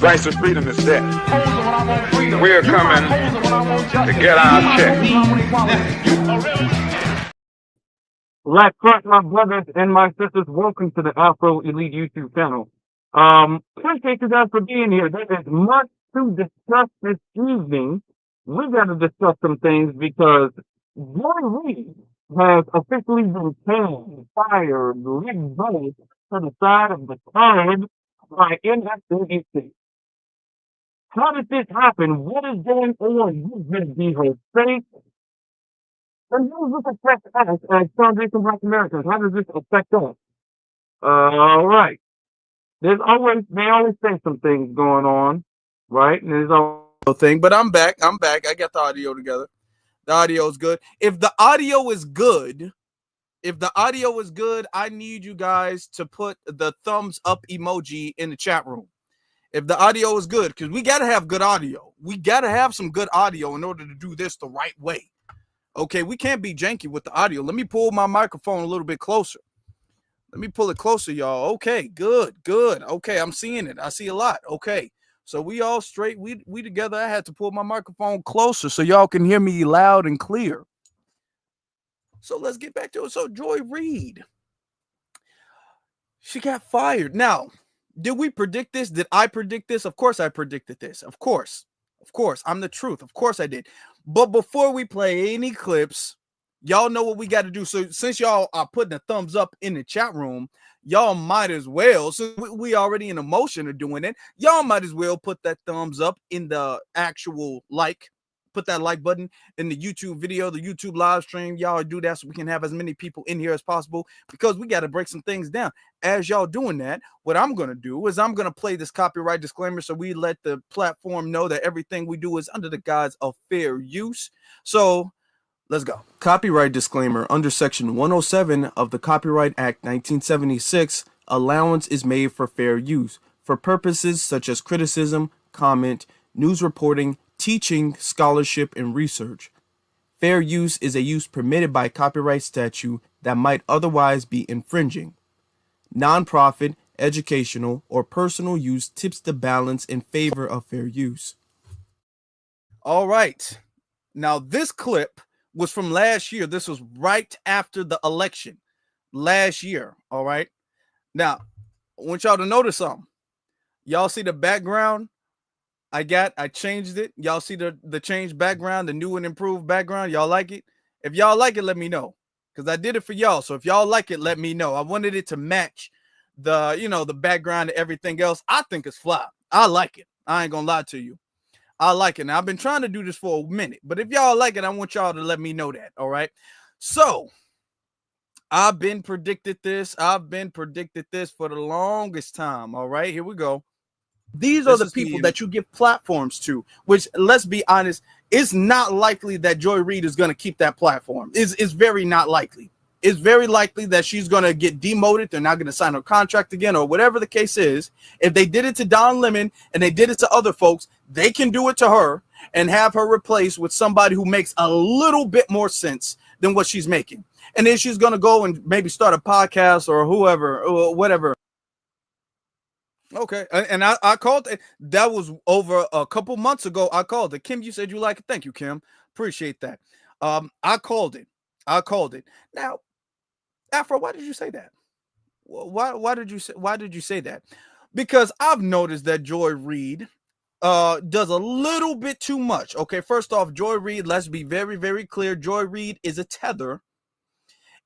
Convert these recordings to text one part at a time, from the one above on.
price of freedom is death. We're coming to get our check. Black Front, my brothers and my sisters, welcome to the Afro Elite YouTube channel. Appreciate you guys for being here. There is much to discuss this evening. We got to discuss some things because Joy Reid has officially been canned, fired, let go to the side of the curb by MSNBC. How did this happen? What is going on? Who's going to be her face? And how does this affect us as Foundation Black Americans? How does this affect us? All right. They always say some things going on, right? And there's always thing, but I'm back. I got the audio together. The audio is good. If the audio is good, I need you guys to put the thumbs up emoji in the chat room. If the audio is good, because we got to have good audio. We got to have some good audio in order to do this the right way. Okay, we can't be janky with the audio. Let me pull my microphone a little bit closer. Let me pull it closer, y'all. Okay, good. Okay, I'm seeing it. I see a lot. Okay, so we all straight. We together. I had to pull my microphone closer so y'all can hear me loud and clear. So let's get back to it. So Joy Reid, she got fired. Now, did we predict this? Did I predict this? Of course I predicted this. Of course. I'm the truth. Of course I did. But before we play any clips, y'all know what we got to do. So since y'all are putting a thumbs up in the chat room, y'all might as well, so we already in the motion of doing it, y'all might as well put that thumbs up in the actual put that like button in the YouTube video, the YouTube live stream. Y'all do that so we can have as many people in here as possible, because we got to break some things down. As y'all doing that, what I'm going to do is I'm going to play this copyright disclaimer so we let the platform know that everything we do is under the guise of fair use. So let's go. Copyright disclaimer. Under Section 107 of the Copyright Act 1976, allowance is made for fair use for purposes such as criticism, comment, news reporting, teaching, scholarship, and research. Fair use is a use permitted by copyright statute that might otherwise be infringing. Nonprofit, educational, or personal use tips the balance in favor of fair use. All right. Now, this clip was from last year. This was right after the election last year. All right. Now, I want y'all to notice something. Y'all see the background? I changed it. Y'all see the changed background, the new and improved background. Y'all like it? If y'all like it, let me know, because I did it for y'all. So if y'all like it, let me know. I wanted it to match the background and everything else. I think it's fly. I like it. I ain't gonna lie to you. I like it. Now, I've been trying to do this for a minute, but if y'all like it, I want y'all to let me know that. All right. So I've been predicted this for the longest time. All right, here we go. These are the people that you give platforms to, which, let's be honest, it's not likely that Joy Reid is going to keep that platform. It's very not likely. It's very likely that she's going to get demoted. They're not going to sign her contract again, or whatever the case is. If they did it to Don Lemon and they did it to other folks, they can do it to her and have her replaced with somebody who makes a little bit more sense than what she's making. And then she's going to go and maybe start a podcast or whoever, or whatever. Okay, and I called it. That was over a couple months ago. I called it. Kim, you said you like it. Thank you, Kim. Appreciate that. I called it. Now, Afro, why did you say that? Why did you say that? Because I've noticed that Joy Reid does a little bit too much. Okay, first off, Joy Reid, let's be very, very clear. Joy Reid is a tether,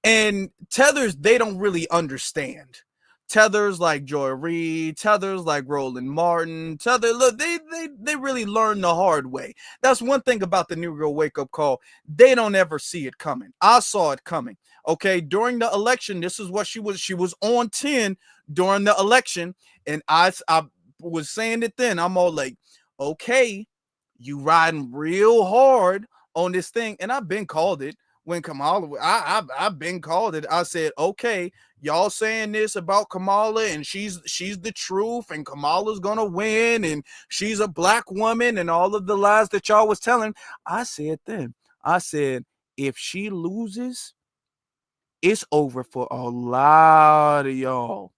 and tethers, they don't really understand. Tethers like Joy Reid, tethers like Roland Martin, look, they really learn the hard way. That's one thing about the Negro wake-up call. They don't ever see it coming. I saw it coming. Okay, during the election, this is what she was on 10 during the election, and I was saying it then. I'm all like, okay, you riding real hard on this thing, and I've been called it. When Kamala, I've been called it. I said, okay, y'all saying this about Kamala, and she's the truth, and Kamala's gonna win, and she's a black woman, and all of the lies that y'all was telling. I said then, if she loses, it's over for a lot of y'all.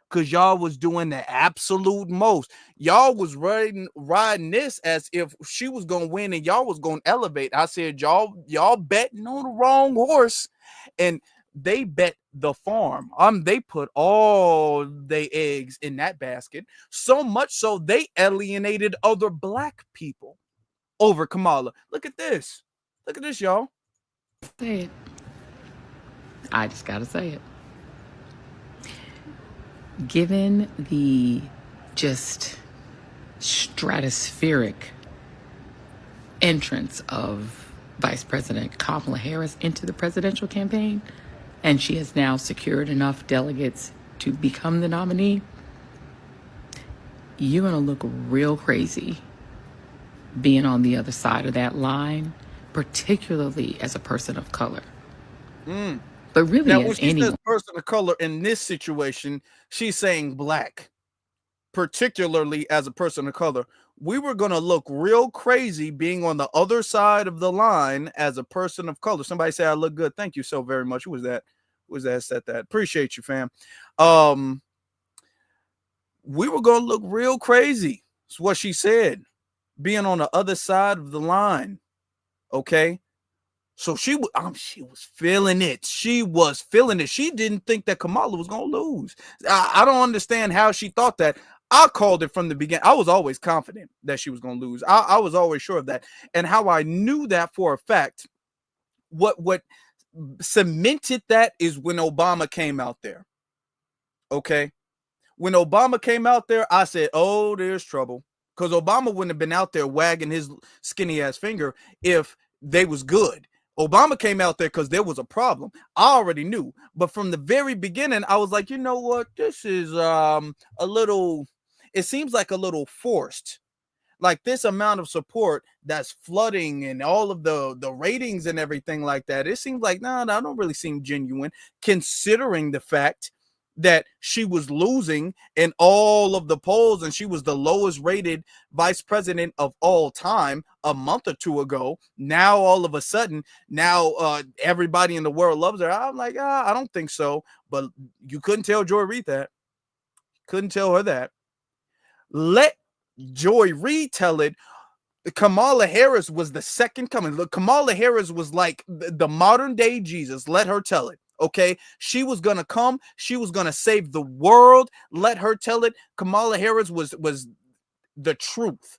because y'all was doing the absolute most. Y'all was riding this as if she was gonna win and y'all was gonna elevate. I said, y'all betting on the wrong horse, and they bet the farm. They put all their eggs in that basket, so much so they alienated other black people over Kamala. Look at this. Look at this, y'all. Say it. I just gotta say it. Given the just stratospheric entrance of Vice President Kamala Harris into the presidential campaign, and she has now secured enough delegates to become the nominee, you're gonna look real crazy being on the other side of that line, particularly as a person of color. But really, Now, when as she anyone. says person of color in this situation, she's saying black, particularly as a person of color. We were going to look real crazy being on the other side of the line as a person of color. Somebody say I look good. Thank you so very much. Who was that? Who was that said that? Appreciate you, fam. We were going to look real crazy. That's what she said. Being on the other side of the line. Okay. So she was feeling it. She was feeling it. She didn't think that Kamala was going to lose. I don't understand how she thought that. I called it from the beginning. I was always confident that she was going to lose. I was always sure of that. And how I knew that for a fact, what cemented that is when Obama came out there. Okay. When Obama came out there, I said, oh, there's trouble. Because Obama wouldn't have been out there wagging his skinny ass finger if they was good. Obama came out there because there was a problem. I already knew. But from the very beginning, I was like, you know what? This is a little, it seems like a little forced. Like this amount of support that's flooding and all of the ratings and everything like that. It seems like, no, I don't really seem genuine, considering the fact that she was losing in all of the polls and she was the lowest rated vice president of all time a month or two ago. Now all of a sudden, everybody in the world loves her. I'm like, I don't think so. But you couldn't tell Joy Reid that. Couldn't tell her that. Let Joy Reid tell it. Kamala Harris was the second coming. Look, Kamala Harris was like the modern day Jesus. Let her tell it. Okay, she was gonna come. She was gonna save the world. Let her tell it. Kamala Harris was the truth.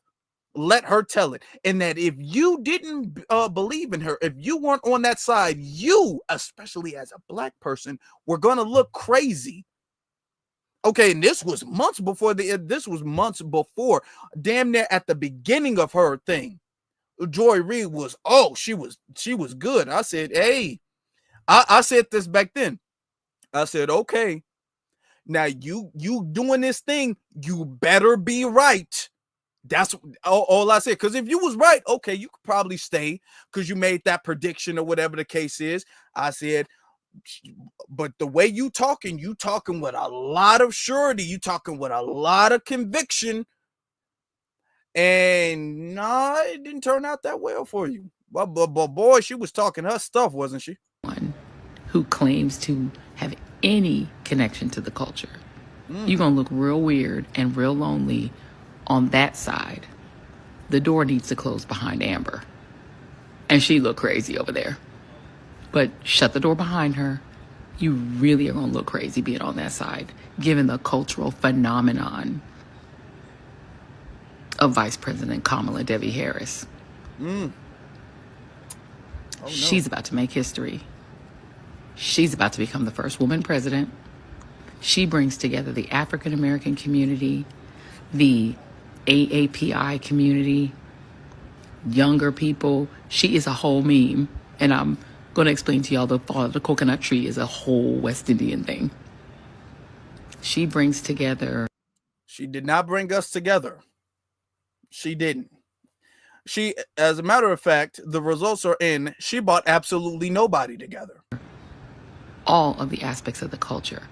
Let her tell it. And that if you didn't believe in her, if you weren't on that side, you, especially as a black person, were gonna look crazy. Okay, and this was months before damn near at the beginning of her thing. Joy Reid was, she was good. I said, hey. I said this back then. I said, okay, now you doing this thing, you better be right. That's all I said. Because if you was right, okay, you could probably stay because you made that prediction or whatever the case is. I said, but the way you talking with a lot of surety, you talking with a lot of conviction. And no, it didn't turn out that well for you. But boy, she was talking her stuff, wasn't she? Who claims to have any connection to the culture. You're going to look real weird and real lonely on that side. The door needs to close behind Amber. And she looked crazy over there. But shut the door behind her. You really are going to look crazy being on that side, given the cultural phenomenon of Vice President Kamala Devi Harris. No. She's about to make history. She's about to become the first woman president. She brings together the African American community, the AAPI community, younger people. She is a whole meme. And I'm going to explain to y'all the fall of the coconut tree is a whole West Indian thing. She brings together. She did not bring us together. She didn't. She, as a matter of fact, the results are in. She brought absolutely nobody together. All of the aspects of the culture.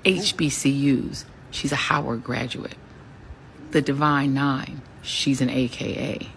HBCUs, she's a Howard graduate. The Divine Nine, she's an AKA.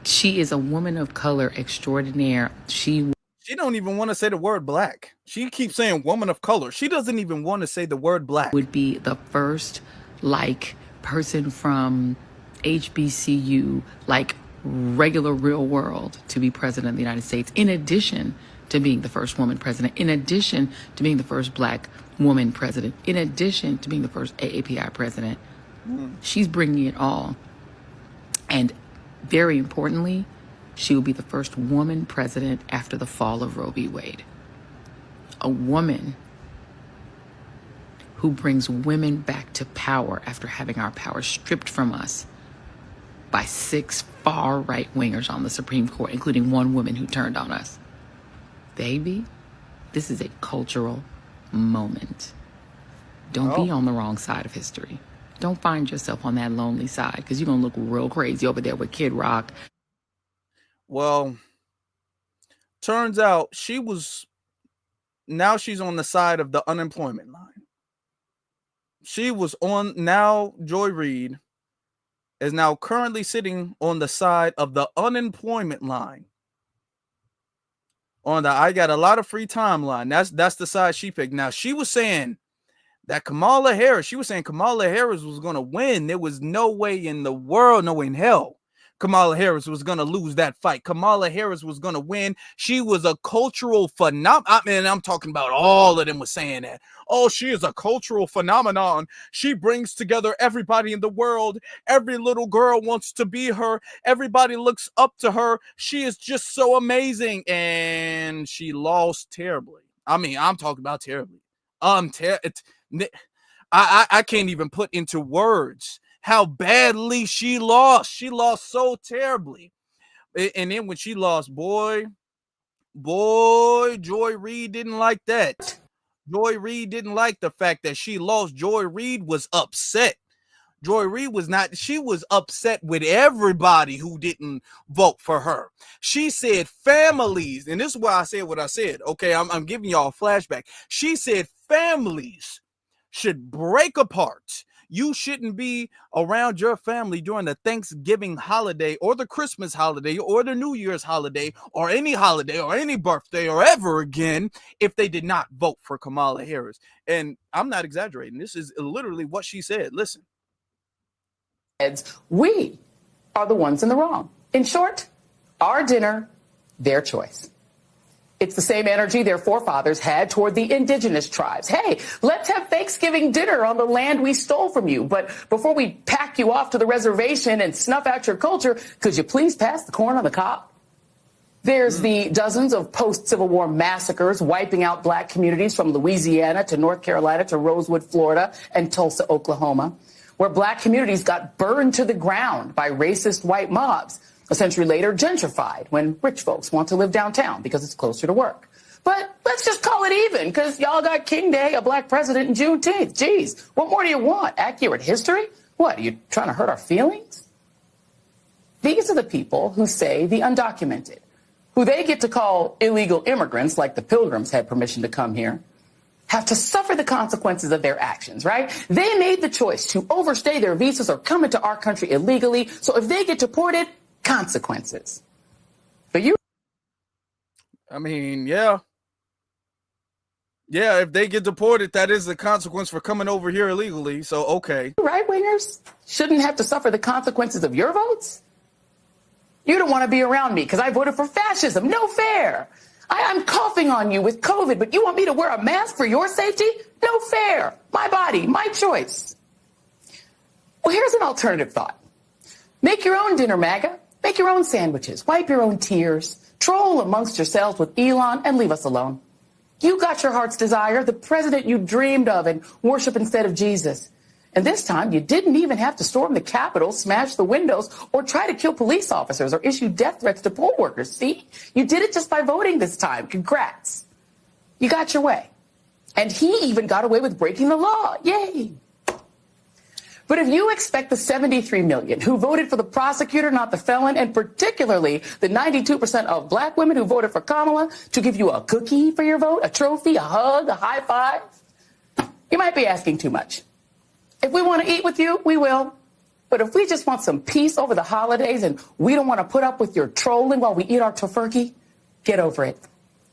She is a woman of color extraordinaire. She don't don't even want to say the word black. She keeps saying woman of color. She doesn't even want to say the word black. Would be the first, like, person from HBCU, like, regular real world to be president of the United States, in addition to being the first woman president, in addition to being the first black woman president, in addition to being the first AAPI president. She's bringing it all. And very importantly, she will be the first woman president after the fall of Roe v. Wade. A woman who brings women back to power after having our power stripped from us by 6 far right wingers on the Supreme Court, including one woman who turned on us. Baby, this is a cultural moment. Don't be on the wrong side of history. Don't find yourself on that lonely side, because you're going to look real crazy over there with Kid Rock. Well, turns out she's on the side of the unemployment line. Joy Reid is now currently sitting on the side of the unemployment line. On the I got a lot of free time line. That's the side she picked. Now, she was saying that Kamala Harris was going to win. There was no way in the world, no way in hell, Kamala Harris was going to lose that fight. Kamala Harris was going to win. She was a cultural phenomenon. I mean, I'm talking about all of them was saying that. Oh, she is a cultural phenomenon. She brings together everybody in the world. Every little girl wants to be her. Everybody looks up to her. She is just so amazing. And she lost terribly. I mean, I'm talking about terribly. I can't even put into words how badly she lost. She lost so terribly. And then when she lost, boy, Joy Reid didn't like that. Joy Reid didn't like the fact that she lost. Joy Reid was upset. Joy Reid was not, she was upset with everybody who didn't vote for her. She said families, and this is why I said what I said. Okay, I'm giving y'all a flashback. She said families should break apart. You shouldn't be around your family during the Thanksgiving holiday or the Christmas holiday or the New Year's holiday or any birthday or ever again if they did not vote for Kamala Harris. And I'm not exaggerating. This is literally what she said. Listen. We are the ones in the wrong. In short, our dinner, their choice. It's the same energy their forefathers had toward the indigenous tribes. Hey, let's have Thanksgiving dinner on the land we stole from you. But before we pack you off to the reservation and snuff out your culture, could you please pass the corn on the cob? There's the dozens of post-Civil War massacres wiping out black communities from Louisiana to North Carolina to Rosewood, Florida, and Tulsa, Oklahoma, where black communities got burned to the ground by racist white mobs. A century later, gentrified when rich folks want to live downtown because it's closer to work. But let's just call it even, because y'all got King Day, a black president, and Juneteenth. Geez, what more do you want? Accurate history? What, are you trying to hurt our feelings? These are the people who say the undocumented, who they get to call illegal immigrants, like the Pilgrims had permission to come here, have to suffer the consequences of their actions, right? They made the choice to overstay their visas or come into our country illegally, so if they get deported, consequences. But you, I mean, yeah, if they get deported, that is the consequence for coming over here illegally. So, okay. Right-wingers shouldn't have to suffer the consequences of your votes. You don't want to be around me because I voted for fascism. No fair. I'm coughing on you with COVID, but you want me to wear a mask for your safety? No fair. My body, my choice. Well, here's an alternative thought. Make your own dinner, MAGA. Make your own sandwiches. Wipe your own tears. Troll amongst yourselves with Elon and leave us alone. You got your heart's desire, the president you dreamed of, and worship instead of Jesus. And this time, you didn't even have to storm the Capitol, smash the windows, or try to kill police officers or issue death threats to poll workers. See? You did it just by voting this time. Congrats. You got your way. And he even got away with breaking the law. Yay. But if you expect the 73 million who voted for the prosecutor, not the felon, and particularly the 92% of black women who voted for Kamala to give you a cookie for your vote, a trophy, a hug, a high five, you might be asking too much. If we want to eat with you, we will. But if we just want some peace over the holidays and we don't want to put up with your trolling while we eat our tofurkey, get over it.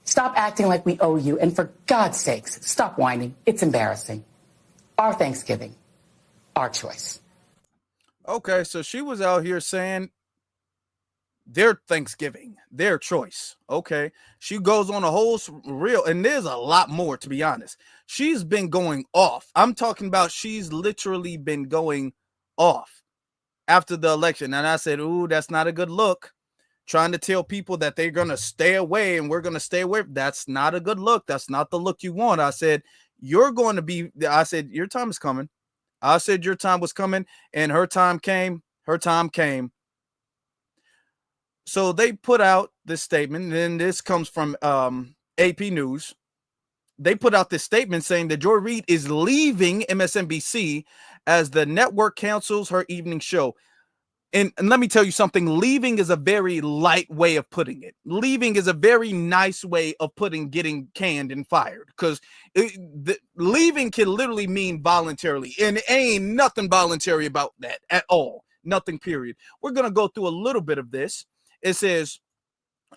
Stop acting like we owe you, and for God's sakes, stop whining. It's embarrassing. Our Thanksgiving, our choice. Okay, so she was out here saying their Thanksgiving, their choice. Okay, she goes on a whole reel, and there's a lot more, to be honest. She's been going off. I'm talking about she's literally been going off after the election. And I said, ooh, that's not a good look. Trying to tell people that they're going to stay away and we're going to stay away. That's not a good look. That's not the look you want. I said, you're going to be, I said, your time is coming. I said your time was coming, and her time came. Her time came. So they put out this statement, and this comes from AP News. They put out this statement saying that Joy Reid is leaving MSNBC as the network cancels her evening show. And let me tell you something, leaving is a very light way of putting it. Leaving is a very nice way of putting getting canned and fired, because leaving can literally mean voluntarily, and it ain't nothing voluntary about that at all. Nothing, period. We're going to go through a little bit of this. It says,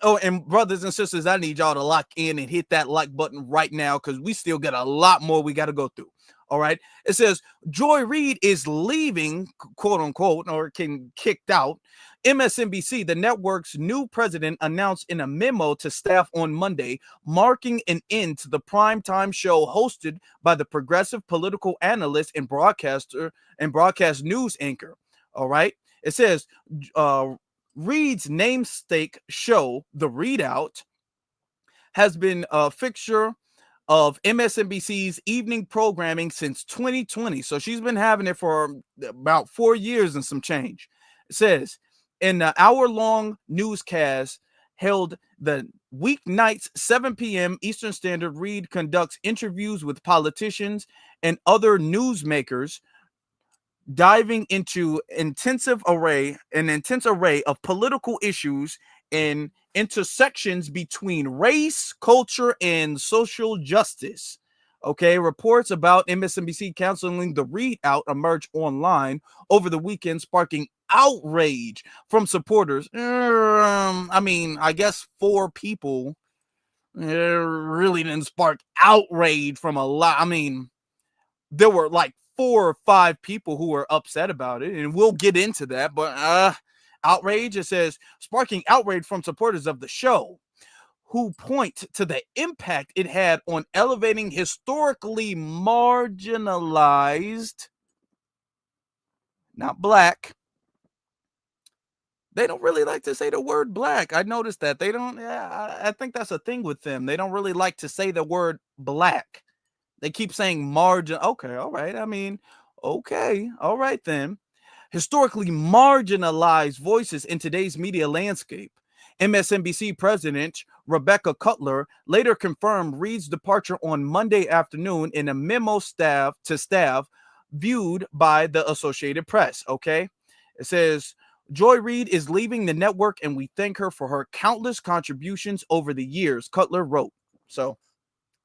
oh, and brothers and sisters, I need y'all to lock in and hit that like button right now, because we still got a lot more we got to go through. All right. It says Joy Reid is leaving, quote unquote, or kicked out. MSNBC, the network's new president, announced in a memo to staff on Monday, marking an end to the primetime show hosted by the progressive political analyst and broadcaster and broadcast news anchor. All right. It says Reid's namesake show, The Reid Out, has been a fixture of MSNBC's evening programming since 2020. So she's been having it for about 4 years and some change. It says, in the hour-long newscast held the weeknights, 7 p.m. Eastern Standard, Reid conducts interviews with politicians and other newsmakers, diving into an intense array of political issues and intersections between race, culture, and social justice. Okay, reports about MSNBC canceling the Reid Out emerged online over the weekend, sparking outrage from supporters. I mean, I guess 4 people really didn't spark outrage from a lot. I mean, there were like 4 or 5 people who were upset about it, and we'll get into that. But outrage, it says, sparking outrage from supporters of the show, who point to the impact it had on elevating historically marginalized, not black. They don't really like to say the word black. I noticed that. They don't, I think that's a thing with them. They don't really like to say the word black. They keep saying margin. Okay, all right. I mean, okay, all right then. Historically marginalized voices in today's media landscape. MSNBC President Rebecca Cutler later confirmed Reid's departure on Monday afternoon in a memo to staff viewed by the Associated Press. Okay, it says, Joy Reid is leaving the network, and we thank her for her countless contributions over the years, Cutler wrote. So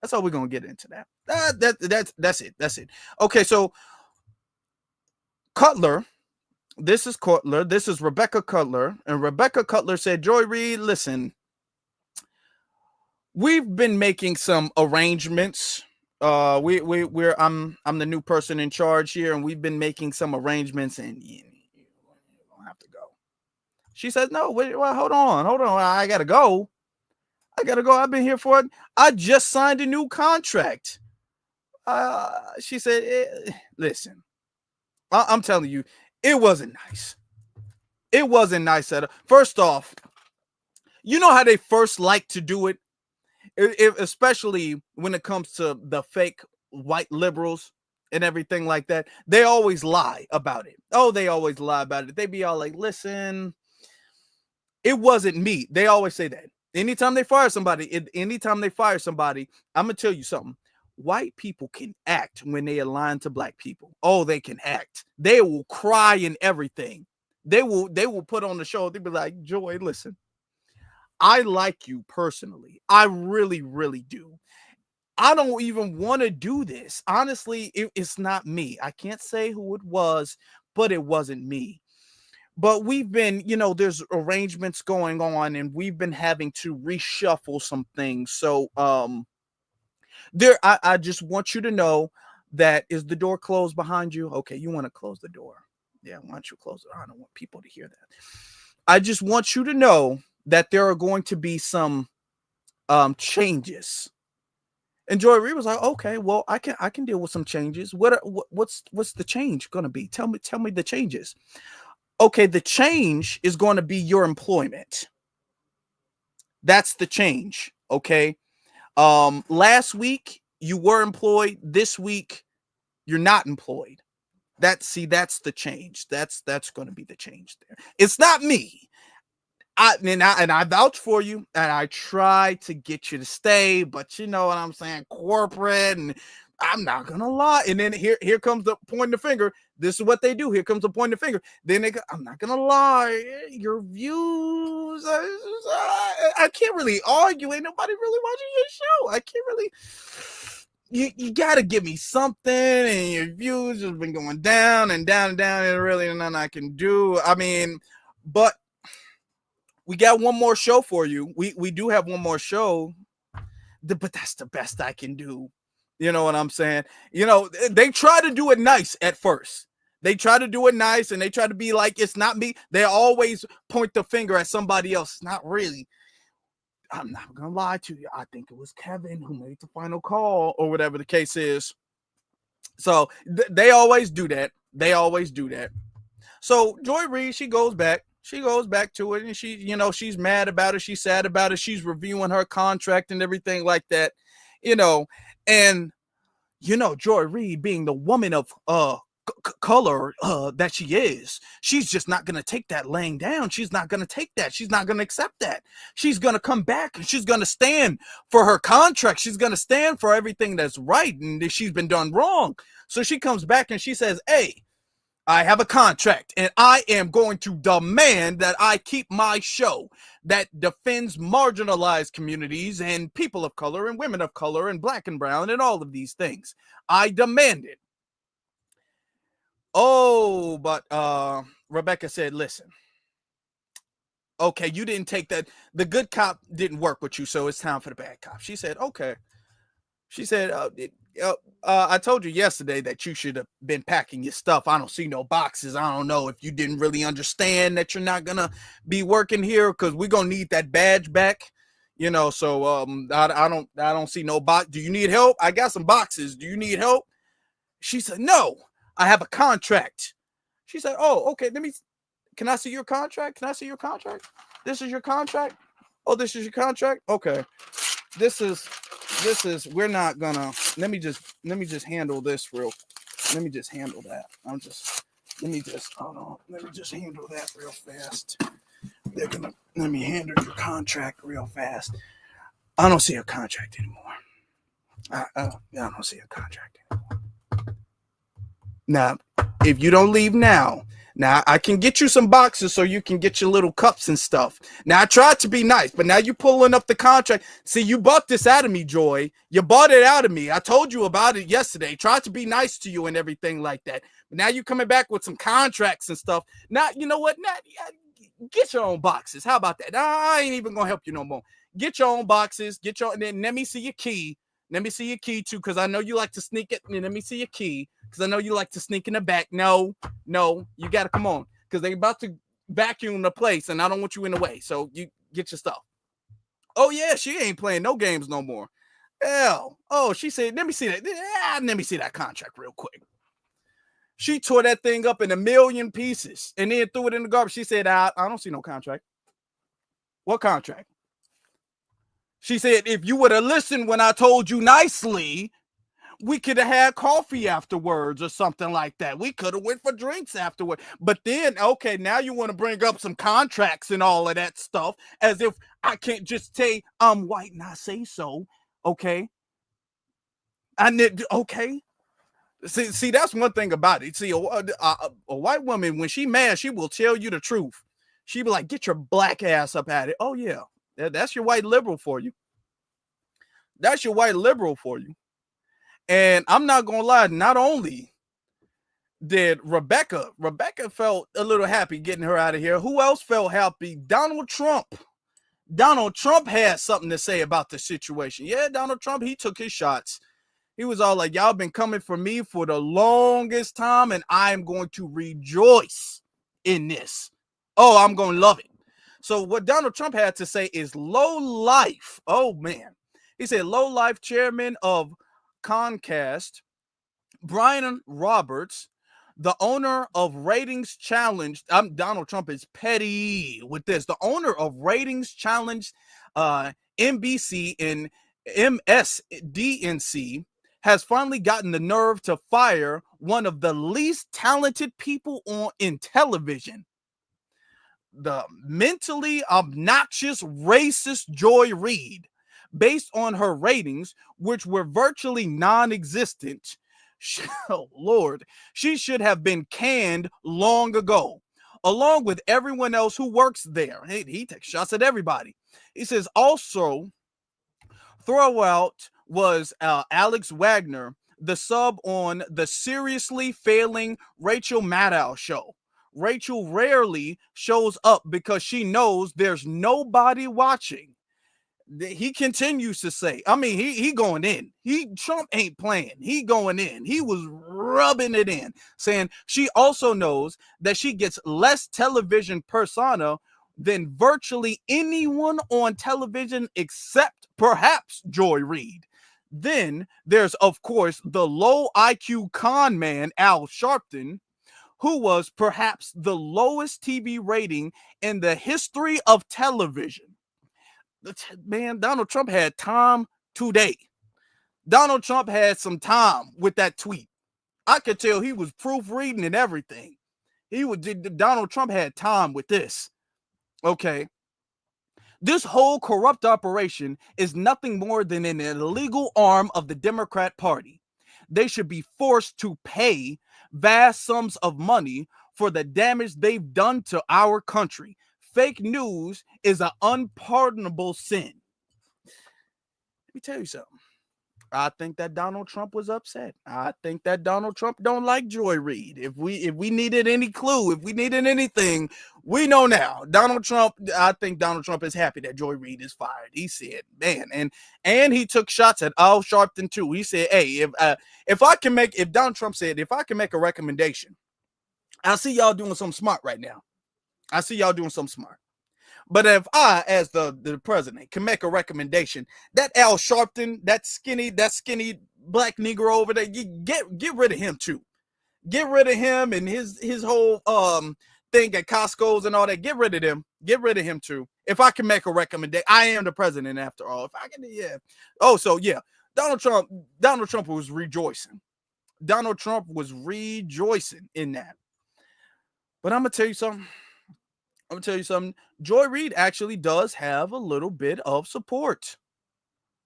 that's how we're gonna get into that. That's it. That's it. Okay, so Cutler. This is Cutler. This is Rebecca Cutler. And Rebecca Cutler said, Joy Reid, listen, we've been making some arrangements. I'm the new person in charge here, and we've been making some arrangements, and you don't have to go. She said, no, wait, well, hold on. I gotta go. I've been here for it. I just signed a new contract. She said, listen, I'm telling you, it wasn't nice. It wasn't nice at all. First off, you know how they first like to do it, especially when it comes to the fake white liberals and everything like that. They always lie about it. Oh, they always lie about it. They be all like, listen, it wasn't me. They always say that. Anytime they fire somebody, I'm going to tell you something. White people can act when they align to black people. Oh, they can act. They will cry and everything. They will put on the show. They'll be like, Joy, listen, I like you personally. I really, really do. I don't even want to do this. Honestly, it's not me. I can't say who it was, but it wasn't me. but we've been, there's arrangements going on, and we've been having to reshuffle some things. So I just want you to know that, is the door closed behind you? Okay, you want to close the door. Yeah, why don't you close it? I don't want people to hear that. I just want you to know that there are going to be some changes. And Joy Reid was like, okay, well, I can deal with some changes. What's the change going to be? Tell me the changes. Okay, the change is going to be your employment. That's the change. Okay. Last week you were employed. This week you're not employed. That's the change. That's going to be the change there. It's not me. I vouch for you, and I try to get you to stay, but you know what I'm saying, corporate, and I'm not gonna lie. And then here comes the pointing the finger. This is what they do. Here comes the pointing the finger. Then they go, I'm not gonna lie, your views. I can't really argue. Ain't nobody really watching your show. I can't really. You gotta give me something, and your views have been going down and down and down, and really nothing I can do. I mean, but we got one more show for you. We do have one more show, but that's the best I can do. You know what I'm saying? They try to do it nice at first. They try to do it nice, and they try to be like, it's not me. They always point the finger at somebody else. It's not really. I'm not going to lie to you. I think it was Kevin who made the final call, or whatever the case is. So they always do that. They always do that. So Joy Reid, she goes back to it, and she's mad about it. She's sad about it. She's reviewing her contract and everything like that, and Joy Reid, being the woman of color that she is, she's just not going to take that laying down. She's not going to take that. She's not going to accept that. She's going to come back, and she's going to stand for her contract. She's going to stand for everything that's right, and that she's been done wrong. So she comes back and she says, hey, I have a contract, and I am going to demand that I keep my show that defends marginalized communities and people of color and women of color and black and brown and all of these things. I demand it. Oh, but Rebecca said, listen, okay, you didn't take that. The good cop didn't work with you, so it's time for the bad cop. She said, okay. She said, I told you yesterday that you should have been packing your stuff. I don't see no boxes. I don't know if you didn't really understand that you're not going to be working here, because we're going to need that badge back. So I don't see no box. Do you need help? I got some boxes. Do you need help? She said, no, I have a contract. She said, oh, okay. Can I see your contract? Can I see your contract? This is your contract? Oh, this is your contract? Okay. This is, we're not gonna, let me just handle this let me just handle that. Let me just handle that real fast. Let me handle your contract real fast. I don't see a contract anymore. I don't see a contract anymore. Now, if you don't leave now, I can get you some boxes so you can get your little cups and stuff. Now, I tried to be nice, but now you're pulling up the contract. See, you bought this out of me, Joy. You bought it out of me. I told you about it yesterday. Tried to be nice to you and everything like that. But now you're coming back with some contracts and stuff. Now, you know what? Now, get your own boxes. How about that? I ain't even going to help you no more. Get your own boxes. And then let me see your key. Let me see your key, too, because I know you like to sneak it. Let me see your key. Because I know you like to sneak in the back. No, you got to come on. Because they're about to vacuum the place, and I don't want you in the way. So you get your stuff. Oh, yeah, she ain't playing no games no more. Hell. Oh, she said, let me see that. Let me see that contract real quick. She tore that thing up in a million pieces and then threw it in the garbage. She said, I don't see no contract. What contract? She said, if you would have listened when I told you nicely, we could have had coffee afterwards or something like that. We could have went for drinks afterward. But then, okay, now you want to bring up some contracts and all of that stuff as if I can't just say I'm white and I say so. Okay. Okay. See, that's one thing about it. See, a white woman, when she mad, she will tell you the truth. She be like, get your black ass up at it. Oh, yeah. That's your white liberal for you. That's your white liberal for you. And I'm not going to lie, not only did Rebecca. Rebecca felt a little happy getting her out of here. Who else felt happy? Donald Trump. Donald Trump had something to say about the situation. Yeah, Donald Trump, he took his shots. He was all like, y'all been coming for me for the longest time, and I'm going to rejoice in this. Oh, I'm going to love it. So what Donald Trump had to say is low life. Oh, man. He said low life chairman of Comcast, Brian Roberts, the owner of Ratings Challenge. Donald Trump is petty with this. The owner of Ratings Challenge, NBC and MSDNC, has finally gotten the nerve to fire one of the least talented people in television. The mentally obnoxious, racist Joy Reid, based on her ratings, which were virtually non-existent. Oh, Lord, she should have been canned long ago, along with everyone else who works there. He takes shots at everybody. He says also, throwout was Alex Wagner, the sub on the seriously failing Rachel Maddow show. Rachel rarely shows up because she knows there's nobody watching. He continues to say, I mean, he going in. Trump ain't playing. He going in. He was rubbing it in, saying she also knows that she gets less television persona than virtually anyone on television except perhaps Joy Reid. Then there's, of course, the low IQ con man, Al Sharpton, who was perhaps the lowest TV rating in the history of television. Man, Donald Trump had time today. Donald Trump had some time with that tweet. I could tell he was proofreading and everything. Donald Trump had time with this. Okay. This whole corrupt operation is nothing more than an illegal arm of the Democrat Party. They should be forced to pay vast sums of money for the damage they've done to our country. Fake news is an unpardonable sin. Let me tell you something. I think that Donald Trump was upset. I think that Donald Trump don't like Joy Reid. If we needed any clue, if we needed anything, we know now. Donald Trump, I think Donald Trump is happy that Joy Reid is fired. He said, man, and he took shots at Al Sharpton too. He said, hey, if Donald Trump said, if I can make a recommendation, I see y'all doing something smart right now. I see y'all doing something smart. But if I, as the president, can make a recommendation, that Al Sharpton, that skinny black Negro over there, you get rid of him too. Get rid of him and his whole thing at Costco's and all that. Get rid of them. Get rid of him too. If I can make a recommendation, I am the president after all. If I can, yeah. Oh, so yeah, Donald Trump was rejoicing. Donald Trump was rejoicing in that. But I'm gonna tell you something. Joy Reid actually does have a little bit of support.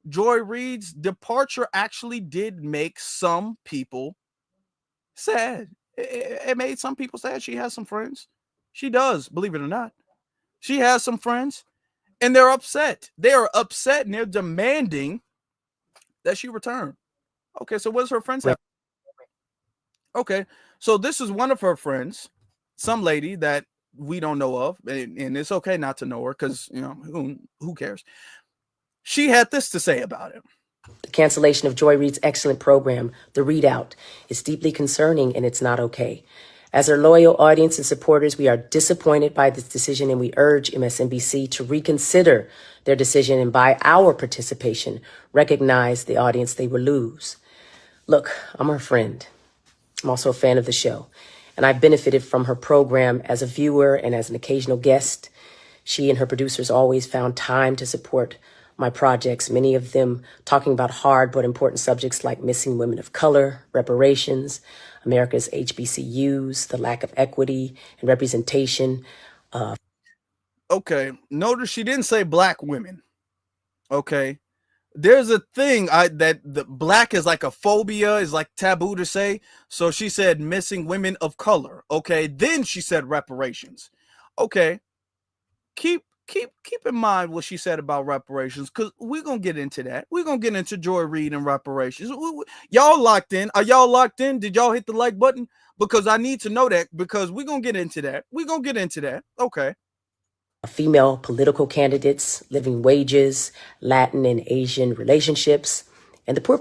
Joy Reid's departure actually did make some people sad. It made some people sad. She has some friends. She does, believe it or not. She has some friends, and they're upset. They are upset, and they're demanding that she return. Okay, so what does her friends have? Okay, so this is one of her friends, some lady that we don't know of, and it's okay not to know her because, you know, who cares? She had this to say about it. The cancellation of Joy Reid's excellent program, The Reid Out, is deeply concerning, and it's not okay. As our loyal audience and supporters, we are disappointed by this decision, and we urge MSNBC to reconsider their decision and, by our participation, recognize the audience they will lose. Look, I'm her friend. I'm also a fan of the show, and I've benefited from her program as a viewer and as an occasional guest. She and her producers always found time to support my projects, many of them talking about hard but important subjects like missing women of color, reparations, America's HBCUs, the lack of equity and representation. Okay, notice she didn't say black women. Okay, there's a thing that the black is like a phobia, is like taboo to say. So she said missing women of color. Okay, then she said reparations. Okay, keep in mind what she said about reparations, because we're gonna get into that. We're gonna get into Joy Reid and reparations. Y'all locked in? Are y'all locked in? Did y'all hit the like button? because I need to know that, because we're going to get into that. We're going to get into that. Okay. Female political candidates, living wages, Latin and Asian relationships, and the poor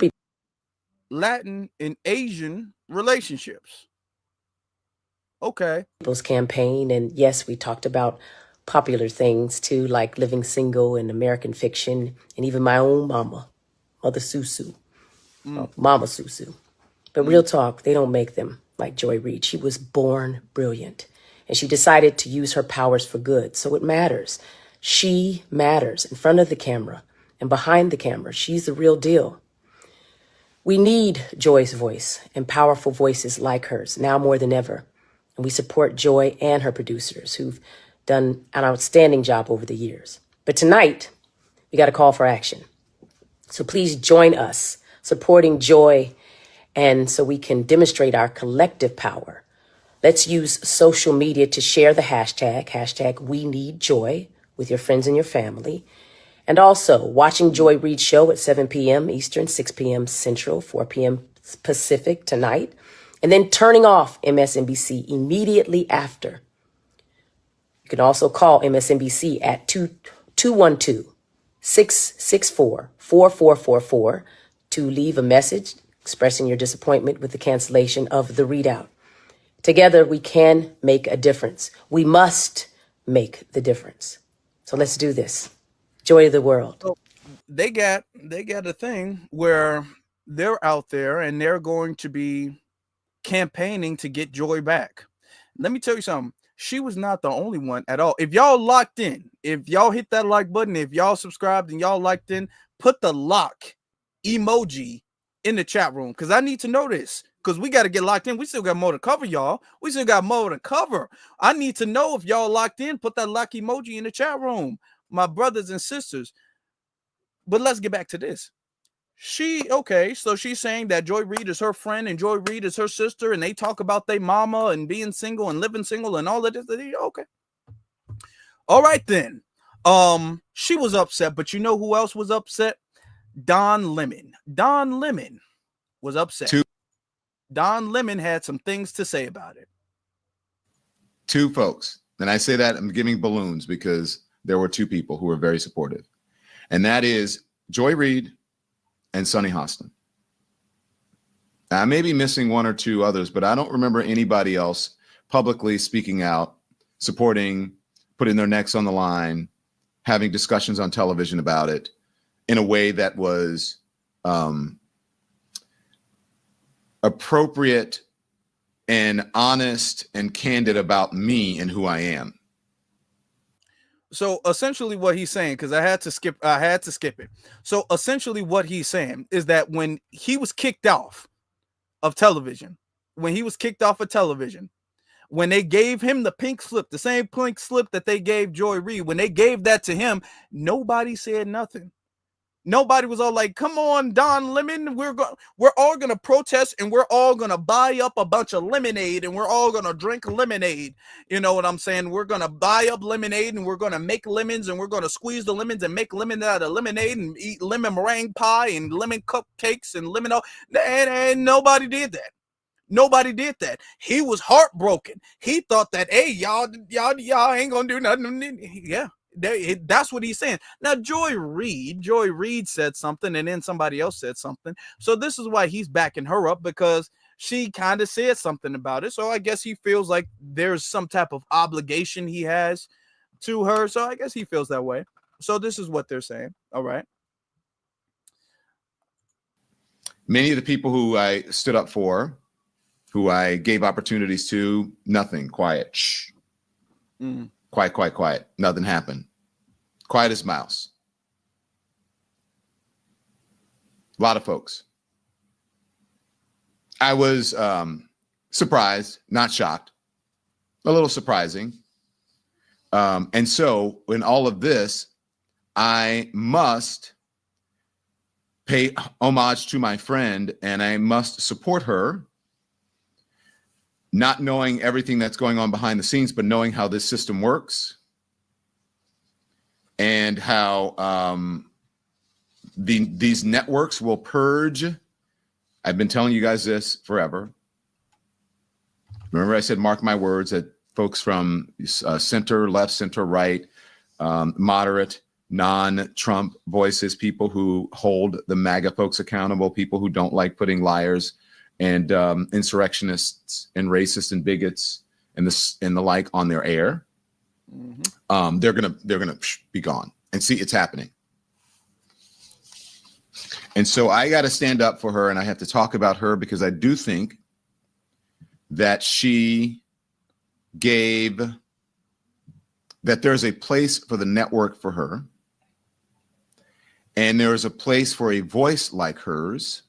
Latin and Asian relationships. Okay. people's campaign. And yes, we talked about popular things too, like living single and American fiction, and even my own mama, Mother Susu, Mama Susu. But real talk, they don't make them like Joy Reid. She was born brilliant, and she decided to use her powers for good. So it matters. She matters in front of the camera and behind the camera. She's the real deal. We need Joy's voice and powerful voices like hers now more than ever. And we support Joy and her producers who've done an outstanding job over the years. But tonight, we got a call for action. So please join us supporting Joy, and so we can demonstrate our collective power. Let's use social media to share the hashtag We Need Joy, with your friends and your family. And also watching Joy Reid show at 7 p.m. Eastern, 6 p.m. Central, 4 p.m. Pacific tonight. And then turning off MSNBC immediately after. You can also call MSNBC at 212-664-4444 to leave a message expressing your disappointment with the cancellation of the Reid Out. Together, we can make a difference. We must make the difference. So let's do this. Joy of the world. So they got a thing where they're out there and they're going to be campaigning to get Joy back. Let me tell you something. She was not the only one at all. If y'all locked in, if y'all hit that like button, if y'all subscribed and y'all liked in, put the lock emoji in the chat room, because I need to know this, because we got to get locked in. We still got more to cover, y'all. We still got more to cover. I need to know if y'all locked in. Put that lock emoji in the chat room, my brothers and sisters. But let's get back to this. So she's saying that Joy Reid is her friend and Joy Reid is her sister, and they talk about their mama and being single and living single and all of this. Okay. All right then. She was upset, but you know who else was upset? Don Lemon. Don Lemon was upset. Don Lemon had some things to say about it. Two folks. And I say that I'm giving balloons because there were two people who were very supportive. And that is Joy Reid and Sunny Hostin. I may be missing one or two others, but I don't remember anybody else publicly speaking out, supporting, putting their necks on the line, having discussions on television about it in a way that was appropriate and honest and candid about me and who I am. So essentially what he's saying, because I had to skip it. So essentially what he's saying is that when he was kicked off of television, when they gave him the pink slip, the same pink slip that they gave Joy Reid, when they gave that to him, nobody said nothing. Nobody was all like, come on, Don Lemon, we're all going to protest, and we're all going to buy up a bunch of lemonade, and we're all going to drink lemonade. You know what I'm saying? We're going to buy up lemonade, and we're going to make lemons, and we're going to squeeze the lemons and make lemon out of lemonade and eat lemon meringue pie and lemon cupcakes and lemon. And nobody did that. Nobody did that. He was heartbroken. He thought that, hey, y'all ain't going to do nothing. Yeah. That's what he's saying. Now, Joy Reid said something, and then somebody else said something. So this is why he's backing her up, because she kind of said something about it. So I guess he feels like there's some type of obligation he has to her. So I guess he feels that way. So this is what they're saying. All right. Many of the people who I stood up for, who I gave opportunities to, nothing, quiet. Shh. Quiet. Nothing happened. Quiet as mouse. A lot of folks. I was surprised, not shocked, a little surprising. And so in all of this, I must pay homage to my friend, and I must support her, not knowing everything that's going on behind the scenes, but knowing how this system works and how these networks will purge. I've been telling you guys this forever. Remember, I said, mark my words, that folks from center, left, center, right, moderate, non-Trump voices, people who hold the MAGA folks accountable, people who don't like putting liars and insurrectionists and racists and bigots and the like on their air. Mm-hmm. They're gonna be gone. And see, it's happening. And so I got to stand up for her, and I have to talk about her because I do think that she gave, that there's a place for the network for her, and there is a place for a voice like hers,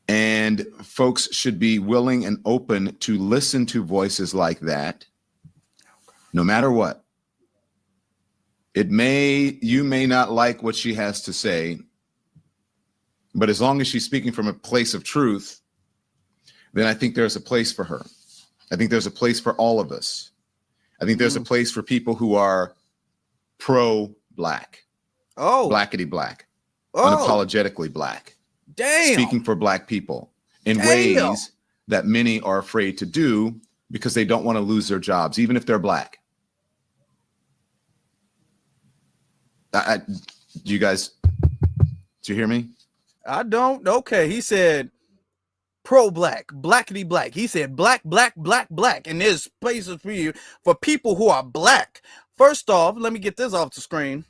and folks should be willing and open to listen to voices like that, no matter what. You may not like what she has to say, but as long as she's speaking from a place of truth, then I think there's a place for her. I think there's a place for all of us. I think there's a place for people who are pro-black. Oh. Blackity black. Oh. Unapologetically black. Damn. Speaking for black people in ways that many are afraid to do because they don't want to lose their jobs, even if they're black. Do you guys, do you hear me? I don't. Okay. He said pro-black, blackity black. He said black, black, black, black. And there's places for you, for people who are black. First off, let me get this off the screen.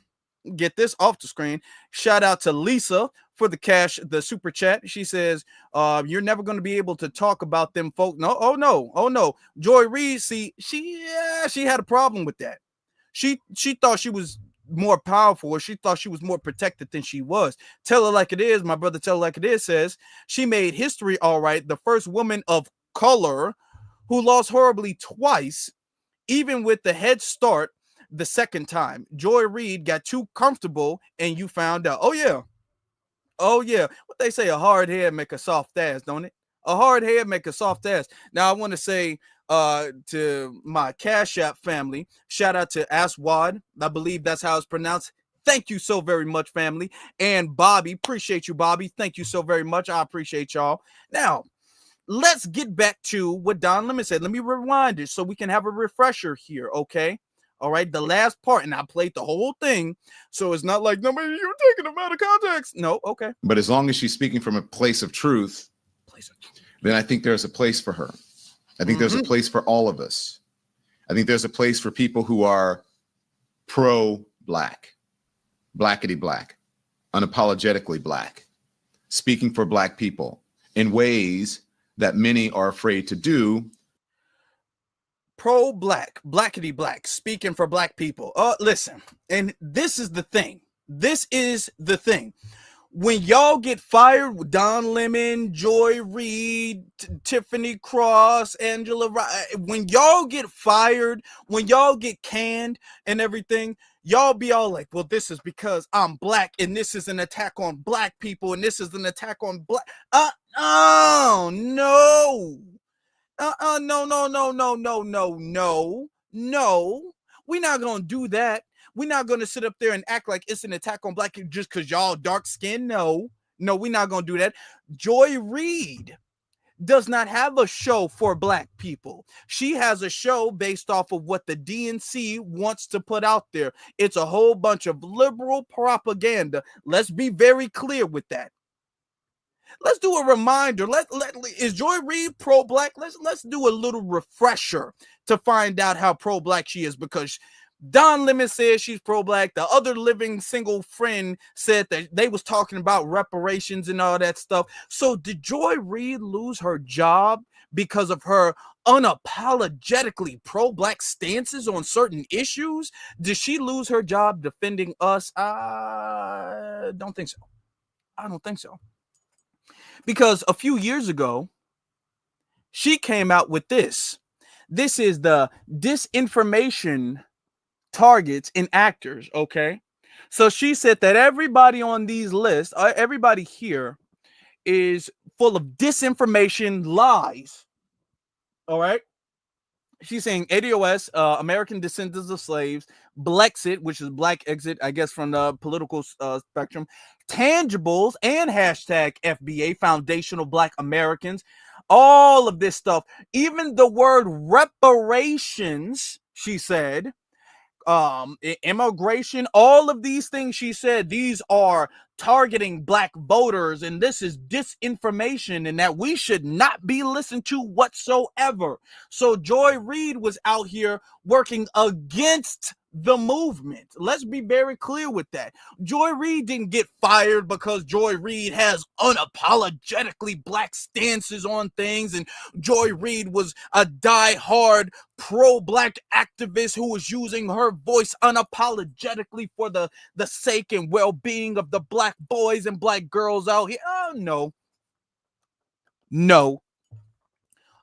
Shout out to Lisa for the super chat. She says, you're never going to be able to talk about them folk. No. Oh no. Joy Reid, see, she had a problem with that. She thought she was more powerful, or she thought she was more protected than she was. Tell her like it is. My brother Tell Her Like It Is says she made history, all right. The first woman of color who lost horribly twice, even with the head start the second time. Joy Reid got too comfortable and you found out. Oh yeah. What they say, a hard head make a soft ass, don't it? A hard head make a soft ass. Now I want to say to my Cash App family, shout out to Aswad. I believe that's how it's pronounced. Thank you so very much, family. And Bobby, appreciate you, Bobby. Thank you so very much. I appreciate y'all. Now, let's get back to what Don Lemon said. Let me rewind it so we can have a refresher here, okay? All right, the last part, and I played the whole thing, so it's not like, nobody, you're taking them out of context. No, okay. But as long as she's speaking from a place of truth, then I think there's a place for her. I think there's a place for all of us. I think there's a place for people who are pro-black, blackity black, unapologetically black, speaking for black people in ways that many are afraid to do. Pro-black, blackity black, speaking for black people. Listen, and this is the thing. When y'all get fired with Don Lemon, Joy Reid, Tiffany Cross, Angela, when y'all get fired, when y'all get canned and everything, y'all be all like, well, this is because I'm black and this is an attack on black people and this is an attack on black. No. No. We're not going to do that. We're not going to sit up there and act like it's an attack on black people just because y'all dark skinned. No, we're not going to do that. Joy Reid does not have a show for black people. She has a show based off of what the DNC wants to put out there. It's a whole bunch of liberal propaganda. Let's be very clear with that. Let's do a reminder. Is Joy Reid pro-black? Let's do a little refresher to find out how pro-black she is, because Don Lemon says she's pro-black. The other living single friend said that they was talking about reparations and all that stuff. So did Joy Reid lose her job because of her unapologetically pro-black stances on certain issues? Did she lose her job defending us? I don't think so. Because a few years ago, she came out with this. This is the disinformation targets and actors, okay? So she said that everybody on these lists, everybody here is full of disinformation lies, all right? She's saying ADOS, American Descendants of Slaves, Blexit, which is Black Exit, I guess, from the political spectrum, Tangibles, and hashtag FBA, Foundational Black Americans, all of this stuff, even the word reparations, she said, immigration, all of these things, she said, these are targeting black voters, and this is disinformation, and that we should not be listened to whatsoever. So Joy Reid was out here working against the movement. Let's be very clear with that. Joy Reid didn't get fired because Joy Reid has unapologetically black stances on things, and Joy Reid was a die-hard pro-black activist who was using her voice unapologetically for the sake and well-being of the black boys and black girls out here. Oh, no.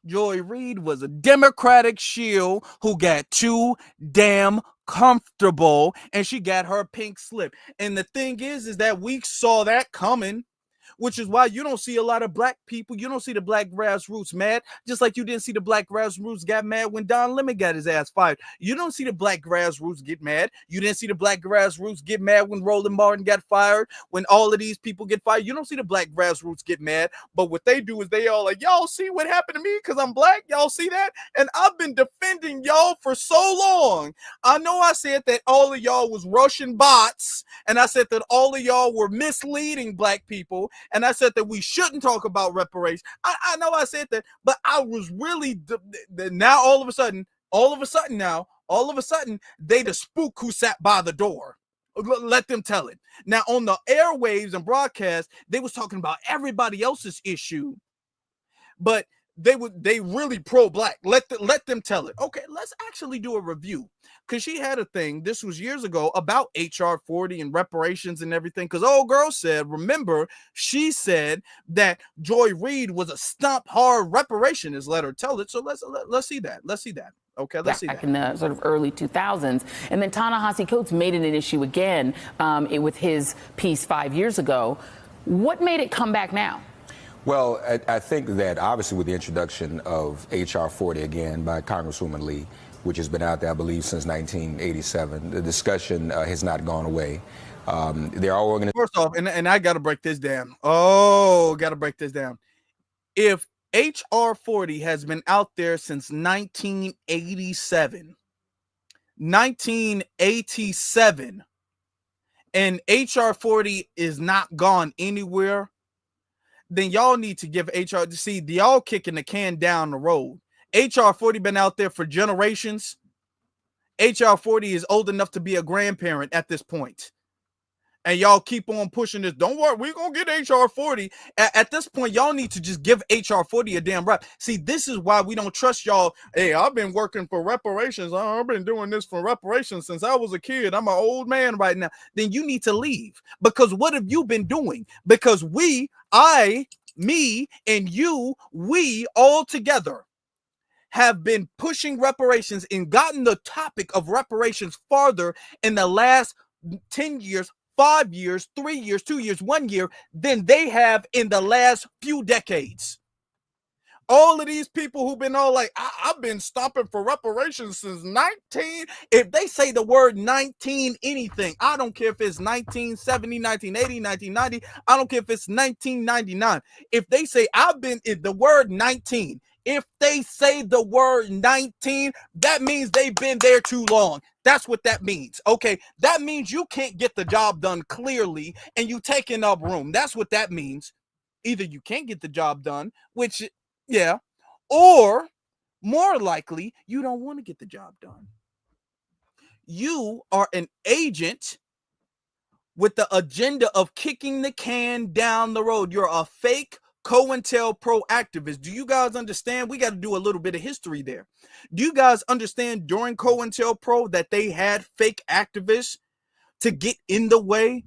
Joy Reid was a Democratic shield who got too damn comfortable, and she got her pink slip. And the thing is that we saw that coming, which is why you don't see a lot of black people. You don't see the black grassroots mad, just like you didn't see the black grassroots got mad when Don Lemon got his ass fired. You don't see the black grassroots get mad. You didn't see the black grassroots get mad when Roland Martin got fired, when all of these people get fired. You don't see the black grassroots get mad, but what they do is they all like, y'all see what happened to me because I'm black? Y'all see that? And I've been defending y'all for so long. I know I said that all of y'all was Russian bots, and I said that all of y'all were misleading black people, and I said that we shouldn't talk about reparations. I know I said that, but I was really now all of a sudden, they the spook who sat by the door. Let them tell it. Now on the airwaves and broadcast, they was talking about everybody else's issue, but they really pro-black. Let them tell it. Okay, let's actually do a review, because she had a thing, this was years ago, about HR 40 and reparations and everything, because old girl said, remember, she said that Joy Reid was a stomp hard reparationist. Let her tell it. So let's see that. Okay, let's see back that. in the sort of early 2000s. And then Ta-Nehisi Coates made it an issue again with his piece 5 years ago. What made it come back now? Well, I think that obviously with the introduction of H.R. 40 again by Congresswoman Lee, which has been out there, I believe, since 1987, the discussion has not gone away. There are organizations. First off, and I got to break this down. If H.R. 40 has been out there since 1987, and H.R. 40 is not gone anywhere, then y'all need to give HR, see, y'all kicking the can down the road. HR 40 been out there for generations. HR 40 is old enough to be a grandparent at this point. And y'all keep on pushing this. Don't worry, we're going to get HR 40. At this point, y'all need to just give HR 40 a damn rep. See, this is why we don't trust y'all. Hey, I've been working for reparations. I've been doing this for reparations since I was a kid. I'm an old man right now. Then you need to leave. Because what have you been doing? Because me, and you, we all together have been pushing reparations and gotten the topic of reparations farther in the last 10 years, 5 years, 3 years, 2 years, 1 year than they have in the last few decades. All of these people who've been all like, I've been stopping for reparations since 19. If they say the word 19 anything, I don't care if it's 1970, 1980, 1990. I don't care if it's 1999. If they say the word 19, if they say the word 19, that means they've been there too long. That's what that means. Okay, that means you can't get the job done clearly and you taking up room. That's what that means. Either you can't get the job done, which, yeah, or more likely, you don't want to get the job done. You are an agent with the agenda of kicking the can down the road. You're a fake COINTELPRO activist. Do you guys understand? We got to do a little bit of history there. Do you guys understand during COINTELPRO that they had fake activists to get in the way,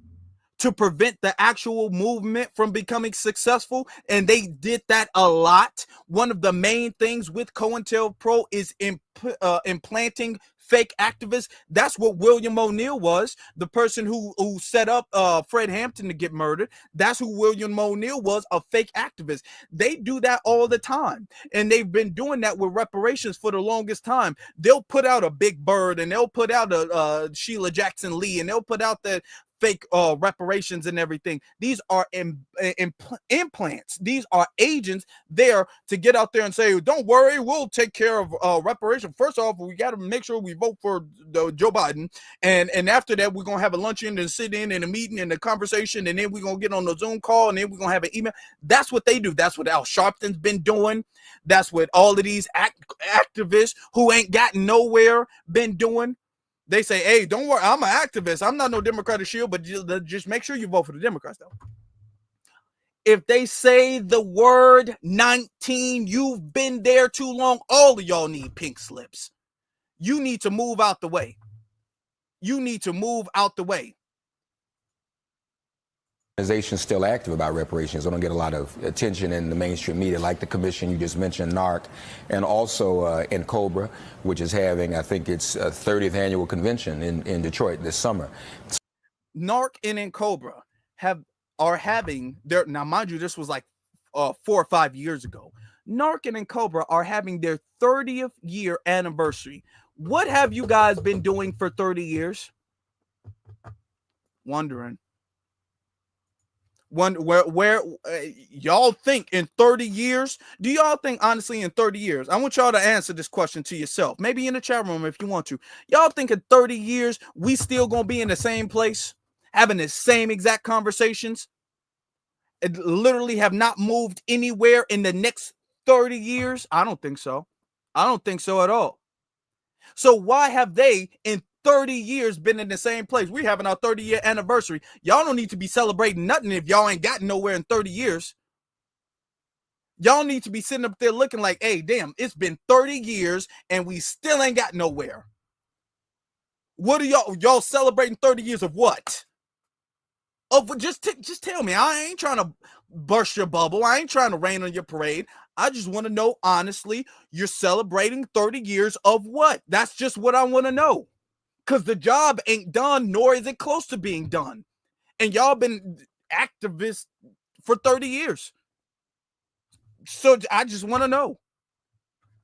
to prevent the actual movement from becoming successful? And they did that a lot. One of the main things with COINTELPRO is implanting fake activists. That's what William O'Neill was, the person who set up Fred Hampton to get murdered. That's who William O'Neill was, a fake activist. They do that all the time, and they've been doing that with reparations for the longest time. They'll put out a Big Bird, and they'll put out a Sheila Jackson Lee, and they'll put out that fake reparations and everything. These are implants. These are agents there to get out there and say, don't worry, we'll take care of reparation. First off, we got to make sure we vote for Joe Biden. And after that, we're going to have a luncheon and sit in and a meeting and a conversation. And then we're going to get on the Zoom call and then we're going to have an email. That's what they do. That's what Al Sharpton's been doing. That's what all of these activists who ain't gotten nowhere been doing. They say, hey, don't worry, I'm an activist. I'm not no Democratic shield, but just make sure you vote for the Democrats, though. If they say the word 19, you've been there too long. All of y'all need pink slips. You need to move out the way. You need to move out the way. Organizations still active about reparations. They don't get a lot of attention in the mainstream media, like the commission you just mentioned, NARC, and also in Cobra, which is having, I think it's 30th annual convention in Detroit this summer. NARC and in Cobra are having their, now mind you, this was like 4 or 5 years ago. NARC and in Cobra are having their 30th year anniversary. What have you guys been doing for 30 years? Wondering. Where y'all think in 30 years? Do y'all think honestly in 30 years? I want y'all to answer this question to yourself. Maybe in the chat room if you want to. Y'all think in 30 years we still gonna be in the same place, having the same exact conversations? It literally have not moved anywhere in the next 30 years? I don't think so. I don't think so at all. So why have they in 30 years been in the same place? We're having our 30-year anniversary. Y'all don't need to be celebrating nothing if y'all ain't gotten nowhere in 30 years. Y'all need to be sitting up there looking like, hey, damn, it's been 30 years and we still ain't got nowhere. What are y'all celebrating 30 years of what? Of just tell me. I ain't trying to burst your bubble. I ain't trying to rain on your parade. I just want to know honestly, you're celebrating 30 years of what? That's just what I want to know. Because the job ain't done, nor is it close to being done. And y'all been activists for 30 years. So I just want to know.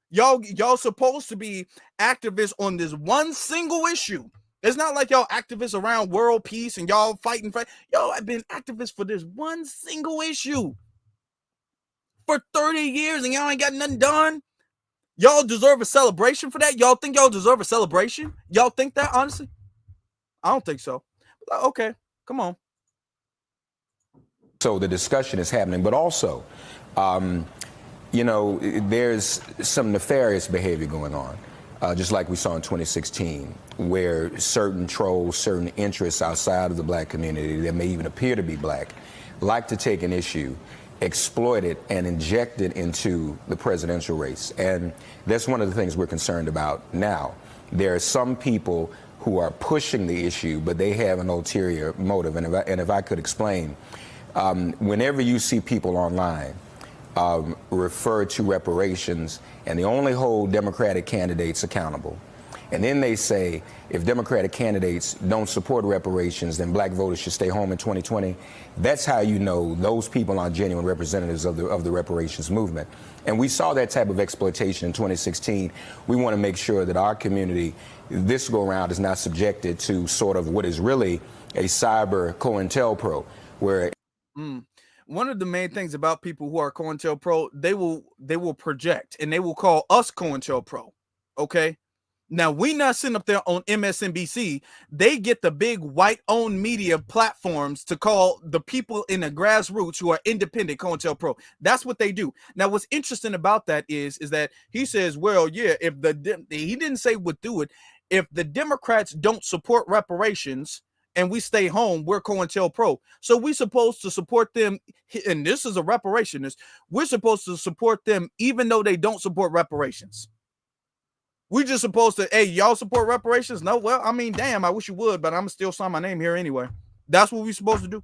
Y'all supposed to be activists on this one single issue. It's not like y'all activists around world peace and y'all fighting. Y'all have been activists for this one single issue for 30 years and y'all ain't got nothing done. Y'all deserve a celebration for that? Y'all think y'all deserve a celebration? Y'all think that, honestly? I don't think so. Okay, come on. So the discussion is happening, but also, you know, there's some nefarious behavior going on, just like we saw in 2016, where certain trolls, certain interests outside of the black community that may even appear to be black, like to take an issue, exploit it, and inject it into the presidential race. And that's one of the things we're concerned about now. There are some people who are pushing the issue, but they have an ulterior motive. And if I could explain, whenever you see people online refer to reparations and they only hold Democratic candidates accountable, and then they say if Democratic candidates don't support reparations, then black voters should stay home in 2020. That's how you know those people are genuine representatives of the reparations movement. And we saw that type of exploitation in 2016. We want to make sure that our community this go around is not subjected to sort of what is really a cyber COINTELPRO, where one of the main things about people who are COINTELPRO, they will project and they will call us COINTELPRO. Okay. Now, we not sitting up there on MSNBC. They get the big white-owned media platforms to call the people in the grassroots who are independent COINTELPRO. That's what they do. Now, what's interesting about that is that he says, well, yeah, if he didn't say would do it. If the Democrats don't support reparations and we stay home, we're COINTELPRO. So we're supposed to support them. And this is a reparationist. We're supposed to support them even though they don't support reparations. We just supposed to, hey, y'all support reparations? No, well, I mean, damn, I wish you would, but I'm gonna still sign my name here anyway. That's what we're supposed to do.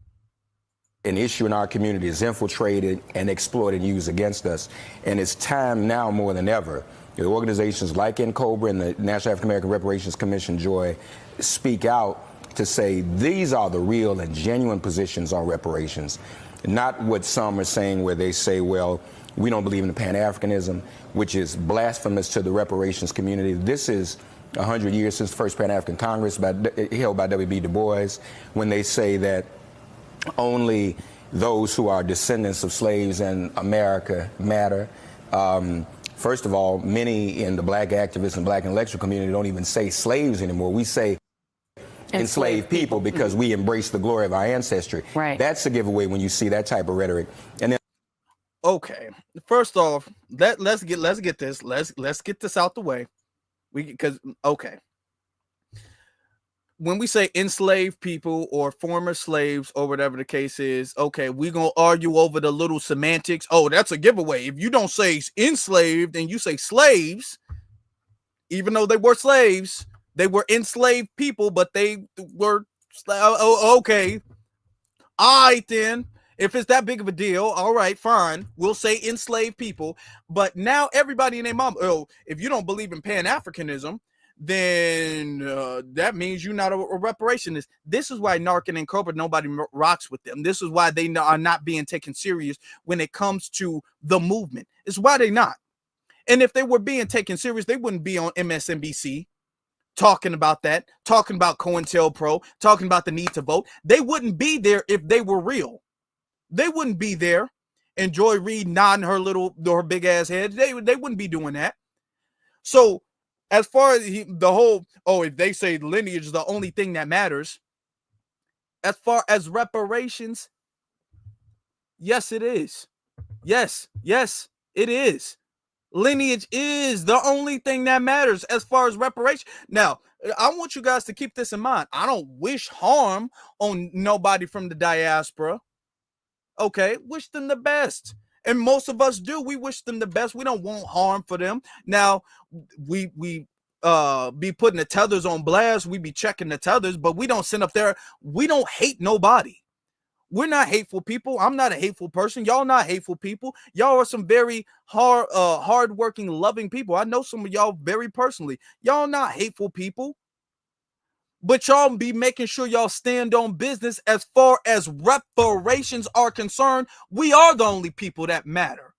An issue in our community is infiltrated and exploited and used against us. And it's time now more than ever. The organizations like NCOBRA and the National African American Reparations Commission, Joy, speak out to say these are the real and genuine positions on reparations, not what some are saying where they say, well, we don't believe in Pan-Africanism, which is blasphemous to the reparations community. This is 100 years since the first Pan-African Congress held by W.B. Du Bois, when they say that only those who are descendants of slaves in America matter. First of all, many in the black activist and black intellectual community don't even say slaves anymore. We say enslaved people because we embrace the glory of our ancestry. Right. That's a giveaway when you see that type of rhetoric. And then, Okay, first off, let's get this out the way. Okay, when we say enslaved people or former slaves or whatever the case is, okay, we're gonna argue over the little semantics. Oh, that's a giveaway. If you don't say enslaved and you say slaves, even though they were slaves, they were enslaved people, but they were okay. All right, then. If it's that big of a deal, all right, fine. We'll say enslaved people. But now everybody and their mom, if you don't believe in Pan-Africanism, then that means you're not a reparationist. This is why Narcan and Cobra, nobody rocks with them. This is why they are not being taken serious when it comes to the movement. It's why they're not. And if they were being taken serious, they wouldn't be on MSNBC talking about that, talking about COINTELPRO, talking about the need to vote. They wouldn't be there if they were real. They wouldn't be there. And Joy Reid nodding her big ass head. They wouldn't be doing that. So as far as the whole, if they say lineage is the only thing that matters, as far as reparations, yes, it is. Yes, it is. Lineage is the only thing that matters as far as reparation. Now, I want you guys to keep this in mind. I don't wish harm on nobody from the diaspora. Okay, wish them the best. And most of us do. We wish them the best. We don't want harm for them. Now, we be putting the tethers on blast. We be checking the tethers, but we don't send up there. We don't hate nobody. We're not hateful people. I'm not a hateful person. Y'all not hateful people. Y'all are some very hardworking, loving people. I know some of y'all very personally. Y'all not hateful people. But y'all be making sure y'all stand on business as far as reparations are concerned. We are the only people that matter.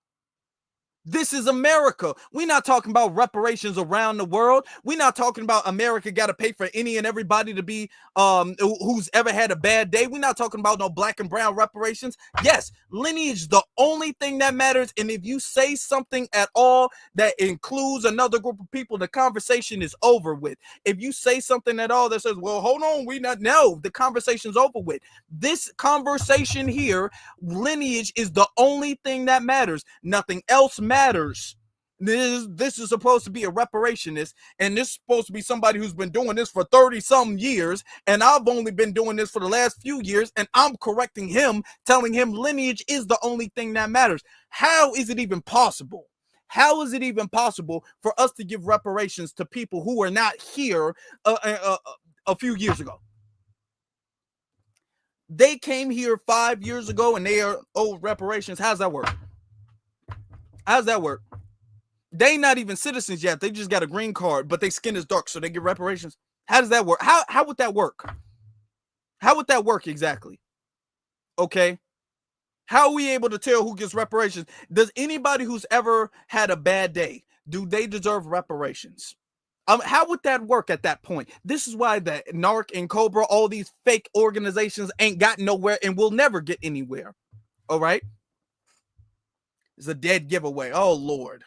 This is America. We're not talking about reparations around the world. We're not talking about America got to pay for any and everybody to be who's ever had a bad day. We're not talking about no black and brown reparations. Yes, lineage is the only thing that matters. And if you say something at all that includes another group of people, the conversation is over with. If you say something at all that says, well, hold on, the conversation's over with. This conversation here, lineage is the only thing that matters. Nothing else matters. This is supposed to be a reparationist, and this is supposed to be somebody who's been doing this for 30-something years, and I've only been doing this for the last few years, and I'm correcting him, telling him lineage is the only thing that matters. How is it even possible? How is it even possible for us to give reparations to people who were not here a few years ago? They came here 5 years ago, and they are owed reparations. How's that work? How's that work? They not even citizens yet. They just got a green card, but their skin is dark, so they get reparations. How does that work? How would that work? How would that work exactly? Okay. How are we able to tell who gets reparations? Does anybody who's ever had a bad day, do they deserve reparations? How would that work at that point? This is why the NARC and Cobra, all these fake organizations ain't got nowhere and will never get anywhere. All right. It's a dead giveaway. Oh, Lord.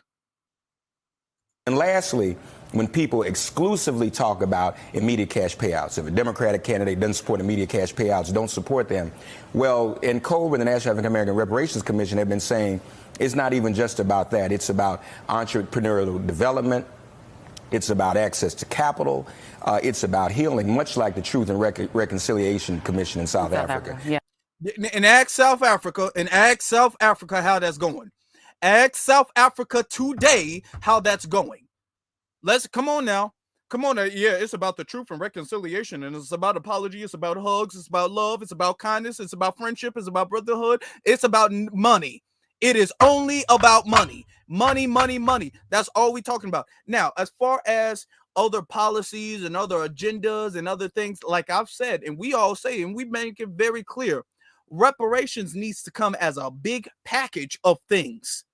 And lastly, when people exclusively talk about immediate cash payouts, if a Democratic candidate doesn't support immediate cash payouts, don't support them. Well, in COBRA, the National African American Reparations Commission have been saying it's not even just about that. It's about entrepreneurial development. It's about access to capital. It's about healing, much like the Truth and Reconciliation Commission in South Africa. Yeah. And ask South Africa how that's going. Ask South Africa today how that's going. Come on now. Yeah, it's about the truth and reconciliation, and it's about apology. It's about hugs. It's about love. It's about kindness. It's about friendship. It's about brotherhood. It's about money. It is only about money. Money. That's all we're talking about. Now, as far as other policies and other agendas and other things, like I've said, and we all say, and we make it very clear, reparations needs to come as a big package of things.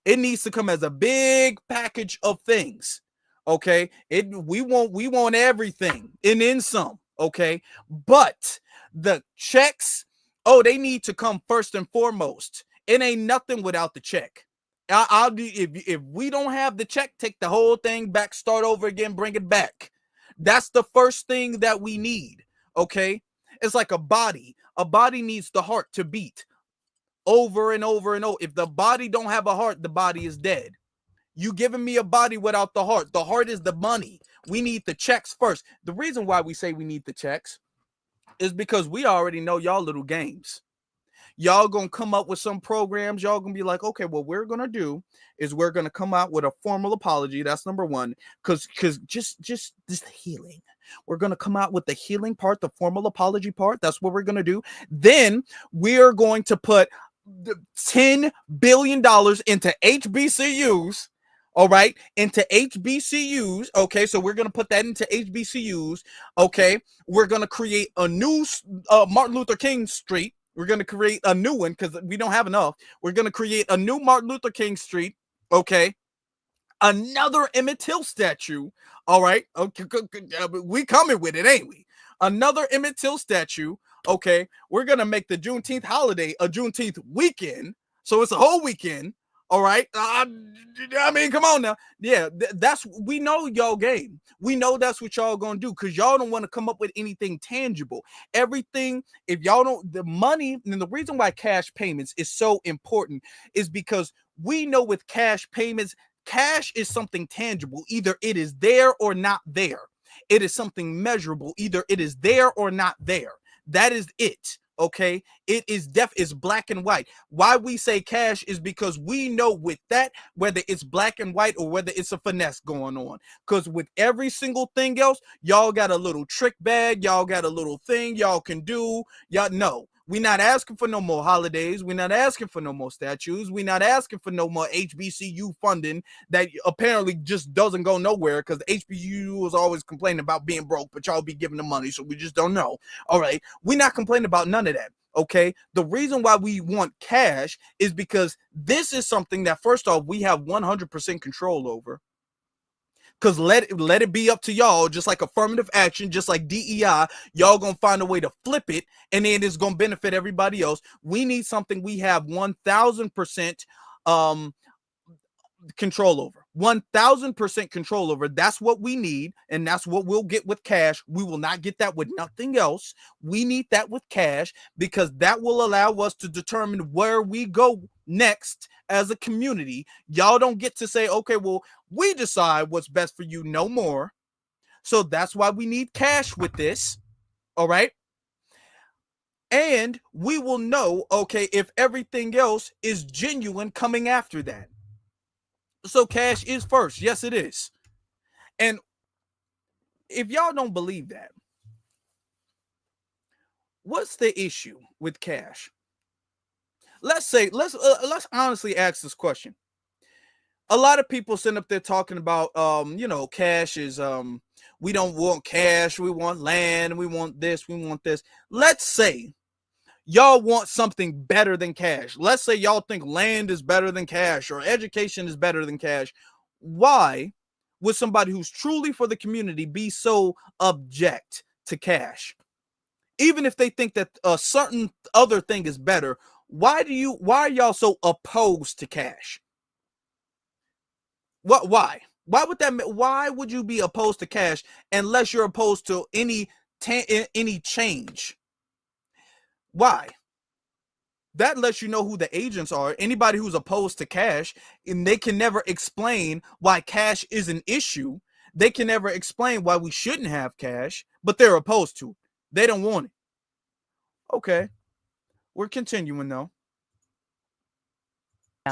It needs to come as a big package of things. Okay, we want everything and then some. Okay, but the checks, oh, they need to come first and foremost. It ain't nothing without the check. I'll do if we don't have the check, take the whole thing back, start over again, bring it back. That's the first thing that we need. Okay, it's like a body. A body needs the heart to beat over and over and over. If the body don't have a heart, the body is dead. You giving me a body without the heart. The heart is the money. We need the checks first. The reason why we say we need the checks is because we already know y'all little games. Y'all gonna come up with some programs. Y'all gonna be like, okay, what we're gonna do is we're gonna come out with a formal apology. That's number one. Because just this healing. We're gonna come out with the healing part, the formal apology part. That's what we're gonna do. Then we're going to put $10 billion into HBCUs. All right, into HBCUs. Okay, so we're gonna put that into HBCUs. Okay, we're gonna create a new Martin Luther King Street. We're gonna create a new one because we don't have enough. We're gonna create a new Martin Luther King Street. Okay, another Emmett Till statue. All right, okay, we coming with it, ain't we? Another Emmett Till statue. Okay, we're gonna make the Juneteenth holiday a Juneteenth weekend, so it's a whole weekend. All right. I mean, come on now. Yeah, that's we know y'all game. We know that's what y'all gonna do because y'all don't want to come up with anything tangible. Everything, if y'all don't, the money, and the reason why cash payments is so important is because we know with cash payments, cash is something tangible. Either it is there or not there. It is something measurable. Either it is there or not there. That is it. Okay, it is it's black and white. Why we say cash is because we know with that whether it's black and white or whether it's a finesse going on. Because with every single thing else, y'all got a little trick bag, y'all got a little thing y'all can do. Y'all know we're not asking for no more holidays. We're not asking for no more statues. We're not asking for no more HBCU funding that apparently just doesn't go nowhere because the HBCU is always complaining about being broke, but y'all be giving them money, so we just don't know. All right, we're not complaining about none of that. Okay, the reason why we want cash is because this is something that first off we have 100% control over. Because let it be up to y'all, just like affirmative action, just like DEI, y'all gonna find a way to flip it, and then it's gonna benefit everybody else. We need something we have 1,000% control over. 1,000% control over. That's what we need, and that's what we'll get with cash. We will not get that with nothing else. We need that with cash because that will allow us to determine where we go next as a community. Y'all don't get to say, okay, well, we decide what's best for you no more. So that's why we need cash with this. All right. And we will know, okay, if everything else is genuine coming after that. So cash is first. Yes, it is. And if y'all don't believe that, what's the issue with cash? Let's honestly ask this question. A lot of people sitting up there talking about, cash is, we don't want cash. We want land. We want this. We want this. Let's say y'all want something better than cash. Let's say y'all think land is better than cash or education is better than cash. Why would somebody who's truly for the community be so object to cash? Even if they think that a certain other thing is better, why are y'all so opposed to cash? Why would you be opposed to cash unless you're opposed to any change? Why? That lets you know who the agents are. Anybody who's opposed to cash, and they can never explain why cash is an issue. They can never explain why we shouldn't have cash, but they're opposed to it. They don't want it. Okay. We're continuing though.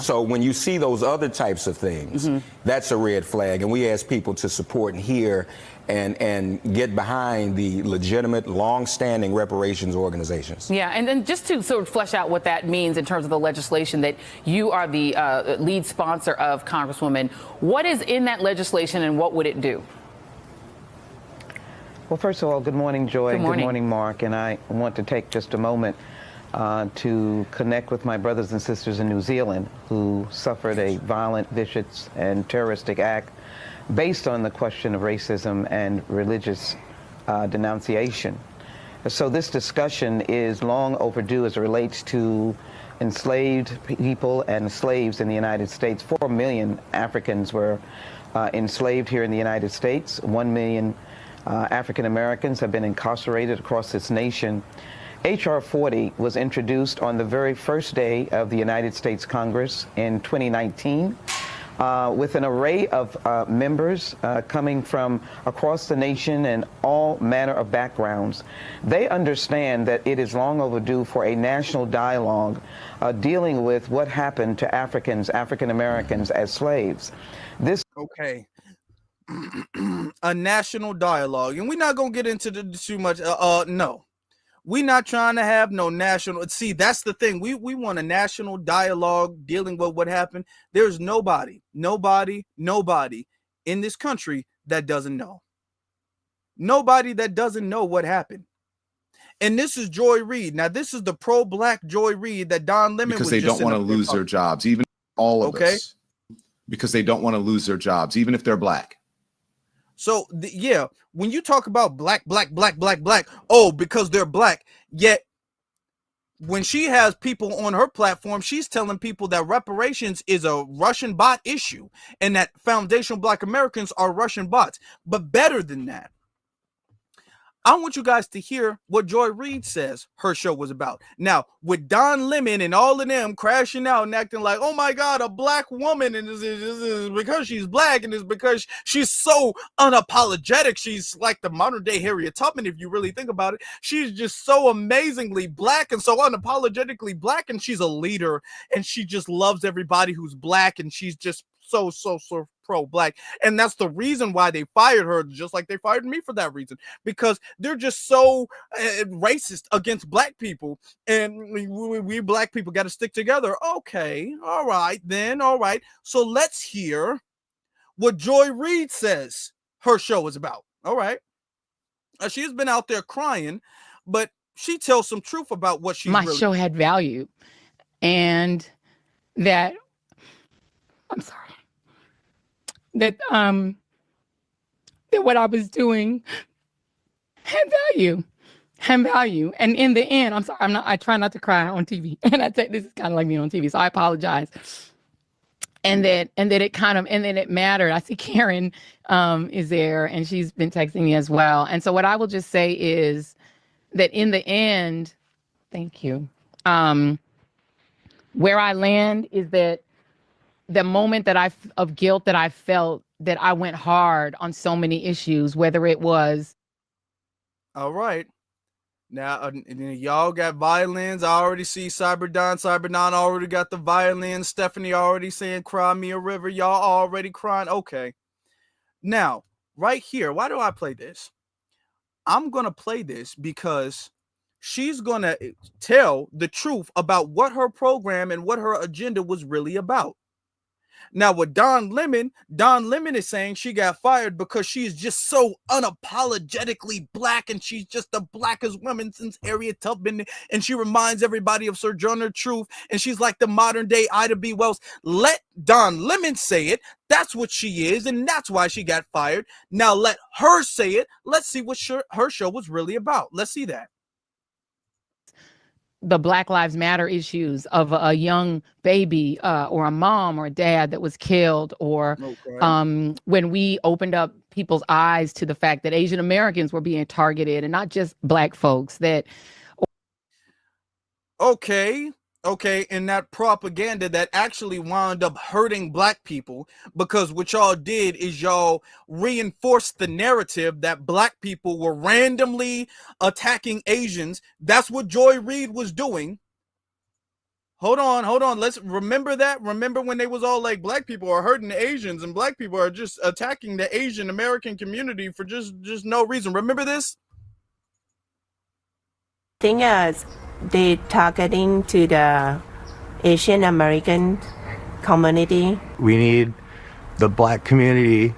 So when you see those other types of things, that's a red flag. And we ask people to support and hear and get behind the legitimate, long-standing reparations organizations. Yeah, and then just to sort of flesh out what that means in terms of the legislation that you are the lead sponsor of, Congresswoman, what is in that legislation and what would it do? Well, first of all, good morning, Joy. Good morning. Good morning, Mark. And I want to take just a moment to connect with my brothers and sisters in New Zealand who suffered a violent, vicious, and terroristic act based on the question of racism and religious denunciation. So this discussion is long overdue as it relates to enslaved people and slaves in the United States. 4 million Africans were enslaved here in the United States. 1 million African Americans have been incarcerated across this nation. H.R. 40 was introduced on the very first day of the United States Congress in 2019. With an array of members coming from across the nation and all manner of backgrounds. They understand that it is long overdue for a national dialogue dealing with what happened to African Americans as slaves. This Okay. A national dialogue, and we're not gonna get into too much. No, we're not trying to have no national. See, that's the thing. We want a national dialogue dealing with what happened. There's nobody in this country that doesn't know. Nobody that doesn't know what happened. And this is Joy Reid. Now, this is the pro-black Joy Reid that Don Lemon because was they just don't want to lose their jobs, even all of us. Because they don't want to lose their jobs, even if they're black. So, yeah, when you talk about black, oh, because they're black, yet when she has people on her platform, she's telling people that reparations is a Russian bot issue and that foundational Black Americans are Russian bots. But better than that, I want you guys to hear what Joy Reid says her show was about. Now, with Don Lemon and all of them crashing out and acting like, oh my God, a black woman, and this is because she's black, and it's because she's so unapologetic. She's like the modern day Harriet Tubman, if you really think about it. She's just so amazingly black and so unapologetically black, and she's a leader, and she just loves everybody who's black, and she's just so pro-black. And that's the reason why they fired her, just like they fired me for that reason, because they're just so racist against black people, and we black people got to stick together. Okay, all right then, all right. So let's hear what Joy Reid says her show is about. All right. She's been out there crying, but she tells some truth about what she's My show had value, and that, I'm sorry, that what I was doing had value. And in the end, I'm sorry, I try not to cry on TV. And I think this is kind of like me on TV, so I apologize. And then it mattered. I see Karen is there, and she's been texting me as well. And so what I will just say is that in the end, thank you. Where I land is that the moment of guilt that I felt, that I went hard on so many issues, whether it was. All right. Now, y'all got violins. I already see Cyberdon already got the violin. Stephanie already saying, cry me a river. Y'all already crying. Okay. Now, right here, why do I play this? I'm going to play this because she's going to tell the truth about what her program and what her agenda was really about. Now, with Don Lemon is saying she got fired because she's just so unapologetically black, and she's just the blackest woman since Harriet Tubman, and she reminds everybody of Sojourner Truth, and she's like the modern day Ida B. Wells. Let Don Lemon say it. That's what she is, and that's why she got fired. Now let her say it. Let's see what her show was really about. Let's see that. The Black Lives Matter issues of a young baby or a mom or a dad that was killed, or when we opened up people's eyes to the fact that Asian Americans were being targeted and not just black folks. Okay, and that propaganda that actually wound up hurting black people, because what y'all did is y'all reinforced the narrative that black people were randomly attacking Asians. That's what Joy Reid was doing. Hold on. Let's remember that. Remember when they was all like, black people are hurting the Asians and black people are just attacking the Asian American community for just no reason. Remember this? Thing is, they targeting to the Asian American community. We need the black community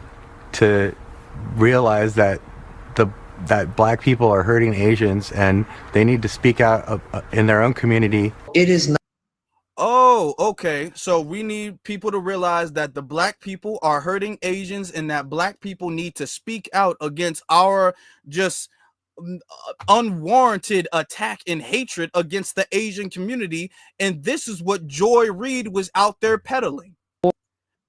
to realize that the that black people are hurting Asians and they need to speak out in their own community. It is not. Oh, okay. So we need people to realize that the black people are hurting Asians and that black people need to speak out against our just unwarranted attack and hatred against the Asian community. And this is what Joy Reid was out there peddling.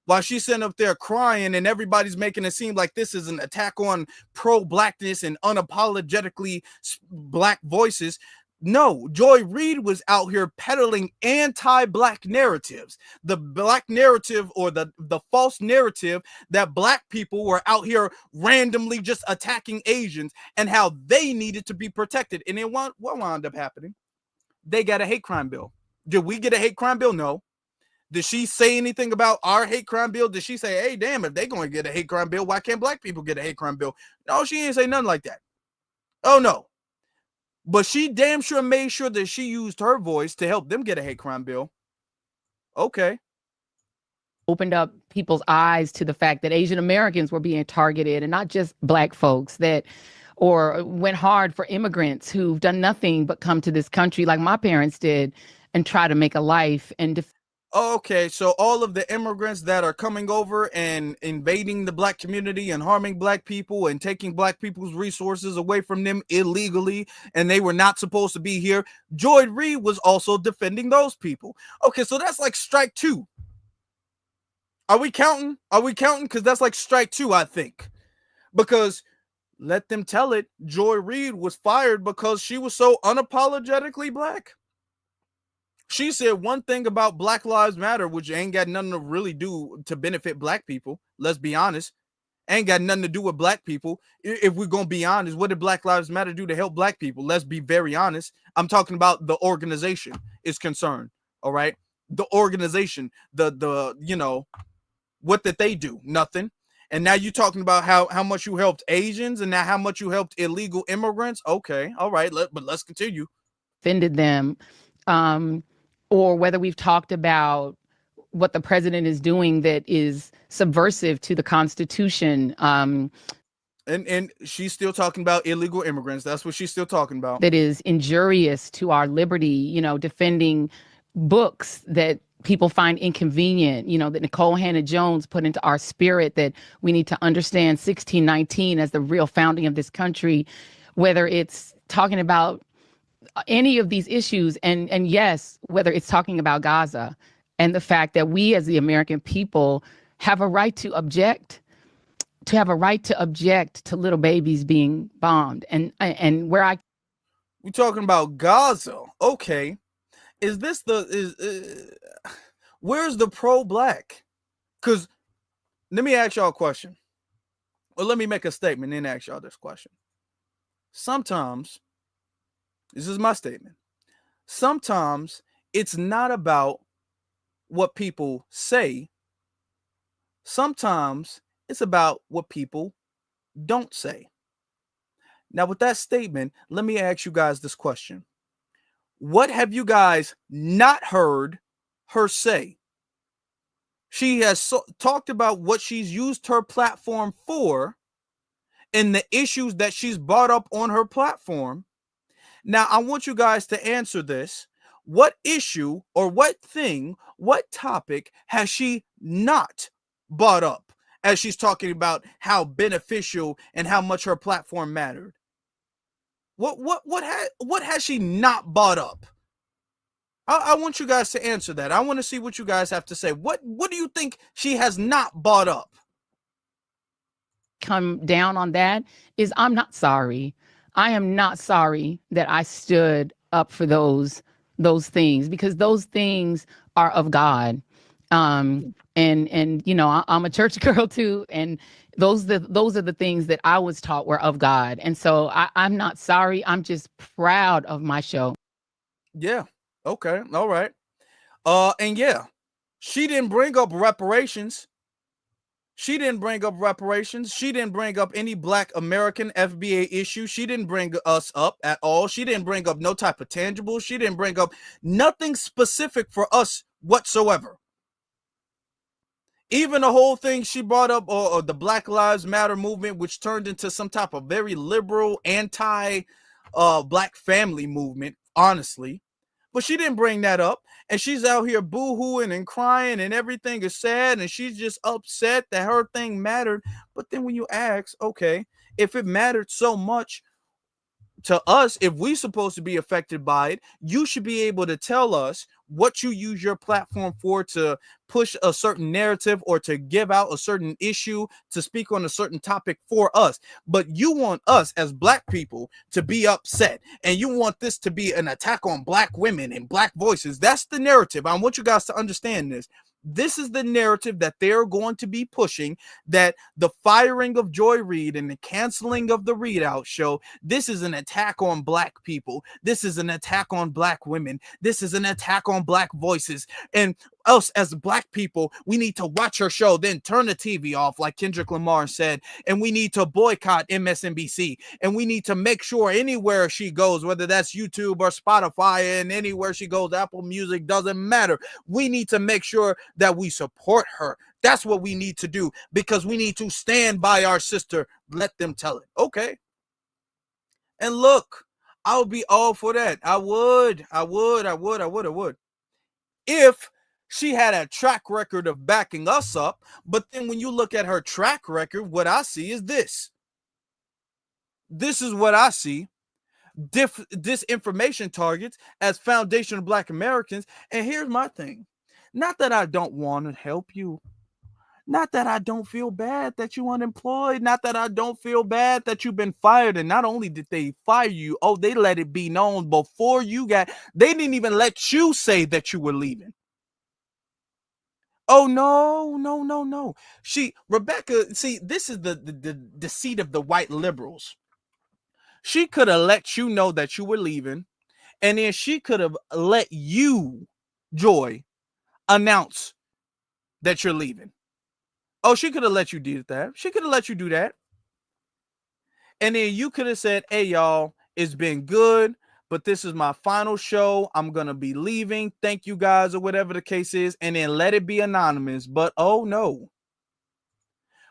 While she's sitting up there crying and everybody's making it seem like this is an attack on pro-blackness and unapologetically black voices. No, Joy Reid was out here peddling anti-black narratives. The black narrative, or the false narrative that black people were out here randomly just attacking Asians and how they needed to be protected. And then what wound up happening? They got a hate crime bill. Did we get a hate crime bill? No. Did she say anything about our hate crime bill? Did she say, hey, damn, if they're going to get a hate crime bill, why can't black people get a hate crime bill? No, she didn't say nothing like that. Oh, no. But she damn sure made sure that she used her voice to help them get a hate crime bill. Okay. Opened up people's eyes to the fact that Asian Americans were being targeted, and not just black folks, that, or went hard for immigrants who've done nothing but come to this country like my parents did and try to make a life and Okay, so all of the immigrants that are coming over and invading the black community and harming black people and taking black people's resources away from them illegally, and they were not supposed to be here. Joy Reid was also defending those people. Okay, so that's like strike two. Are we counting? Are we counting? Because that's like strike two, I think. Because let them tell it, Joy Reid was fired because she was so unapologetically black. She said one thing about Black Lives Matter, which ain't got nothing to really do to benefit black people. Let's be honest. Ain't got nothing to do with black people. If we're going to be honest, what did Black Lives Matter do to help black people? Let's be very honest. I'm talking about the organization is concerned. All right. The organization, the you know, what did they do? Nothing. And now you're talking about how much you helped Asians and now how much you helped illegal immigrants. Okay. All right. But let's continue. Offended them. Or whether we've talked about what the president is doing that is subversive to the Constitution. And she's still talking about illegal immigrants. That's what she's still talking about. That is injurious to our liberty, you know, defending books that people find inconvenient, you know, that Nicole Hannah-Jones put into our spirit, that we need to understand 1619 as the real founding of this country, whether it's talking about any of these issues, and yes, whether it's talking about Gaza and the fact that we as the American people have a right to object, to little babies being bombed. And we're talking about Gaza. Okay. Is this where's the pro-black? Because let me ask y'all a question. Or let me make a statement and ask y'all this question. Sometimes, this is my statement. Sometimes it's not about what people say. Sometimes it's about what people don't say. Now, with that statement, let me ask you guys this question. What have you guys not heard her say? She has talked about what she's used her platform for and the issues that she's brought up on her platform. Now, I want you guys to answer this. What issue or what thing, what topic has she not brought up as she's talking about how beneficial and how much her platform mattered? What has she not brought up? I want you guys to answer that. I want to see what you guys have to say. What do you think she has not brought up? Come down on that is I'm not sorry. I am not sorry that I stood up for those things, because those things are of God. And you know, I'm a church girl too, and those are the things that I was taught were of God. And so I'm not sorry. I'm just proud of my show. Yeah. Okay. All right. And yeah, she didn't bring up reparations. She didn't bring up reparations. She didn't bring up any Black American FBA issue. She didn't bring us up at all. She didn't bring up no type of tangible. She didn't bring up nothing specific for us whatsoever. Even the whole thing she brought up, or the Black Lives Matter movement, which turned into some type of very liberal, anti-black family movement, honestly. But she didn't bring that up. And she's out here boo-hooing and crying and everything is sad. And she's just upset that her thing mattered. But then when you ask, okay, if it mattered so much to us, if we supposed to be affected by it, you should be able to tell us what you use your platform for, to push a certain narrative or to give out a certain issue, to speak on a certain topic for us. But you want us as black people to be upset, and you want this to be an attack on black women and black voices. That's the narrative. I want you guys to understand this. This is the narrative that they're going to be pushing, that the firing of Joy Reid and the canceling of the Reid Out show, this is an attack on black people. This is an attack on black women. This is an attack on black voices. And us as black people, we need to watch her show, then turn the TV off, like Kendrick Lamar said, and we need to boycott MSNBC, and we need to make sure anywhere she goes, whether that's YouTube or Spotify, and anywhere she goes, Apple Music, doesn't matter, we need to make sure that we support her. That's what we need to do, because we need to stand by our sister. Let them tell it. Okay. And look, I would be all for that. I would. If she had a track record of backing us up. But then when you look at her track record, what I see is this. This is what I see. Disinformation targets as foundational black Americans. And here's my thing. Not that I don't want to help you. Not that I don't feel bad that you're unemployed. Not that I don't feel bad that you've been fired. And not only did they fire you, they let it be known before you got, they didn't even let you say that you were leaving. Oh, no. Rebecca, see, this is the deceit of the white liberals. She could have let you know that you were leaving, and then she could have let you, Joy, announce that you're leaving. Oh, she could have let you do that. She could have let you do that. And then you could have said, hey, y'all, it's been good, but this is my final show. I'm going to be leaving. Thank you guys, or whatever the case is. And then let it be anonymous. But oh no.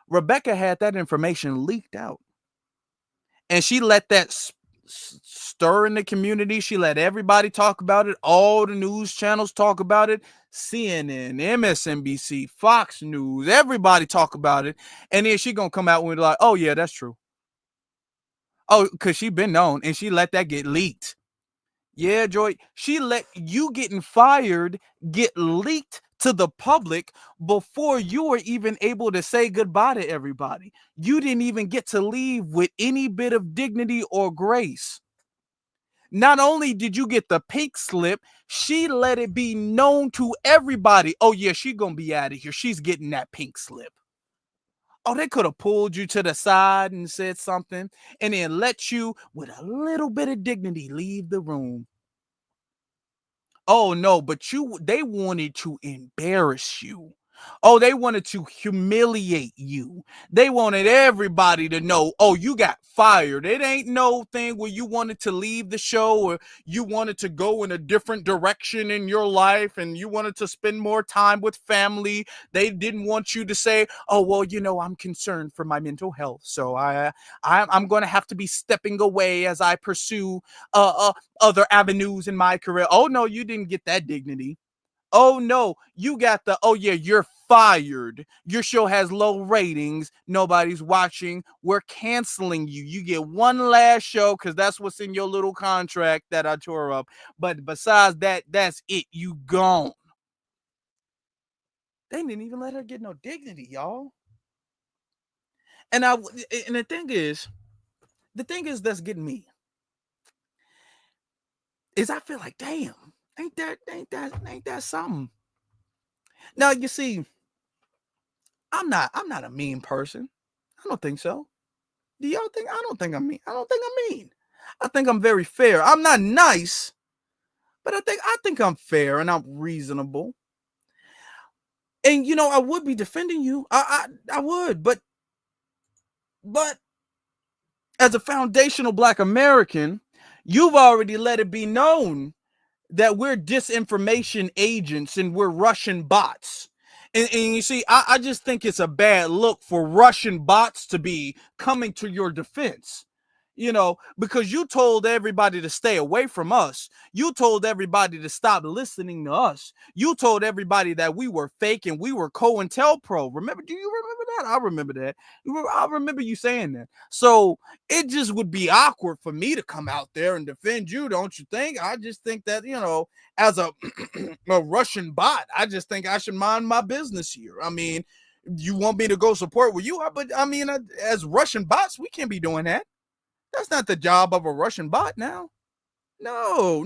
Rebecca had that information leaked out. And she let that stir in the community. She let everybody talk about it. All the news channels talk about it. CNN, MSNBC, Fox News, everybody talk about it. And then she going to come out with like, oh yeah, that's true. Oh, because she been known, and she let that get leaked. Yeah, Joy, she let you getting fired get leaked to the public before you were even able to say goodbye to everybody. You didn't even get to leave with any bit of dignity or grace. Not only did you get the pink slip, she let it be known to everybody. Oh yeah, she gonna be out of here. She's getting that pink slip. Oh, they could have pulled you to the side and said something, and then let you, with a little bit of dignity, leave the room. Oh no, but they wanted to embarrass you. Oh, they wanted to humiliate you. They wanted everybody to know, oh, you got fired. It ain't no thing where you wanted to leave the show, or you wanted to go in a different direction in your life, and you wanted to spend more time with family. They didn't want you to say, oh, well, I'm concerned for my mental health, so I'm going to have to be stepping away as I pursue other avenues in my career. Oh no, you didn't get that dignity. Oh no, you got the, oh yeah, you're fired. Your show has low ratings. Nobody's watching. We're canceling you. You get one last show because that's what's in your little contract that I tore up. But besides that, that's it. You gone. They didn't even let her get no dignity, y'all. And the thing is that's getting me is I feel like, damn, ain't that something? Now you see, I'm not a mean person. I don't think so. Do y'all think? I don't think I'm mean. I don't think I'm mean. I think I'm very fair. I'm not nice, but I think I'm fair and I'm reasonable. And I would be defending you. I would, but as a foundational Black American, you've already let it be known that we're disinformation agents and we're Russian bots. And you see, I just think it's a bad look for Russian bots to be coming to your defense. Because you told everybody to stay away from us. You told everybody to stop listening to us. You told everybody that we were fake and we were COINTELPRO. Remember? Do you remember that? I remember that. I remember you saying that. So it just would be awkward for me to come out there and defend you, don't you think? I just think that, as a Russian bot, I just think I should mind my business here. I mean, you want me to go support where you are, but I mean, as Russian bots, we can't be doing that. That's not the job of a Russian bot now. No.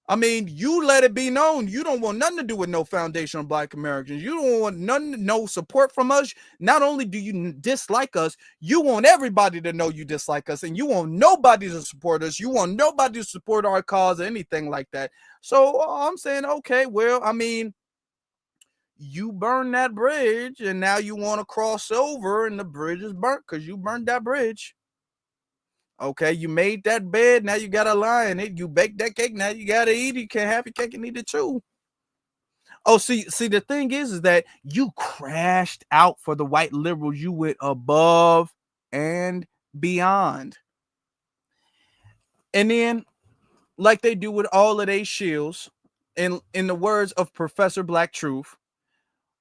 I mean, you let it be known you don't want nothing to do with no Foundation of Black Americans. You don't want no support from us. Not only do you dislike us, you want everybody to know you dislike us, and you want nobody to support us. You want nobody to support our cause or anything like that. So I'm saying, okay, well, I mean, you burn that bridge and now you want to cross over and the bridge is burnt because you burned that bridge. Okay, you made that bed, now you got to lie in it. You baked that cake, now you got to eat it. You can't have your cake and eat it too. Oh, see, the thing is that you crashed out for the white liberals. You went above and beyond. And then, like they do with all of their shields, in the words of Professor Black Truth,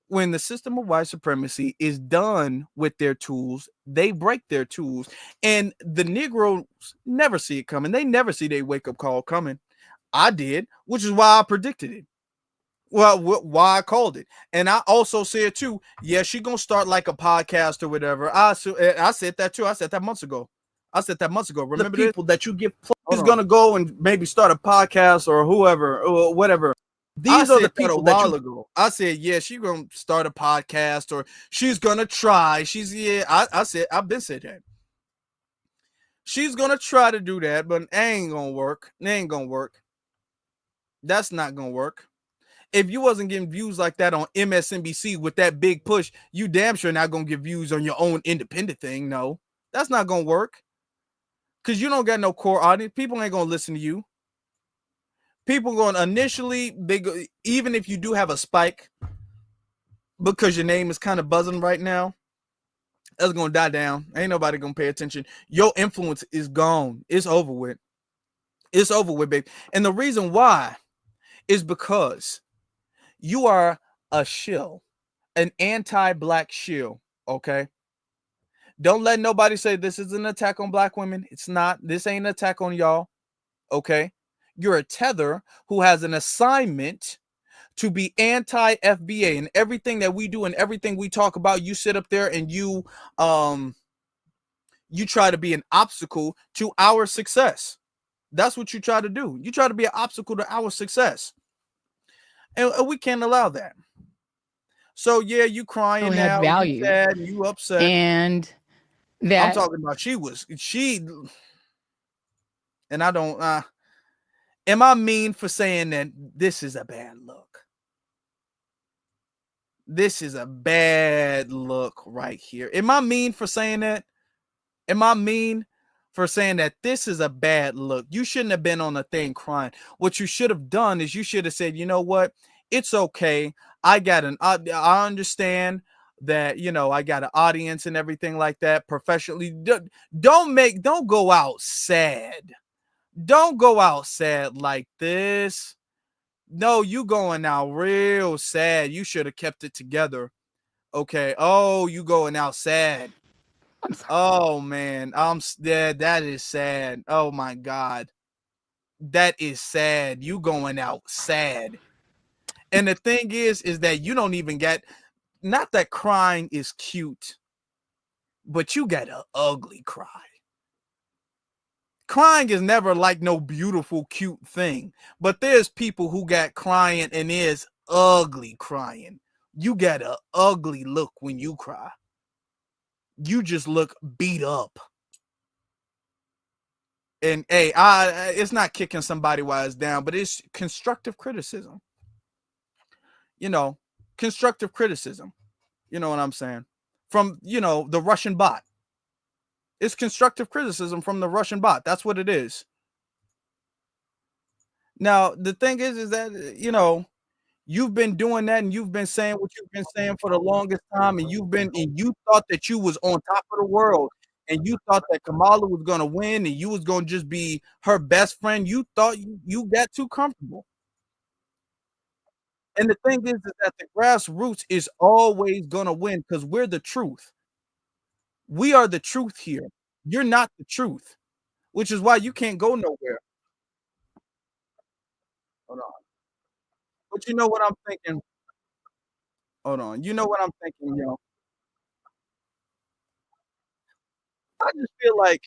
when the system of white supremacy is done with their tools, they break their tools. And the Negroes never see it coming. They never see their wake-up call coming. I did, which is why I predicted it. Well, why I called it. And I also said, too, yeah, she going to start like a podcast or whatever. I said that, too. I said that months ago. Remember the people that you give, he's going to go and maybe start a podcast or whoever or whatever. These are the people that while ago. I said, yeah, she's gonna start a podcast or she's gonna try. I said, I've been said that. She's gonna try to do that, but it ain't gonna work. It ain't gonna work. That's not gonna work. If you wasn't getting views like that on MSNBC with that big push, you damn sure not gonna get views on your own independent thing. No, that's not gonna work. Cause you don't got no core audience. People ain't gonna listen to you. People going initially, even if you do have a spike, because your name is kind of buzzing right now, that's going to die down. Ain't nobody going to pay attention. Your influence is gone. It's over with. It's over with, baby. And the reason why is because you are a shill, an anti-black shill, okay? Don't let nobody say this is an attack on black women. It's not. This ain't an attack on y'all, okay? You're a tether who has an assignment to be anti-FBA, and everything that we do and everything we talk about, you sit up there and you try to be an obstacle to our success. That's what you try to do. You try to be an obstacle to our success. And we can't allow that. So yeah, you crying now, value. You sad, and you upset. And that I'm talking about and I don't am I mean for saying that this is a bad look? This is a bad look right here. Am I mean for saying that? Am I mean for saying that this is a bad look? You shouldn't have been on the thing crying. What you should have done is you should have said, you know what? It's okay. I understand that, I got an audience and everything like that professionally. Don't go out sad. Don't go out sad like this. No, you going out real sad. You should have kept it together. Okay. Oh, you going out sad. Oh man. That is sad. Oh my God. That is sad. You going out sad. And the thing is that you don't even get, not that crying is cute, but you got an ugly cry. Crying is never like no beautiful, cute thing. But there's people who got crying and is ugly crying. You got an ugly look when you cry. You just look beat up. And hey, it's not kicking somebody while it's down, but it's constructive criticism. Constructive criticism. You know what I'm saying? From, the Russian bot. It's constructive criticism from the Russian bot. That's what it is. Now, the thing is that, You've been doing that, and you've been saying what you've been saying for the longest time, and you thought that you was on top of the world, and you thought that Kamala was gonna win, and you was gonna just be her best friend. You thought you got too comfortable. And the thing is that the grassroots is always gonna win because we're the truth. We are the truth here. You're not the truth, which is why you can't go nowhere. Hold on. But you know what I'm thinking? Hold on. You know what I'm thinking, yo? I just feel like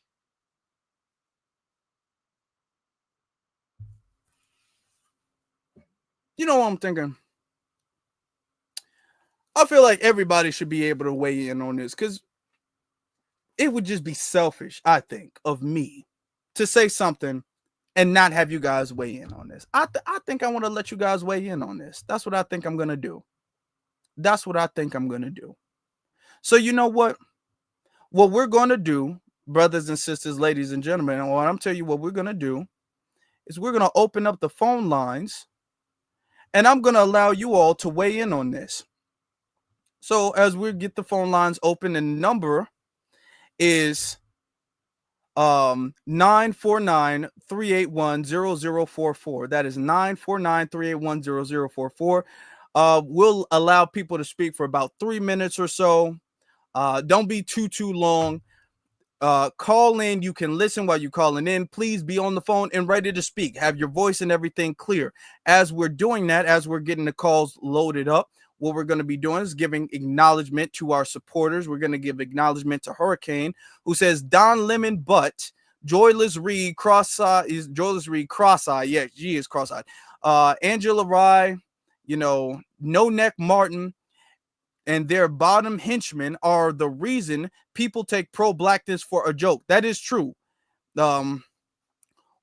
you know what I'm thinking? I feel like everybody should be able to weigh in on this because it would just be selfish, I think, of me to say something and not have you guys weigh in on this. I think I want to let you guys weigh in on this. That's what I think I'm gonna do. That's what I think I'm gonna do. So you know what? What we're gonna do, brothers and sisters, ladies and gentlemen, and what I'm telling you, what we're gonna do is we're gonna open up the phone lines, and I'm gonna allow you all to weigh in on this. So as we get the phone lines open, and the number is 949-381-0044. That is 949-381-0044. We'll allow people to speak for about 3 minutes or so. Don't be too long. Call in. You can listen while you're calling in. Please be on the phone and ready to speak. Have your voice and everything clear. As we're doing that, as we're getting the calls loaded up, what we're going to be doing is giving acknowledgement to our supporters. We're going to give acknowledgement to Hurricane, who says Don Lemon Butt, Joyless Reid, cross-eyed. Yeah, she is cross-eyed. Angela Rye, No Neck Martin, and their bottom henchmen are the reason people take pro-blackness for a joke. That is true.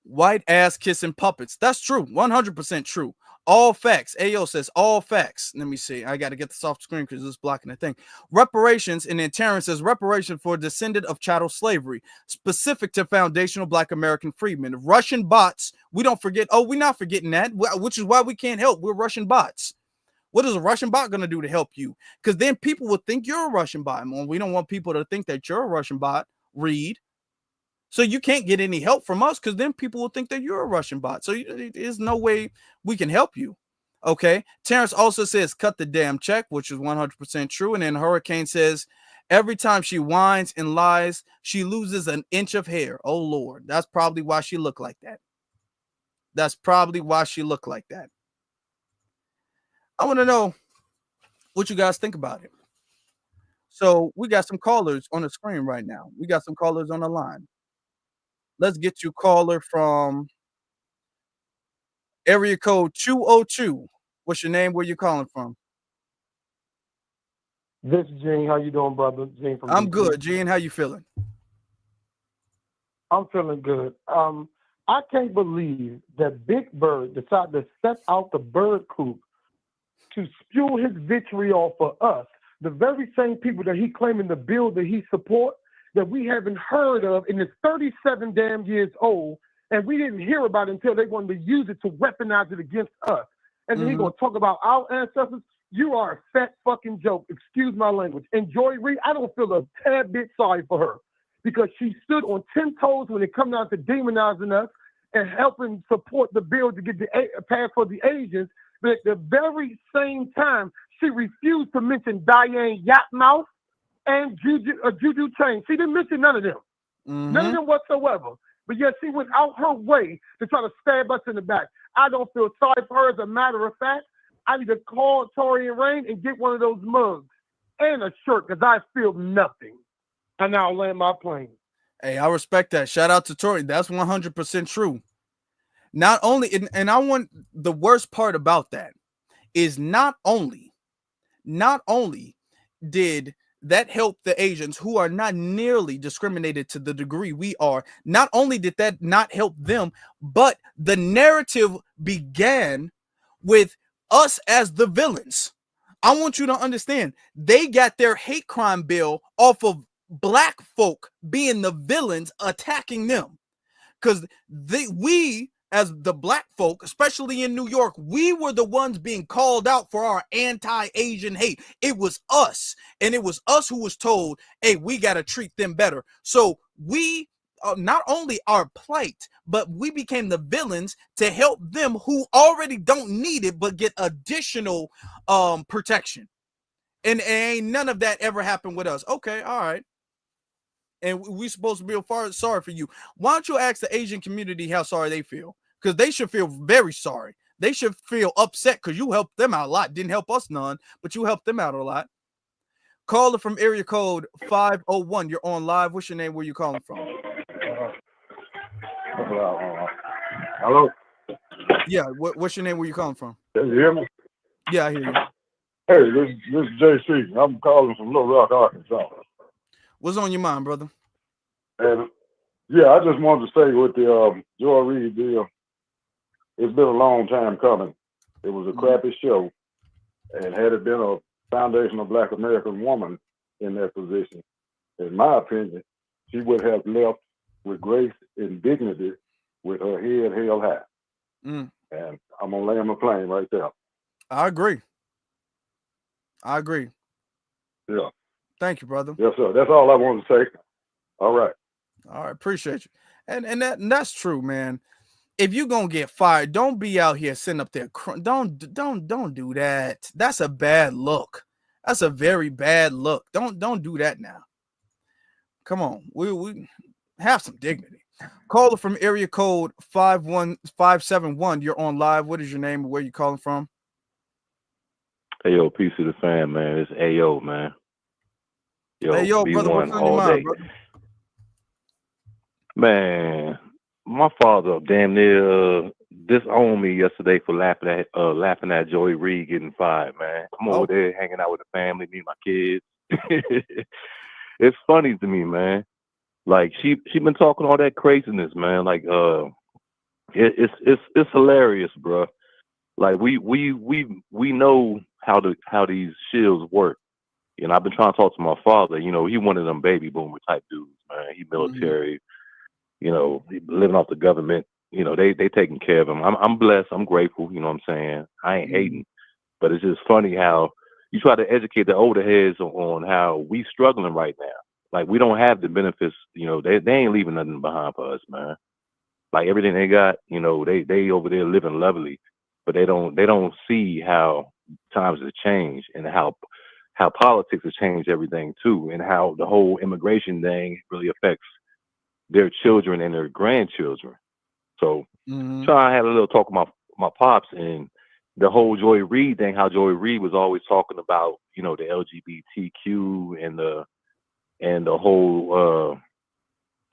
White ass kissing puppets. That's true. 100% true. All facts. Ayo says all facts. Let me see. I got to get this off screen because it's blocking the thing. Reparations. And then Terrence says reparation for descendant of chattel slavery, specific to foundational Black American freedmen. Russian bots. We don't forget. Oh, we're not forgetting that, which is why we can't help. We're Russian bots. What is a Russian bot going to do to help you? Because then people will think you're a Russian bot. Well, we don't want people to think that you're a Russian bot, Reid. So you can't get any help from us because then people will think that you're a Russian bot. So there's no way we can help you. Okay. Terrence also says, cut the damn check, which is 100% true. And then Hurricane says, every time she whines and lies, she loses an inch of hair. Oh, Lord. That's probably why she looked like that. That's probably why she looked like that. I want to know what you guys think about it. So we got some callers on the screen right now. We got some callers on the line. Let's get you caller from area code 202. What's your name? Where you calling from? This is Gene. How you doing, brother? Gene from I'm DC. good, Gene. How you feeling? I'm feeling good. I can't believe that Big Bird decided to step out the bird coop to spew his victory off of us, the very same people that he claiming the bill that he support, that we haven't heard of, and it's 37 damn years old, and we didn't hear about it until they wanted to use it to weaponize it against us. And then he's going to talk about our ancestors. You are a fat fucking joke. Excuse my language. And Joy Reid, I don't feel a tad bit sorry for her because she stood on 10 toes when it comes down to demonizing us and helping support the bill to get the pass for the Asians. But at the very same time, she refused to mention Diane Yatmouth and Juju Chain. She didn't mention none of them. None of them whatsoever. But yet she went out her way to try to stab us in the back. I don't feel sorry for her. As a matter of fact, I need to call Tori and Rain and get one of those mugs and a shirt because I feel nothing. And I'll land my plane. Hey, I respect that. Shout out to Tori. That's 100% true. Not only, and I want the worst part about that is not only did that help the Asians who are not nearly discriminated to the degree we are, not only did that not help them, but the narrative began with us as the villains. I want you to understand, they got their hate crime bill off of Black folk being the villains attacking them. Because we as the black folk, especially in New York, we were the ones being called out for our anti-Asian hate. It was us, and it was us who was told, hey, we got to treat them better. So we not only our plight, but we became the villains to help them who already don't need it, but get additional protection. And ain't none of that ever happened with us. Okay, all right. And we supposed to be sorry for you. Why don't you ask the Asian community how sorry they feel? Because they should feel very sorry. They should feel upset because you helped them out a lot. Didn't help us none, but you helped them out a lot. Caller from area code 501. You're on live. What's your name? Where you calling from? Hello? Yeah, what's your name? Where you calling from? Can you hear me? Yeah, I hear you. Hey, this is JC. I'm calling from Little Rock, Arkansas. What's on your mind, brother? And yeah, I just wanted to say with the Joy Reid deal, it's been a long time coming. It was a crappy show. And had it been a foundational Black American woman in that position, in my opinion, she would have left with grace and dignity with her head held high. And I'm going to land my plane right there. I agree. Yeah. Thank you, brother. Yes, sir. That's all I wanted to say. All right. All right. Appreciate you. And that's true, man. If you're gonna get fired, don't be out here sitting up there. Don't do that. That's a bad look. That's a very bad look. Don't do that now. Come on. We have some dignity. Caller from area code 51571. You're on live. What is your name and where you calling from? Hey, yo, peace to the fam, man. It's Ayo, man. Yo, brother, what's B1 on your all mind, day. brother? Man, my father damn near disowned me yesterday for laughing at Joy Reid getting fired, man. I'm over there hanging out with the family, me and my kids. It's funny to me, man. Like she been talking all that craziness, man. Like it's hilarious, bro. Like we know how these shields work. You know, I've been trying to talk to my father. You know, he one of them baby boomer type dudes, man. He military. You know, living off the government. You know, they taking care of him. I'm blessed. I'm grateful. You know what I'm saying? I ain't hating, but it's just funny how you try to educate the older heads on how we struggling right now. Like we don't have the benefits. You know, they ain't leaving nothing behind for us, man. Like everything they got, you know, they over there living lovely, but they don't see how times have changed and how politics has changed everything too, and how the whole immigration thing really affects their children and their grandchildren. So trying to have a little talk with my pops and the whole Joy Reid thing, how Joy Reid was always talking about, you know, the LGBTQ and the whole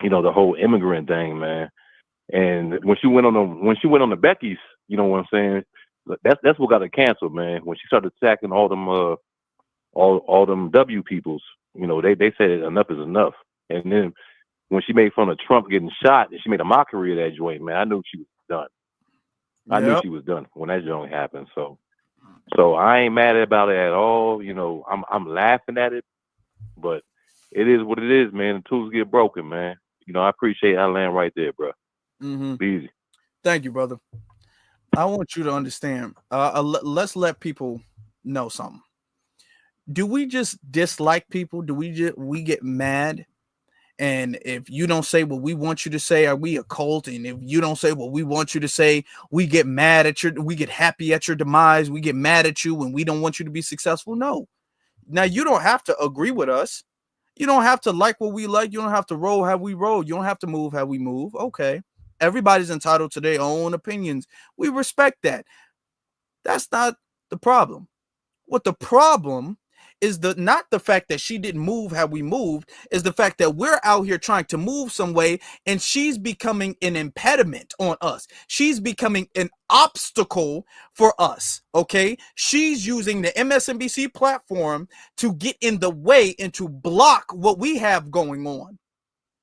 you know, the whole immigrant thing, man. And when she went on the Becky's, you know what I'm saying? That's what got her canceled, man. When she started attacking all them W peoples, you know, they said enough is enough. And then when she made fun of Trump getting shot and she made a mockery of that joint, man, I knew she was done. I knew she was done when that joint happened. So I ain't mad about it at all. You know, I'm laughing at it, but it is what it is, man. The tools get broken, man. You know, I appreciate that land right there, bro. Be easy. Thank you, brother. I want you to understand. Let's let people know something. Do we just dislike people? Do we get mad? And if you don't say what we want you to say, are we a cult? And if you don't say what we want you to say, we get mad at we get happy at your demise. We get mad at you when we don't want you to be successful. No. Now you don't have to agree with us. You don't have to like what we like. You don't have to roll how we roll. You don't have to move how we move. Okay. Everybody's entitled to their own opinions. We respect that. That's not the problem. What the problem is not the fact that she didn't move how we moved, is the fact that we're out here trying to move some way and she's becoming an impediment on us. She's becoming an obstacle for us. Okay. She's using the MSNBC platform to get in the way and to block what we have going on.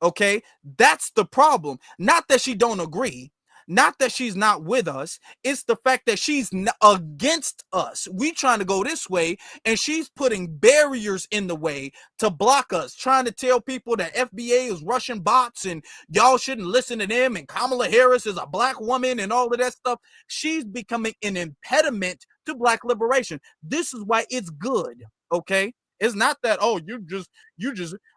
Okay. That's the problem. Not that she don't agree. Not that she's not with us. It's the fact that she's against us. We trying to go this way, and she's putting barriers in the way to block us, trying to tell people that FBA is Russian bots and y'all shouldn't listen to them, and Kamala Harris is a black woman and all of that stuff. She's becoming an impediment to black liberation. This is why it's good, okay? It's not that, oh, you just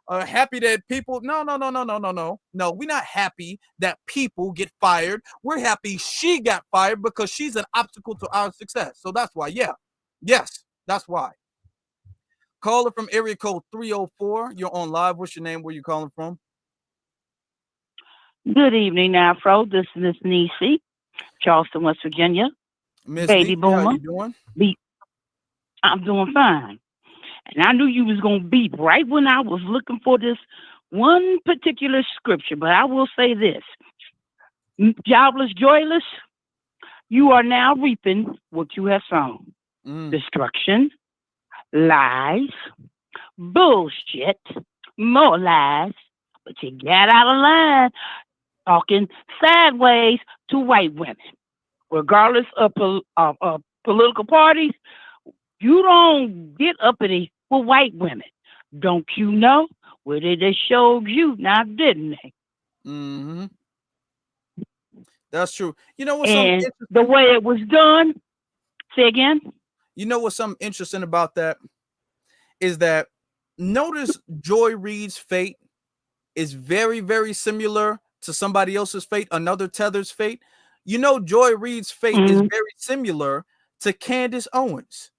happy that people. No. No, we're not happy that people get fired. We're happy she got fired because she's an obstacle to our success. So that's why, yes, that's why. Caller from area code 304. You're on live. What's your name? Where you calling from? Good evening, Afro. This is Miss Nisi, Charleston, West Virginia. Miss Baby Nisi, boomer. how you doing? I'm doing fine. And I knew you was going to beep right when I was looking for this one particular scripture. But I will say this. Jobless, joyless, you are now reaping what you have sown. Destruction, lies, bullshit, more lies. But you got out of line talking sideways to white women. Regardless of political parties, you don't get uppity with white women. Don't you know? Well, they showed you now, didn't they? Mm-hmm. That's true. You know what's and the way it was done, say again? You know what's something interesting about that is that notice Joy Reid's fate is very, very similar to somebody else's fate, another tether's fate. You know, Joy Reid's fate is very similar to Candace Owens.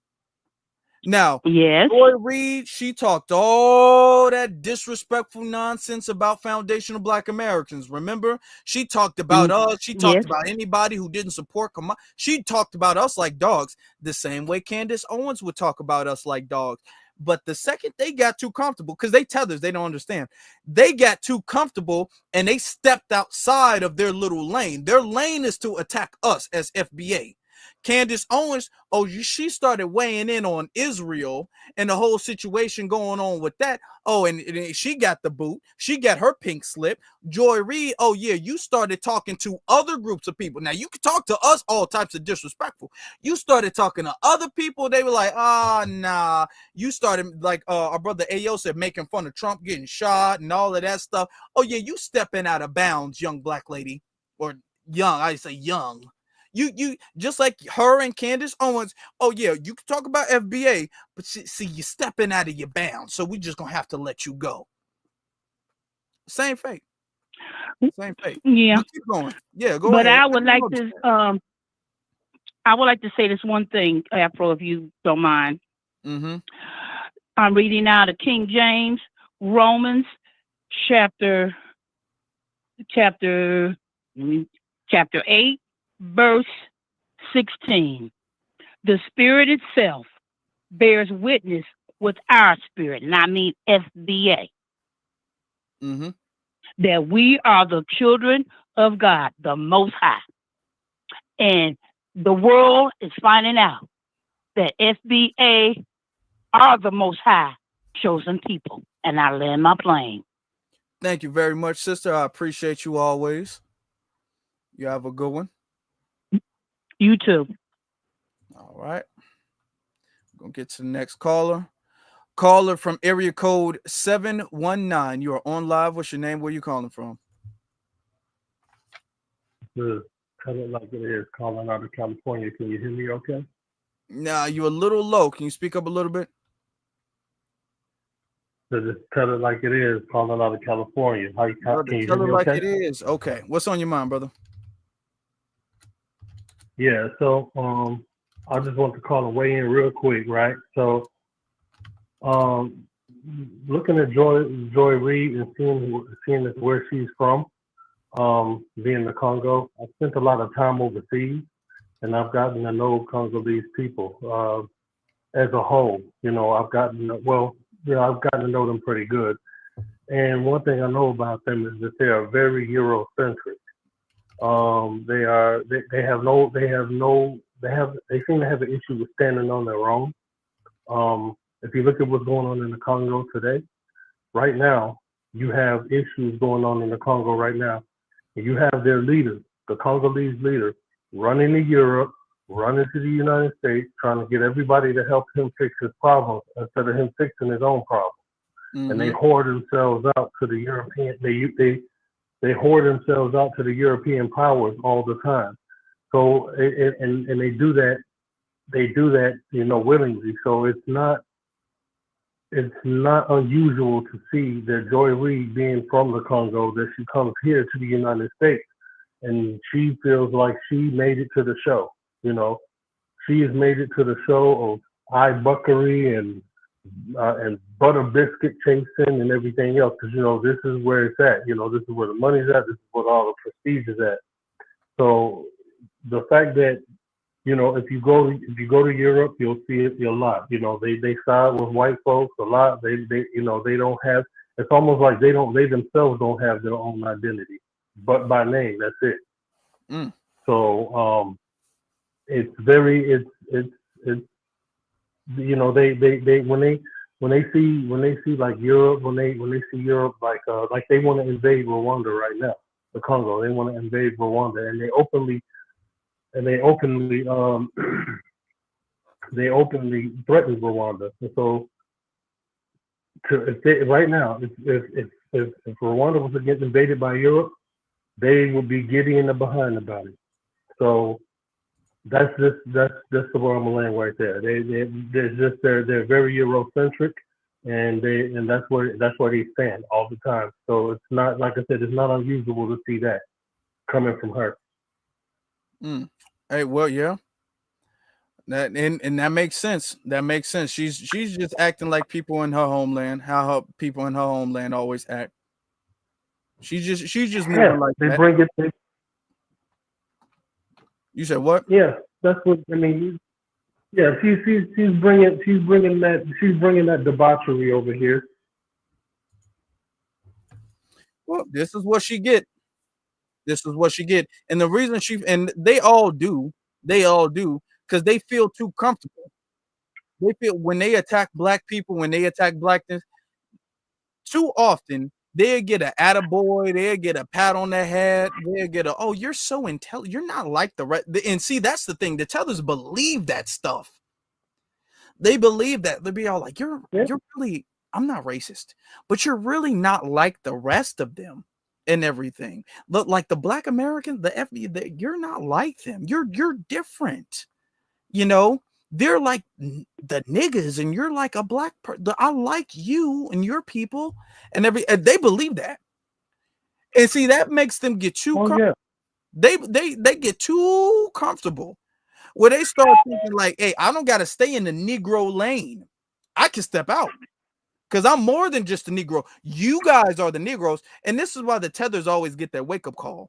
Now, yes, Joy Reid, she talked all that disrespectful nonsense about foundational Black Americans. Remember, she talked about us. She talked about anybody who didn't support. She talked about us like dogs, the same way Candace Owens would talk about us like dogs. But the second they got too comfortable, because they tethers, they don't understand. They got too comfortable and they stepped outside of their little lane. Their lane is to attack us as FBA. Candace Owens, she started weighing in on Israel and the whole situation going on with that. And she got the boot. She got her pink slip. Joy Reid, you started talking to other groups of people. Now, you could talk to us all types of disrespectful. You started talking to other people. They were like, nah. You started, like our brother Ayo said, making fun of Trump getting shot and all of that stuff. You stepping out of bounds, young black lady. Or young, I say young. You just like her and Candace Owens. You can talk about FBA, but see, you're stepping out of your bounds, so we just gonna have to let you go. Same fate. Yeah. But keep going. Yeah, go but ahead. I would like to say this one thing, Afro, if you don't mind. I'm reading out of King James, Romans chapter 8. Verse 16. The Spirit itself bears witness with our spirit, and I mean FBA, that we are the children of God, the Most High. And the world is finding out that FBA are the Most High chosen people. And I land my plane. Thank you very much, sister. I appreciate you always. You have a good one. You too. All right. We're going to get to the next caller. Caller from area code 719. You are on live. What's your name? Where are you calling from? Tell it like it is, calling out of California. Can you hear me okay? Nah, you're a little low. Can you speak up a little bit? Just tell it like it is, calling out of California. Can you Tell hear it me like okay? it is. Okay. What's on your mind, brother? Yeah, so I just want to call and weigh in real quick, right? So looking at Joy Reid and seeing where she's from, being the Congo, I spent a lot of time overseas, and I've gotten to know Congolese people as a whole. I've gotten to know them pretty good. And one thing I know about them is that they are very Eurocentric. They seem to have an issue with standing on their own. If you look at what's going on in the Congo today, right now, you have issues going on in the Congo right now. And you have their leaders the Congolese leader running to Europe, running to the United States, trying to get everybody to help him fix his problems instead of him fixing his own problems. And they hoard themselves out to the European. They hoard themselves out to the European powers all the time. So and they do that. They do that, willingly. So it's not unusual to see that Joy Reid, being from the Congo, that she comes here to the United States and she feels like she made it to the show. She has made it to the show of eye buckery and butter biscuit chasing and everything else, because this is where it's at. This is where the money's at. This is where all the prestige is at. So the fact that if you go to Europe, you'll see it a lot. They side with white folks a lot. They don't have. It's almost like they themselves don't have their own identity, but by name, that's it. So it's very when they see like Europe, when they see Europe like they want to invade Rwanda right now, the Congo. They want to invade Rwanda, and they openly threaten Rwanda. And so right now, if Rwanda was to get invaded by Europe, they would be giddy in the behind about it. So that's where I'm gonna land right there. They're very Eurocentric, and that's where they stand all the time. So it's not, like I said, it's not unusual to see that coming from her. Hey, well, yeah. That and that makes sense. That makes sense. She's just acting like people in her homeland, how her people in her homeland always act. She's just moving like they that. bring it. You said what? Yeah, that's what I mean. Yeah, she's bringing that debauchery over here. Well, this is what she get. This is what she get. And the reason they all do, because they feel too comfortable. They feel when they attack black people, when they attack blackness, too often they'll get an attaboy, they'll get a pat on their head, they'll get oh, you're so intelligent, you're not like the rest. And see, that's the thing. The tellers believe that stuff. They believe that. They'll be all like, you're really, I'm not racist, but you're really not like the rest of them and everything. Look, like the Black Americans, the FB, you're not like them. You're different. They're like the niggas, and you're like a black person. I like you and your people, and they believe that. And see, that makes them get too comfortable. They get too comfortable where they start thinking like, hey, I don't got to stay in the Negro lane. I can step out because I'm more than just a Negro. You guys are the Negroes. And this is why the tethers always get that wake-up call.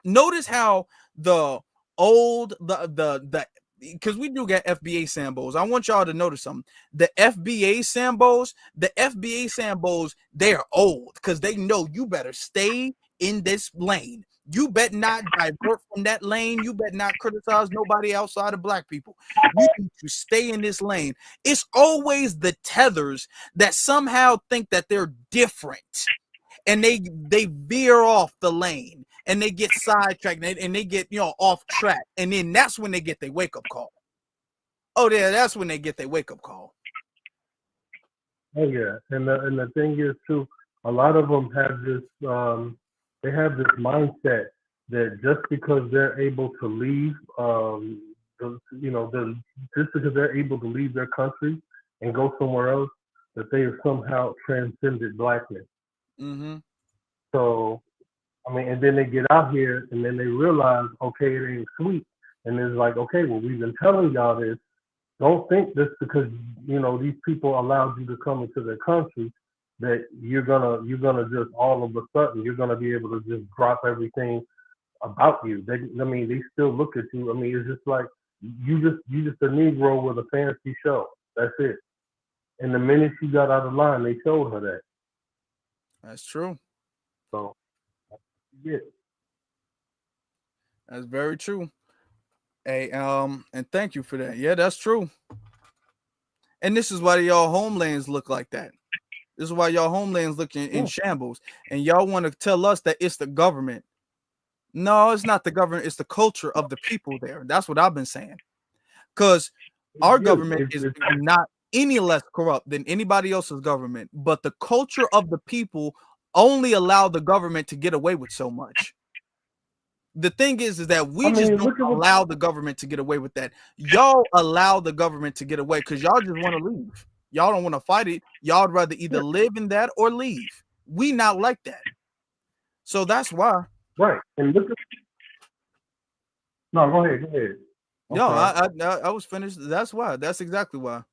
Notice how the because we do get FBA Sambos. I want y'all to notice something. The FBA Sambos, they're old because they know you better stay in this lane. You better not divert from that lane. You better not criticize nobody outside of black people. You need to stay in this lane. It's always the tethers that somehow think that they're different, and they veer off the lane, and they get sidetracked, and they get off track, and then that's when they get their wake up call. Oh yeah, that's when they get their wake up call. Oh yeah, and the thing is too, a lot of them have this they have this mindset that just because they're able to leave, just because they're able to leave their country and go somewhere else, that they have somehow transcended blackness. Mm-hmm. So, I mean, and then they get out here and then they realize, okay, it ain't sweet. And it's like, okay, well, we've been telling y'all this. Don't think this because, these people allowed you to come into their country that you're gonna just all of a sudden you're gonna be able to just drop everything about you. They still look at you. I mean, it's just like you just a Negro with a fancy show. That's it. And the minute she got out of line, they showed her that. That's true. So, yeah, that's very true. Hey, and thank you for that. Yeah, that's true. And this is why y'all homelands look like that. This is why y'all homelands look in shambles. And y'all want to tell us that it's the government. No, it's not the government. It's the culture of the people there. That's what I've been saying. Because our government is not any less corrupt than anybody else's government, but the culture of the people only allow the government to get away with so much. The thing is that we just don't allow the government to get away with that. Y'all allow the government to get away because y'all just want to leave. Y'all don't want to fight it. Y'all would rather either live in that or leave. We not like that. So that's why. Right. And look at. No, go ahead. Go ahead. No, I was finished. That's why. That's exactly why.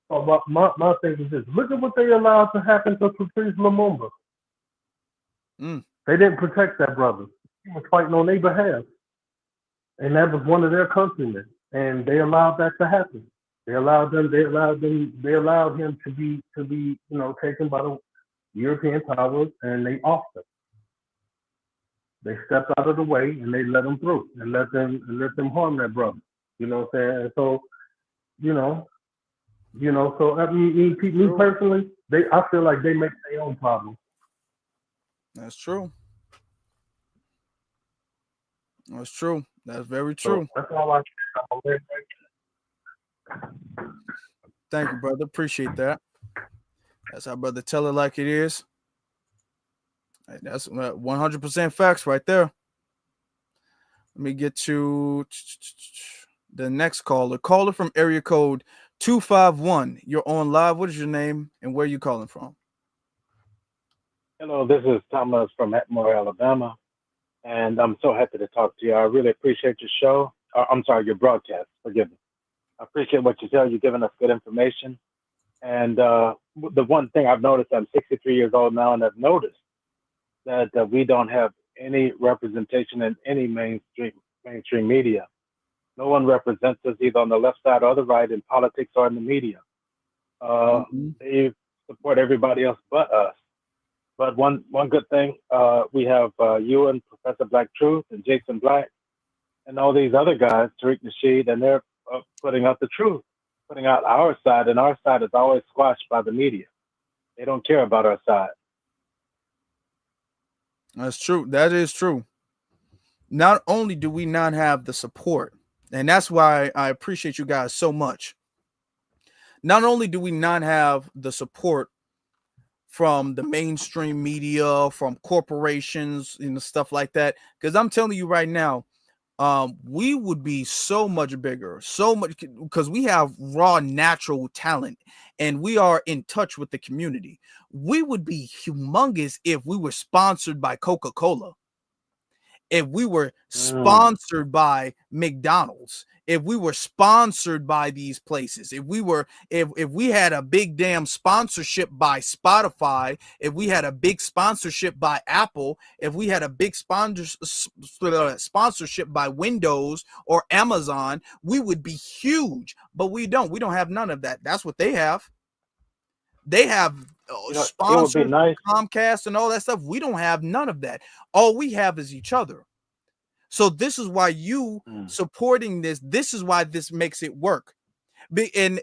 Oh, my thing is this. Look at what they allowed to happen to Patrice Lumumba. They didn't protect that brother. He was fighting on their behalf. And that was one of their countrymen. And they allowed that to happen. They allowed him to be taken by the European powers, and they offed him. They stepped out of the way and they let him through and let them harm that brother. You know what I'm saying? And so, so I mean, me personally, I feel like they make their own problems. That's true. That's true. That's very true. So that's all I say. Thank you, brother. Appreciate that. That's how brother tell it like it is. That's 100% facts right there. Let me get to the next caller. Caller from area code 251. You're on live. What is your name and where are you calling from? Hello, this is Thomas from Atmore, Alabama, and I'm so happy to talk to you. I really appreciate your show. I'm sorry, your broadcast. Forgive me. I appreciate what you tell. You're giving us good information. And the one thing I've noticed, I'm 63 years old now, and I've noticed that we don't have any representation in any mainstream media. No one represents us either on the left side or the right in politics or in the media. They support everybody else but us. But one good thing, we have you and Professor Black Truth and Jason Black and all these other guys, Tariq Nasheed, and they're putting out the truth, putting out our side, and our side is always squashed by the media. They don't care about our side. That's true. That is true. Not only do we not have the support, and that's why I appreciate you guys so much. Not only do we not have the support from the mainstream media, from corporations, stuff like that, because I'm telling you right now, we would be so much bigger, so much, because we have raw natural talent and we are in touch with the community. We would be humongous if we were sponsored by Coca-Cola, if we were sponsored by McDonald's, if we were sponsored by these places, if we had a big damn sponsorship by Spotify, if we had a big sponsorship by Apple, if we had a big sponsorship by Windows or Amazon, we would be huge. But we don't have none of that. That's what they have. They have sponsors, nice. Comcast and all that stuff. We don't have none of that. All we have is each other. So this is why you supporting this is why this makes it work. And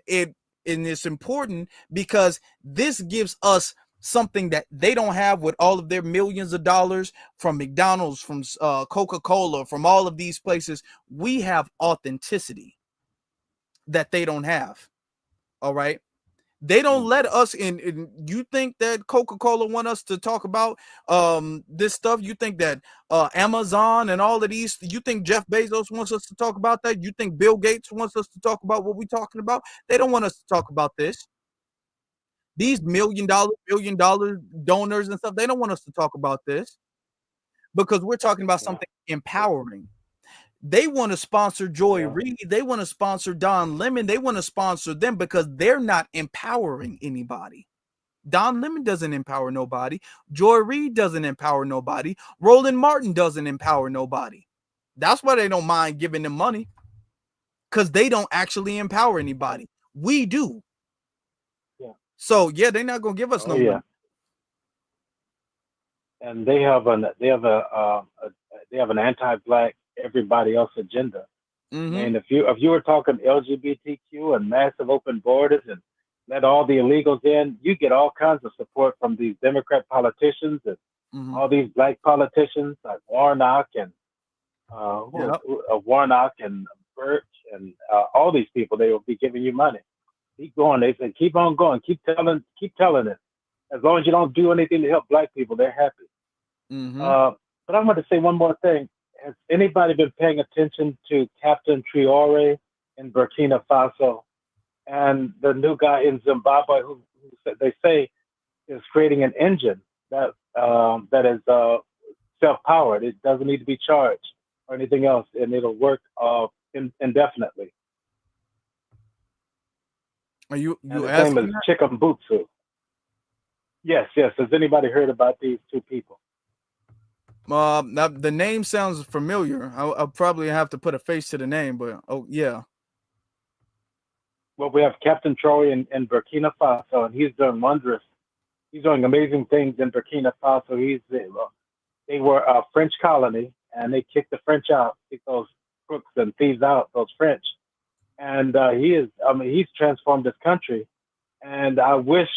it's important because this gives us something that they don't have with all of their millions of dollars from McDonald's, from Coca-Cola, from all of these places. We have authenticity that they don't have. All right. They don't let us in. You think that Coca-Cola want us to talk about this stuff? You think that Amazon and all of these, you think Jeff Bezos wants us to talk about that? You think Bill Gates wants us to talk about what we're talking about? They don't want us to talk about this. These $1 billion donors and stuff, they don't want us to talk about this because we're talking about something empowering. They want to sponsor Joy Reid. They want to sponsor Don Lemon. They want to sponsor them because they're not empowering anybody. Don Lemon doesn't empower nobody. Joy Reid doesn't empower nobody. Roland Martin doesn't empower nobody. That's why they don't mind giving them money, because they don't actually empower anybody. We do. Yeah. So they're not gonna give us no money. And they have an anti-black everybody else agenda. And if you were talking LGBTQ and massive open borders and let all the illegals in, you get all kinds of support from these Democrat politicians and All these black politicians like Warnock and Warnock and Birch and all these people, they will be giving you money. Keep going. They say keep on going. Keep telling it. As long as you don't do anything to help black people, they're happy. But I want to say one more thing. Has anybody been paying attention to Captain Traore in Burkina Faso and the new guy in Zimbabwe who they say is creating an engine that is self-powered. It doesn't need to be charged or anything else, and it'll work indefinitely. Are you and his asking name is Chikambutsu. Yes. Has anybody heard about these two people? Now, the name sounds familiar. I'll probably have to put a face to the name, but yeah. Well, we have Captain Traore in Burkina Faso, and he's doing wondrous. He's doing amazing things in Burkina Faso. They were a French colony, and they kicked the French out, kicked those crooks and thieves out, those French. And he's transformed this country. And I wish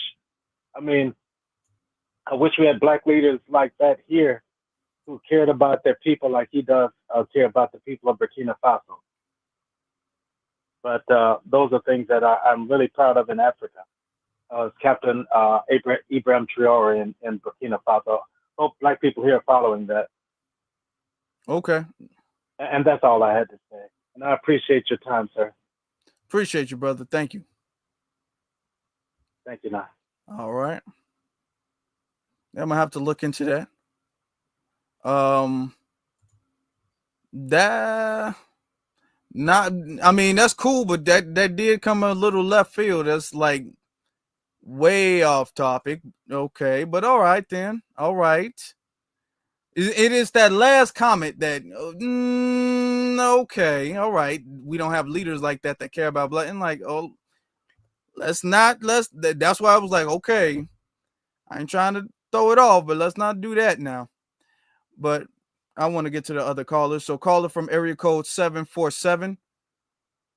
we had black leaders like that here who cared about their people like he does care about the people of Burkina Faso. But those are things that I'm really proud of in Africa. Captain Ibrahim Traore in Burkina Faso. Hope black people here are following that. Okay. And that's all I had to say. And I appreciate your time, sir. Appreciate you, brother. Thank you. Thank you, Nah. All right. I'm gonna have to look into that. That's cool, but that did come a little left field. That's like way off topic. Okay, but all right then. All right. It is that last comment that okay, all right. We don't have leaders like that care about black. And like, that's why I was like, okay, I ain't trying to throw it off, but let's not do that now. But I want to get to the other callers. So caller from area code 747.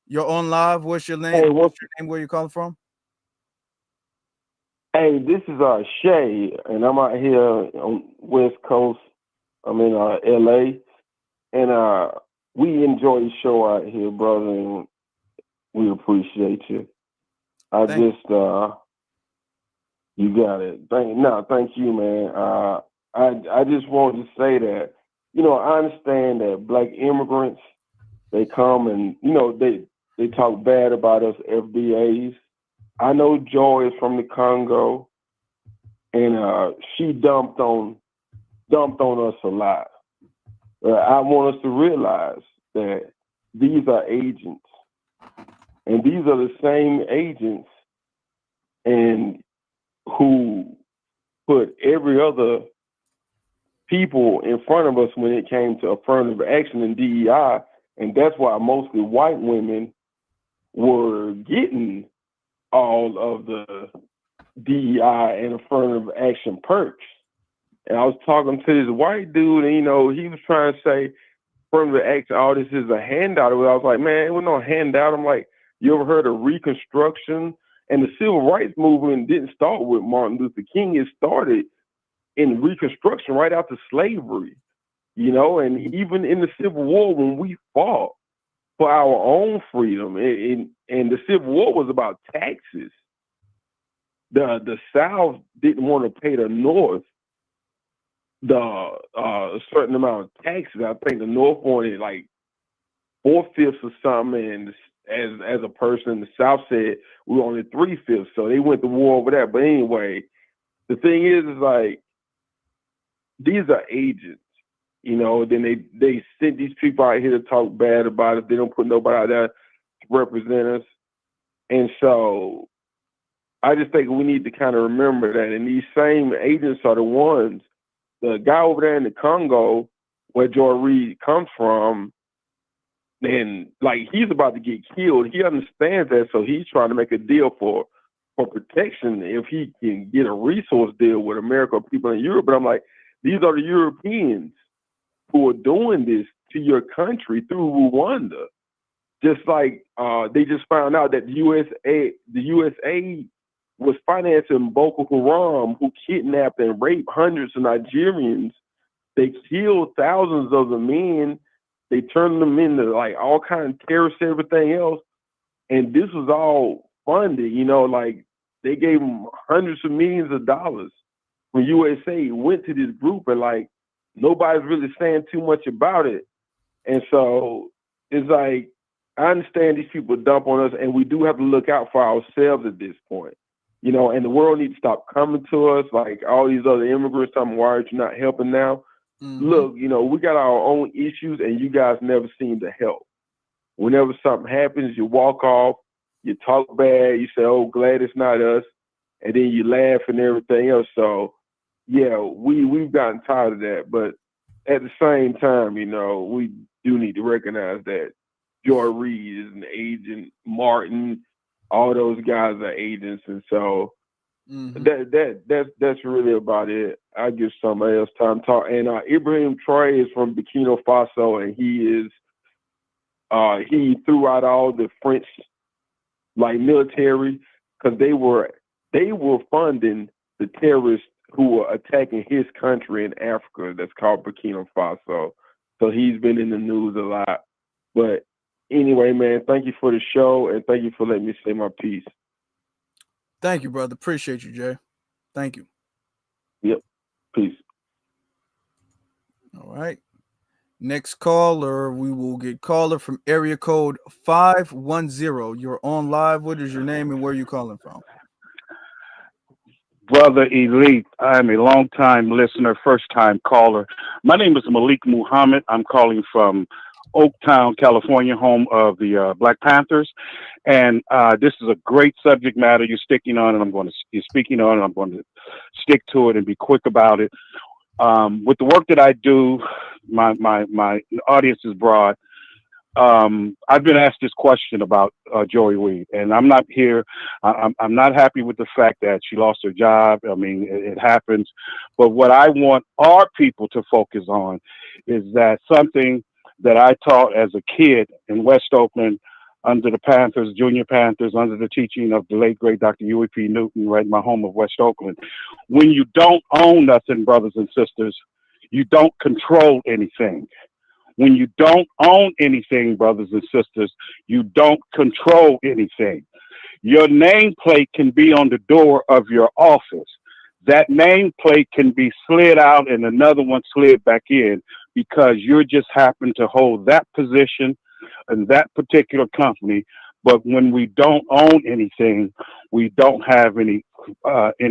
You're on live. What's your name? Hey, what's your name? Where you calling from? Hey, this is Shay, and I'm out here on West Coast. I'm in LA, and we enjoy the show out here, brother, and we appreciate you. You got it. Thank you, man. I just wanted to say that, I understand that black immigrants, they come and, they talk bad about us FBAs. I know Joy is from the Congo, and she dumped on us a lot. I want us to realize that these are agents, and these are the same agents and who put every other people in front of us when it came to affirmative action and DEI, and that's why mostly white women were getting all of the DEI and affirmative action perks. And I was talking to this white dude, and he was trying to say affirmative action, all this is a handout. I was like, man, it was no handout. I'm like, you ever heard of Reconstruction? And the civil rights movement didn't start with Martin Luther King. It started in Reconstruction right after slavery, and even in the Civil War when we fought for our own freedom. And the Civil War was about taxes. The South didn't want to pay the North a certain amount of taxes. I think the North wanted like 4/5 or something, and as a person, the South said we wanted 3/5. So they went to war over that. But anyway, the thing is like, these are agents, then they send these people out here to talk bad about us. They don't put nobody out there to represent us. And so I just think we need to kind of remember that. And these same agents are the ones, the guy over there in the Congo, where Joy Reid comes from, and like he's about to get killed. He understands that, so he's trying to make a deal for protection if he can get a resource deal with America or people in Europe. But I'm like, these are the Europeans who are doing this to your country through Rwanda. Just like they just found out that the USA was financing Boko Haram, who kidnapped and raped hundreds of Nigerians. They killed thousands of the men. They turned them into like all kind of terrorists, everything else. And this was all funded, you know, like they gave them hundreds of millions of dollars when USA went to this group, and like nobody's really saying too much about it. And so it's like, I understand these people dump on us, and we do have to look out for ourselves at this point, you know, and the world needs to stop coming to us like all these other immigrants. I'm worried you're not helping now. Look, you know, we got our own issues, and you guys never seem to help. Whenever something happens, you walk off, you talk bad, you say, oh, glad it's not us, and then you laugh and everything else. So, yeah, we've gotten tired of that. But at the same time, you know, we do need to recognize that Joy Reid is an agent, Martin, all those guys are agents, and so that's really about it. I'll give somebody else time to talk. And Ibrahim Traore is from Burkina Faso, and he threw out all the French like military because they were funding the terrorists who were attacking his country in Africa that's called Burkina Faso. So he's been in the news a lot. But anyway, man, thank you for the show, and thank you for letting me say my piece. Thank you, brother. Appreciate you, Jay. Thank you. Yep. Peace. All right. Next caller, we will get caller from area code 510. You're on live. What is your name and where are you calling from? Brother Elite, I am a long-time listener, first-time caller. My name is Malik Muhammad. I'm calling from Oaktown, California, home of the Black Panthers. And this is a great subject matter you're speaking on, and I'm going to stick to it and be quick about it. With the work that I do, my audience is broad. I've been asked this question about Joy Reid, and I'm not here. I'm not happy with the fact that she lost her job. I mean, it happens. But what I want our people to focus on is that something that I taught as a kid in West Oakland under the Panthers, Junior Panthers, under the teaching of the late, great Dr. Huey P. Newton, right in my home of West Oakland. When you don't own nothing, brothers and sisters, you don't control anything. When you don't own anything, brothers and sisters, you don't control anything. Your nameplate can be on the door of your office. That nameplate can be slid out and another one slid back in because you just happen to hold that position in that particular company. But when we don't own anything, we don't have any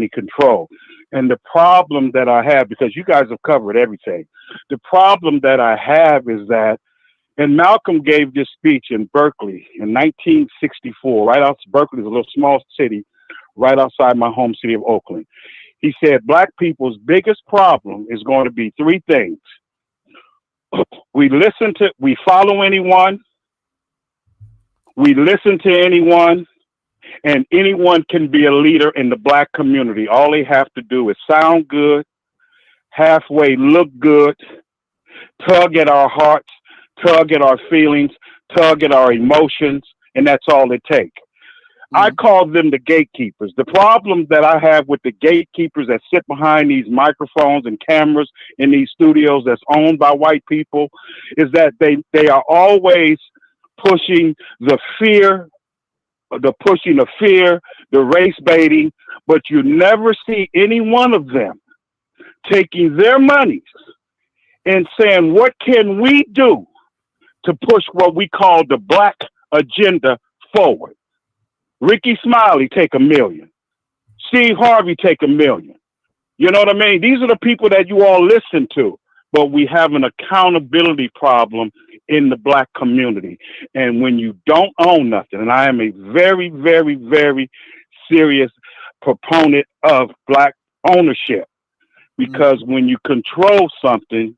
control. And the problem that I have, because you guys have covered everything, the problem that I have is that, and Malcolm gave this speech in Berkeley in 1964, right out. Berkeley is a little small city right outside my home city of Oakland. He said, Black people's biggest problem is going to be three things. We follow anyone, we listen to anyone, and anyone can be a leader in the Black community. All they have to do is sound good, halfway look good, tug at our hearts, tug at our feelings, tug at our emotions, and that's all it takes. I call them the gatekeepers. The problem that I have with the gatekeepers that sit behind these microphones and cameras in these studios that's owned by white people is that they are always pushing the fear, the race baiting, but you never see any one of them taking their monies and saying, what can we do to push what we call the Black agenda forward? Ricky Smiley, take $1 million. Steve Harvey, take $1 million. You know what I mean? These are the people that you all listen to, but we have an accountability problem in the Black community. And when you don't own nothing, and I am a very, very, very serious proponent of Black ownership, because when you control something,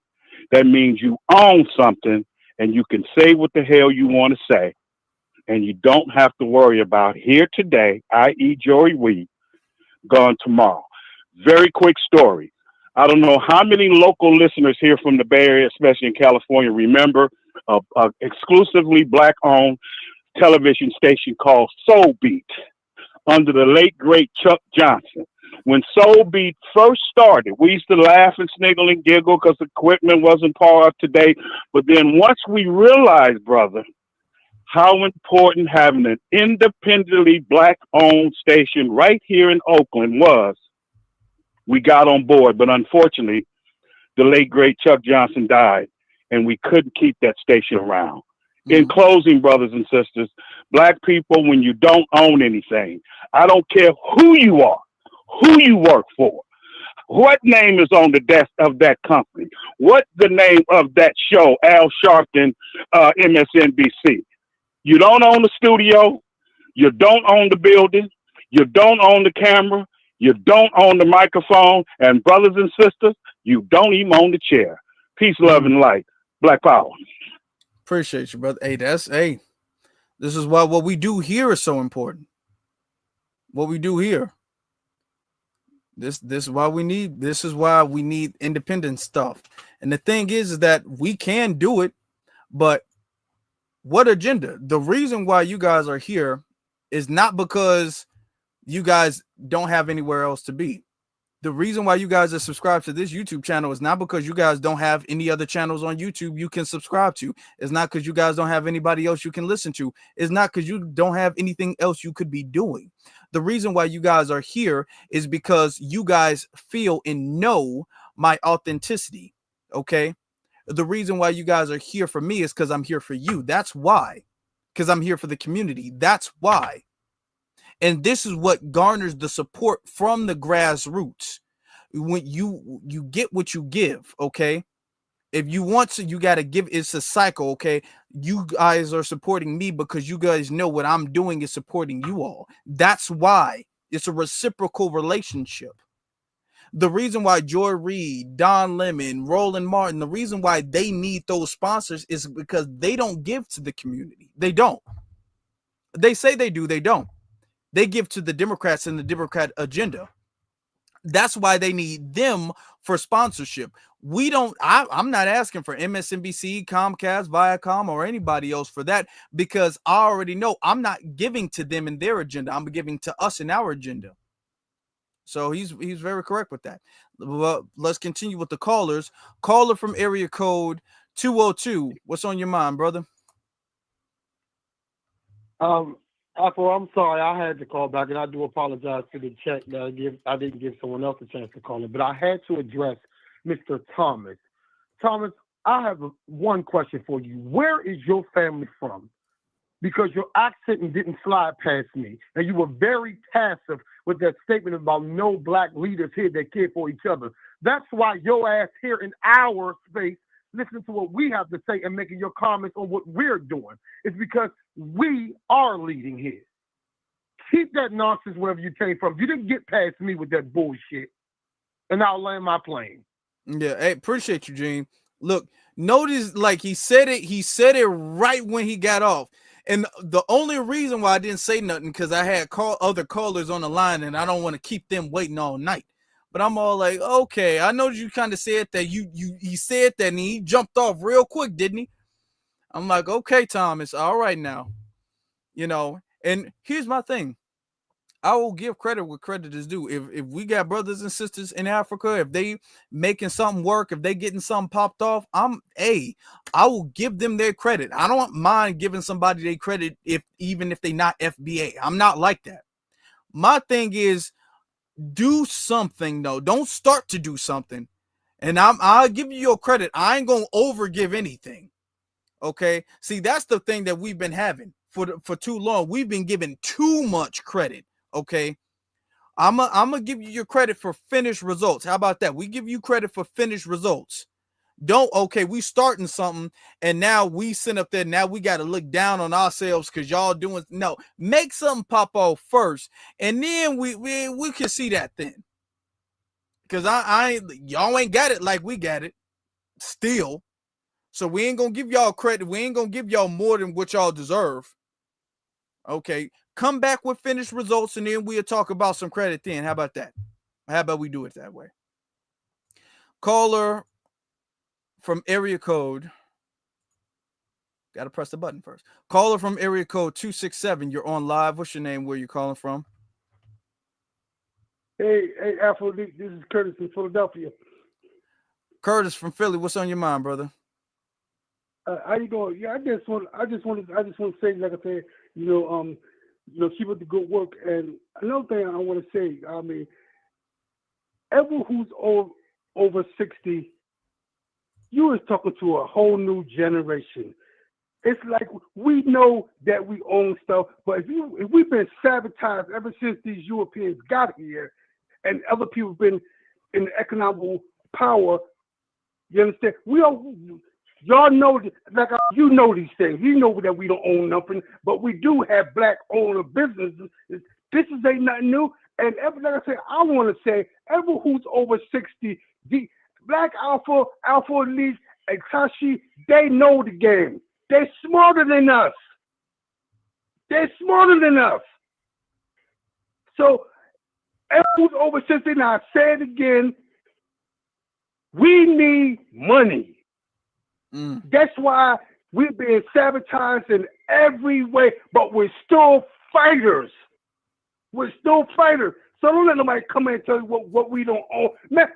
that means you own something and you can say what the hell you want to say. And you don't have to worry about here today, i.e. Joy Reid, gone tomorrow. Very quick story. I don't know how many local listeners here from the Bay Area, especially in California, remember a exclusively Black-owned television station called Soul Beat under the late, great Chuck Johnson. When Soul Beat first started, we used to laugh and sniggle and giggle because the equipment wasn't par up to date. But then once we realized, brother, how important having an independently black-owned station right here in Oakland was, we got on board. But unfortunately, the late, great Chuck Johnson died, and we couldn't keep that station around. In closing, brothers and sisters, black people, when you don't own anything, I don't care who you are, who you work for, what name is on the desk of that company, what the name of that show, Al Sharpton, MSNBC. You don't own the studio, you don't own the building, you don't own the camera, you don't own the microphone, and brothers and sisters, you don't even own the chair. Peace, love, and light. Black power. Appreciate you, brother. Hey, this is why what we do here is so important. What we do here. This is why we need independent stuff. And the thing is that we can do it, but what agenda? The reason why you guys are here is not because you guys don't have anywhere else to be. The reason why you guys are subscribed to this YouTube channel is not because you guys don't have any other channels on YouTube you can subscribe to. It's not because you guys don't have anybody else you can listen to. It's not because you don't have anything else you could be doing. The reason why you guys are here is because you guys feel and know my authenticity. Okay. The reason why you guys are here for me is because I'm here for you. That's why. Because I'm here for the community. That's why. And this is what garners the support from the grassroots. When you get what you give, okay? If you want to, you got to give. It's a cycle, okay? You guys are supporting me because you guys know what I'm doing is supporting you all. That's why it's a reciprocal relationship. The reason why Joy Reid, Don Lemon, Roland Martin, the reason why they need those sponsors is because they don't give to the community. They don't. They say they do, they don't. They give to the Democrats and the Democrat agenda. That's why they need them for sponsorship. We don't, I'm not asking for MSNBC, Comcast, Viacom, or anybody else for that, because I already know I'm not giving to them in their agenda. I'm giving to us in our agenda. So he's very correct with that. Well, let's continue with the callers. Caller from area code 202. What's on your mind, brother? Afro, I'm sorry, I had to call back, and I do apologize for the check that I didn't give someone else a chance to call in, but I had to address Mr. Thomas. Thomas, I have one question for you. Where is your family from? Because your accent didn't slide past me, and you were very passive with that statement about no black leaders here that care for each other. That's why your ass here in our space listening to what we have to say and making your comments on what we're doing. It's because we are leading here. Keep that nonsense wherever you came from. You didn't get past me with that bullshit. And I'll land my plane. Yeah, hey, appreciate you, Gene. Look, notice like he said it right when he got off. And the only reason why I didn't say nothing because I had other callers on the line and I don't want to keep them waiting all night. But I'm all like, okay, I know you kind of said that he said that and he jumped off real quick, didn't he? I'm like, okay, Thomas, all right now. You know, and here's my thing. I will give credit where credit is due. If we got brothers and sisters in Africa, if they making something work, if they getting something popped off, I will give them their credit. I don't mind giving somebody their credit even if they not FBA. I'm not like that. My thing is do something though. Don't start to do something. And I'll give you your credit. I ain't gonna overgive anything. Okay. See, that's the thing that we've been having for too long. We've been giving too much credit. Okay. I'm gonna give you your credit for finished results. How about that? We give you credit for finished results. We starting something and now we sit up there. Now we got to look down on ourselves because y'all doing no. Make something pop off first, and then we can see that then. Because y'all ain't got it like we got it still. So we ain't gonna give y'all credit. We ain't gonna give y'all more than what y'all deserve. Okay, come back with finished results, and then we'll talk about some credit then. How about that? How about we do it that way? Caller from area code. Got to press the button first. Caller from area code 267. You're on live. What's your name? Where you calling from? Hey, Afro, this is Curtis in Philadelphia. Curtis from Philly, what's on your mind, brother? How you doing? Yeah, I just want to say, like I said, keep up the good work. And another thing I want to say, I mean, everyone who's over 60, you is talking to a whole new generation. It's like we know that we own stuff, but if we've been sabotaged ever since these Europeans got here, and other people have been in economic power, you understand? Y'all know, you know these things. You know that we don't own nothing, but we do have black owner businesses. This ain't nothing new. And like I said, I want to say, everyone who's over 60, the Black Alpha, Elite, and Tashi, they know the game. They're smarter than us. So, everyone who's over 60, now I say it again, we need money. That's why we're being sabotaged in every way, but we're still fighters. So don't let nobody come in and tell you what we don't own. Man,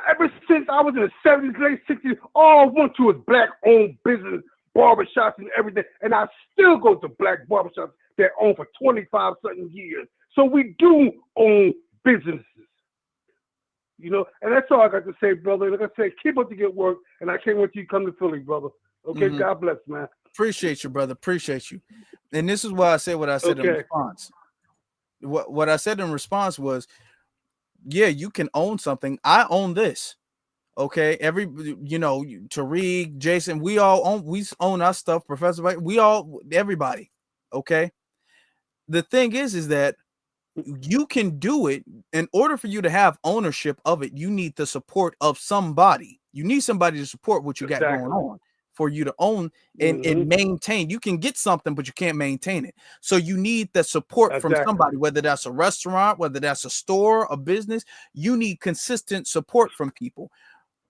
ever since I was in the 70s, late 60s, all I went to was black-owned business, barbershops and everything, and I still go to black barbershops that own for 25-something years. So we do own businesses. And that's all I got to say, brother. Like I said, keep up the good work, and I can't wait till you come to Philly, brother. Okay, God bless, man. Appreciate you, brother. Appreciate you. And this is why I said what I said in response. What I said in response was, yeah, you can own something. I own this. Okay, Tariq, Jason, we own our stuff. Professor, everybody. Okay. The thing is that you can do it. In order for you to have ownership of it, you need the support of somebody. You need somebody to support what you got going on for you to own and maintain. You can get something, but you can't maintain it. So you need the support from somebody, whether that's a restaurant, whether that's a store, a business. You need consistent support from people.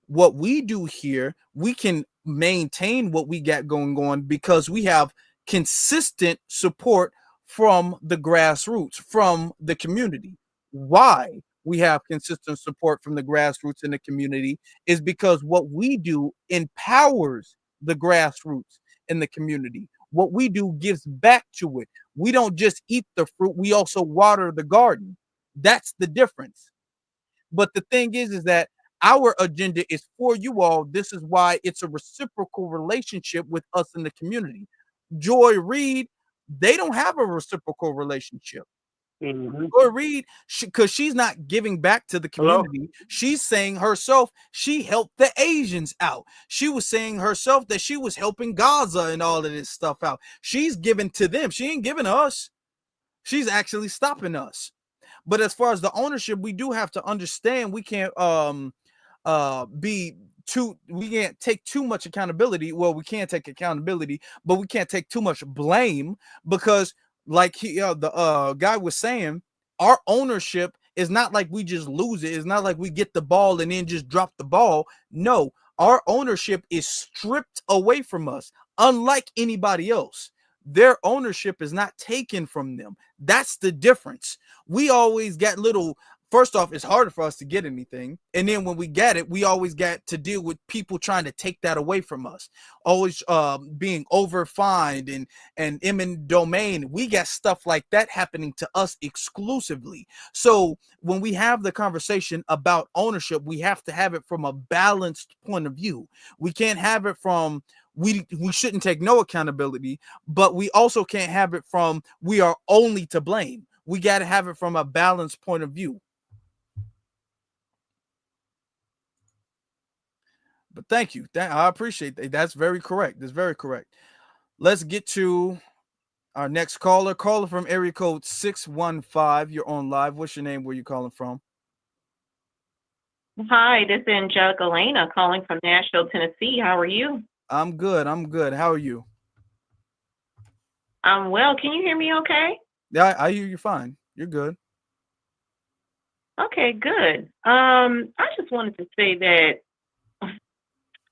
What we do here, we can maintain what we got going on because we have consistent support from the grassroots, from the community. Why we have consistent support from the grassroots in the community is because what we do empowers the grassroots in the community. What we do gives back to it. We don't just eat the fruit, we also water the garden. That's the difference. But the thing is that our agenda is for you all. This is why it's a reciprocal relationship with us in the community. Joy Reid, they don't have a reciprocal relationship. Joy Reid, because she's not giving back to the community. She's saying herself, she helped the Asians out. She was saying herself that she was helping Gaza and all of this stuff out. She's giving to them. She ain't giving to us. She's actually stopping us. But as far as the ownership, we do have to understand we can't we can't take too much accountability. Well, we can't take accountability, but we can't take too much blame because like the guy was saying, our ownership is not like we just lose it. It's not like we get the ball and then just drop the ball. No, our ownership is stripped away from us, unlike anybody else. Their ownership is not taken from them. That's the difference. We always got first off, it's harder for us to get anything. And then when we get it, we always got to deal with people trying to take that away from us. Always being overfined and eminent domain. We got stuff like that happening to us exclusively. So when we have the conversation about ownership, we have to have it from a balanced point of view. We can't have it from we shouldn't take no accountability, but we also can't have it from we are only to blame. We got to have it from a balanced point of view. But thank you. I appreciate that. That's very correct. That's very correct. Let's get to our next caller. Caller from area code 615. You're on live. What's your name? Where you calling from? Hi, this is Angelica Lena calling from Nashville, Tennessee. How are you? I'm good. How are you? I'm well. Can you hear me okay? Yeah, I hear you fine. You're good. Okay, good. I just wanted to say that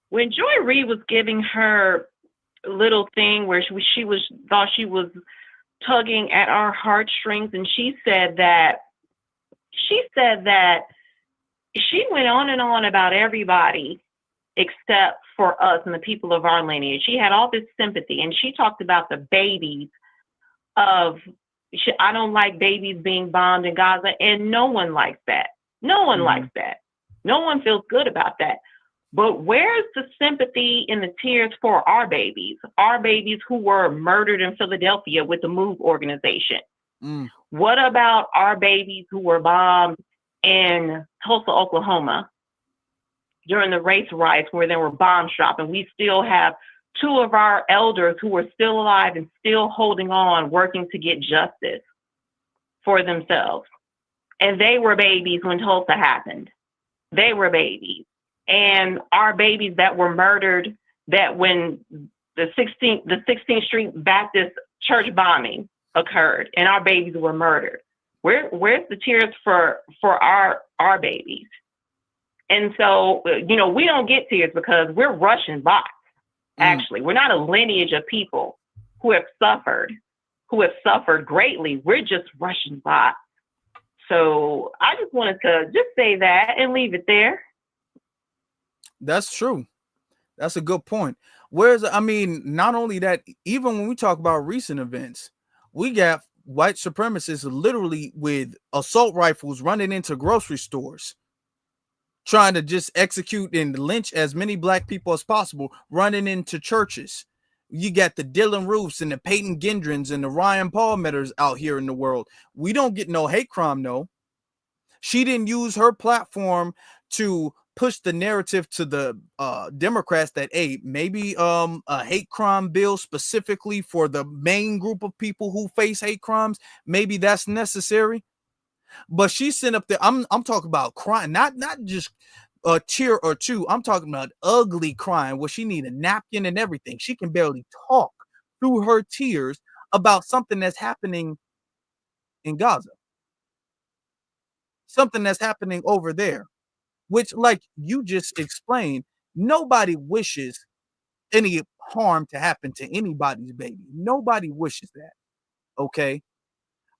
when Joy Reid was giving her little thing where she thought she was tugging at our heartstrings, and she said that she said that she went on and on about everybody except for us and the people of our lineage. She had all this sympathy, and she talked about the babies of, I don't like babies being bombed in Gaza, and no one likes that. No one likes that. No one feels good about that. But where's the sympathy and the tears for our babies who were murdered in Philadelphia with the MOVE organization? What about our babies who were bombed in Tulsa, Oklahoma during the race riots where there were bombs dropped? And we still have two of our elders who are still alive and still holding on, working to get justice for themselves. And they were babies when Tulsa happened. They were babies. And our babies that were murdered, that when the 16th Street Baptist church bombing occurred and our babies were murdered. Where's the tears for our babies? And so, we don't get tears because we're Russian bots. Actually, we're not a lineage of people who have suffered greatly. We're just Russian bots. So I just wanted to just say that and leave it there. That's true. That's a good point. Not only that, even when we talk about recent events, we got white supremacists literally with assault rifles running into grocery stores, trying to just execute and lynch as many black people as possible, running into churches. You got the Dylan Roofs and the Peyton Gendrons and the Ryan Palmetters out here in the world. We don't get no hate crime, no. She didn't use her platform to push the narrative to the Democrats that, hey, maybe a hate crime bill specifically for the main group of people who face hate crimes, maybe that's necessary. But she sent up there, I'm talking about crying, not just a tear or two. I'm talking about ugly crying where she need a napkin and everything. She can barely talk through her tears about something that's happening in Gaza. Something that's happening over there, which, like you just explained, nobody wishes any harm to happen to anybody's baby. Nobody wishes that. Okay.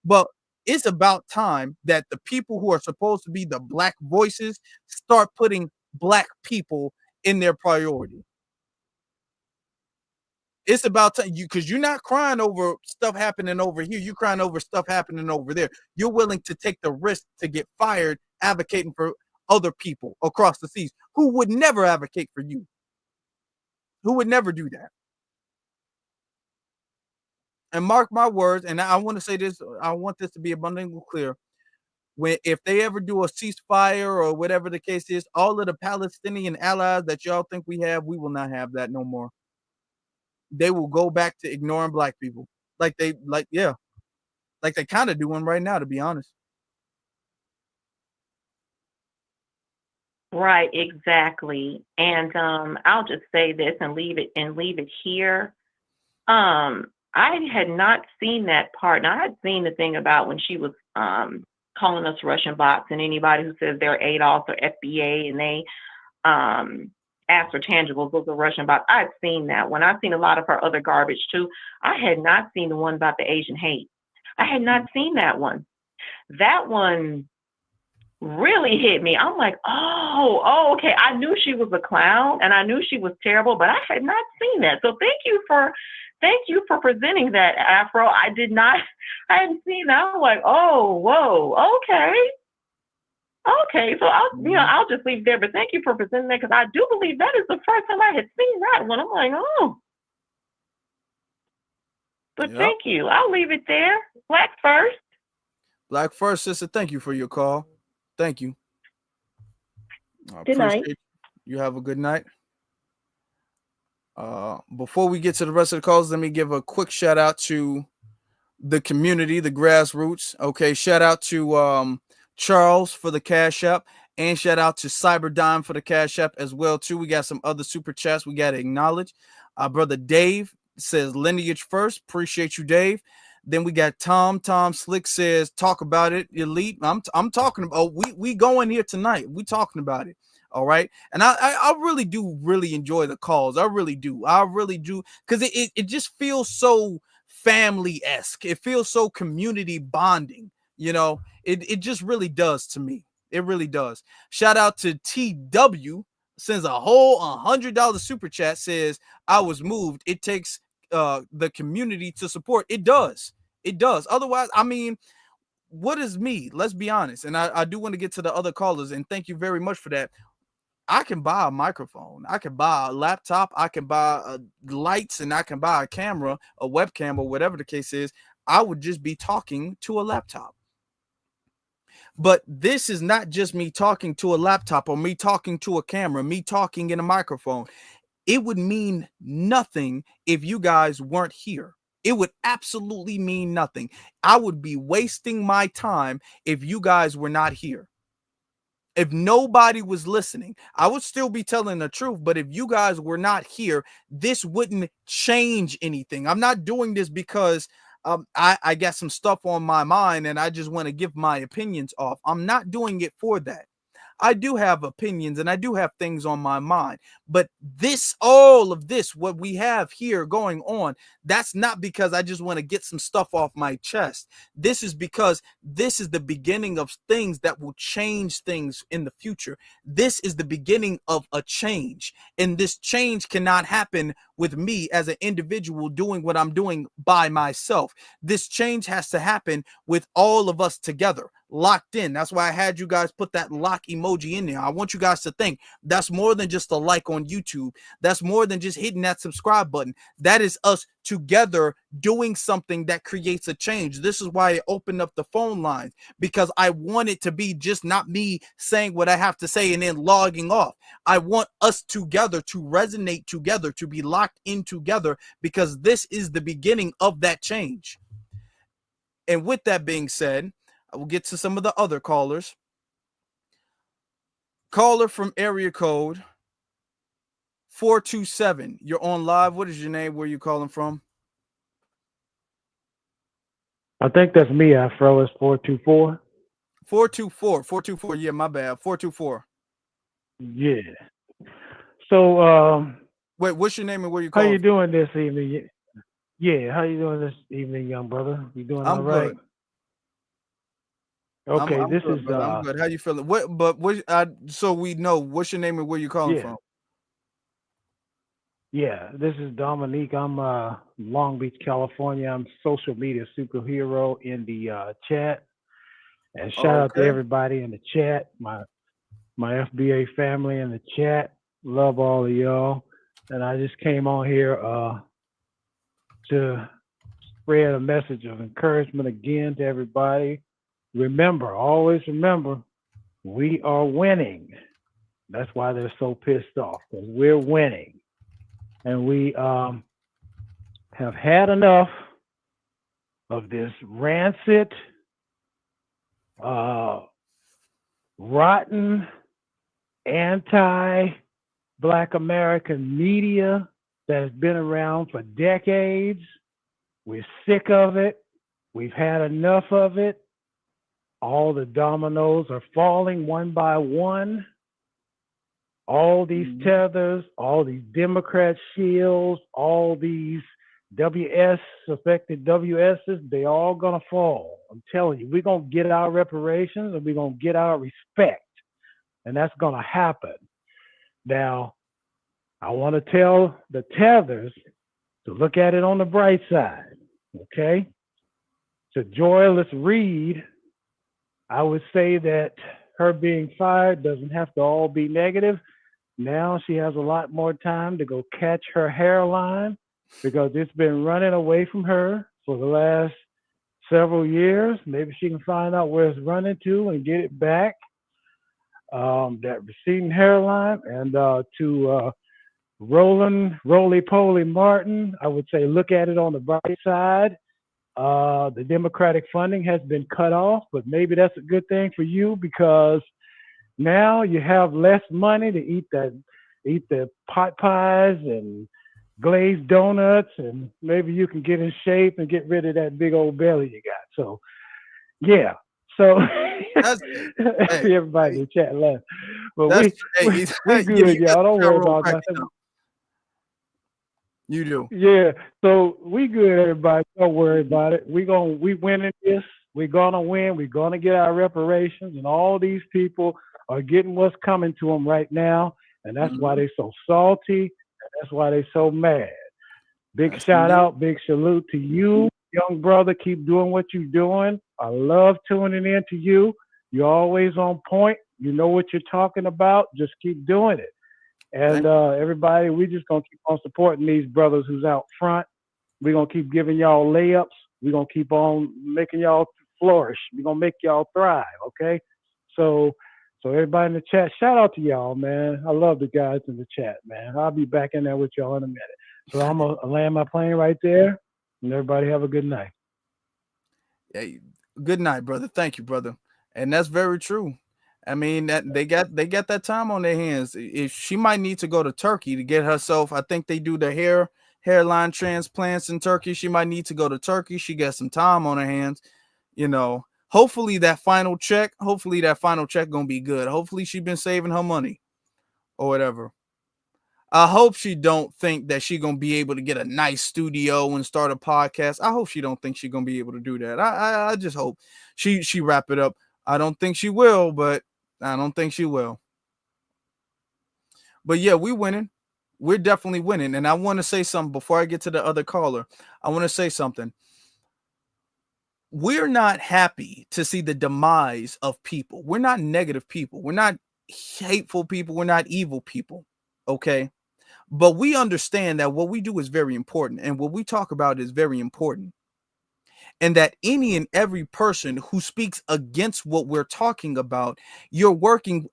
But it's about time that the people who are supposed to be the black voices start putting black people in their priority. It's about time, because you're not crying over stuff happening over here. You're crying over stuff happening over there. You're willing to take the risk to get fired advocating for other people across the seas who would never advocate for you, who would never do that. And mark my words, and I want to say this, I want this to be abundantly clear. If they ever do a ceasefire or whatever the case is, all of the Palestinian allies that y'all think we have, we will not have that no more. They will go back to ignoring black people like they kind of doing right now, to be honest. Right, exactly. And I'll just say this and leave it here. I had not seen that part. Now, I had seen the thing about when she was calling us Russian bots, and anybody who says they're ADOS or FBA and they ask for tangibles, those are Russian bots. I had seen that one. I've seen a lot of her other garbage too. I had not seen the one about the Asian hate. I had not seen that one. That one really hit me. I'm like, oh, okay. I knew she was a clown and I knew she was terrible, but I had not seen that. So thank you for presenting that, Afro. I hadn't seen that. I'm like, oh, whoa, okay. Okay, so I'll just leave there. But thank you for presenting that, because I do believe that is the first time I had seen that one. I'm like, oh. But Yep. Thank you. I'll leave it there. Black first. Black first, sister. Thank you for your call. Thank you. I Good night. appreciate you. Have a good night. Before we get to the rest of the calls, let me give a quick shout out to the community, the grassroots. Okay, shout out to Charles for the Cash App, and shout out to Cyberdime for the Cash App as well too. We got some other super chats we got to acknowledge. Brother Dave says lineage first. Appreciate you, Dave. Then we got Tom Slick says talk about it, Elite. I'm talking about we going here tonight. We talking about it. All right. And I really do enjoy the calls. I really do because it just feels so family-esque. It feels so community bonding You know, it just really does to me. It really does. Shout out to TW, sends a whole $100 super chat, says, I was moved. It takes the community to support. It does. It does. Otherwise, I mean, what is me? Let's be honest. And I do want to get to the other callers, and thank you very much for that. I can buy a microphone, I can buy a laptop, I can buy lights, and I can buy a camera, a webcam, or whatever the case is. I would just be talking to a laptop. But this is not just me talking to a laptop or me talking to a camera, me talking in a microphone. It would mean nothing if you guys weren't here. It would absolutely mean nothing. I would be wasting my time if you guys were not here. If nobody was listening, I would still be telling the truth. But if you guys were not here, this wouldn't change anything. I'm not doing this because I got some stuff on my mind and I just want to give my opinions off. I'm not doing it for that. I do have opinions and I do have things on my mind, but all of this, what we have here going on, that's not because I just want to get some stuff off my chest. This is because this is the beginning of things that will change things in the future. This is the beginning of a change, and this change cannot happen with me as an individual doing what I'm doing by myself. This change has to happen with all of us together, locked in. That's why I had you guys put that lock emoji in there. I want you guys to think that's more than just a like on YouTube. That's more than just hitting that subscribe button. That is us together doing something that creates a change. This is why I opened up the phone lines, because I want it to be just not me saying what I have to say and then logging off. I want us together to resonate together, to be locked in together, because this is the beginning of that change. And with that being said, I will get to some of the other callers. Caller from area code 427. You're on live. What is your name? Where are you calling from? I think that's me, Afro. It's 424. 424. Yeah, my bad. 424. Yeah. So, wait, what's your name and where you how calling you doing this evening? Yeah, how you doing this evening, young brother? You doing all right? Good. Okay, I'm this good, is brother. I'm good. How you feeling? So we know what's your name and where you calling from? Yeah, this is Dominique. I'm Long Beach, California. I'm social media superhero in the chat. And shout out to everybody in the chat, my FBA family in the chat. Love all of y'all. And I just came on here to spread a message of encouragement again to everybody. Remember, always remember, we are winning. That's why they're so pissed off, because we're winning. And we have had enough of this rancid, rotten, anti-Black American media that has been around for decades. We're sick of it. We've had enough of it. All the dominoes are falling one by one. All these tethers, all these Democrat shields, all these affected WSs, they all gonna fall. I'm telling you, we're gonna get our reparations and we're gonna get our respect. And that's gonna happen. Now, I want to tell the tethers to look at it on the bright side. Okay? To Joy Reid, I would say that her being fired doesn't have to all be negative. Now she has a lot more time to go catch her hairline, because it's been running away from her for the last several years. Maybe she can find out where it's running to and get it back. That receding hairline. And to Roly-Poly Martin, I would say look at it on the bright side. The Democratic funding has been cut off, but maybe that's a good thing for you, because now you have less money to eat the pot pies and glazed donuts, and maybe you can get in shape and get rid of that big old belly you got. So, yeah. So everybody in the chat left, but we good, y'all. Don't worry about that. You do. Yeah. So we good, everybody. Don't worry about it. We winning this. We're going to win. We're going to get our reparations. And all these people are getting what's coming to them right now. And that's why they're so salty. And that's why they're so mad. Big shout out, big salute to you, young brother. Keep doing what you're doing. I love tuning in to you. You're always on point. You know what you're talking about. Just keep doing it. And everybody, we just going to keep on supporting these brothers who's out front. We're going to keep giving y'all layups. We're going to keep on making y'all flourish. We're going to make y'all thrive, okay? So everybody in the chat, shout out to y'all, man. I love the guys in the chat, man. I'll be back in there with y'all in a minute. So I'm going to land my plane right there, and everybody have a good night. Hey, good night, brother. Thank you, brother. And that's very true. I mean, that they got that time on their hands. If she might need to go to Turkey to get herself, I think they do the hairline transplants in Turkey. She might need to go to Turkey. She got some time on her hands. You know, hopefully that final check gonna be good. Hopefully she been saving her money or whatever. I hope she don't think that she gonna be able to get a nice studio and start a podcast. I hope she don't think she gonna be able to do that. I just hope she wrap it up. I don't think she will, but I don't think she will. But yeah, we winning. We're definitely winning. And I want to say something before I get to the other caller. I want to say something. We're not happy to see the demise of people. We're not negative people. We're not hateful people. We're not evil people. Okay. But we understand that what we do is very important. And what we talk about is very important. And that any and every person who speaks against what we're talking about, you're working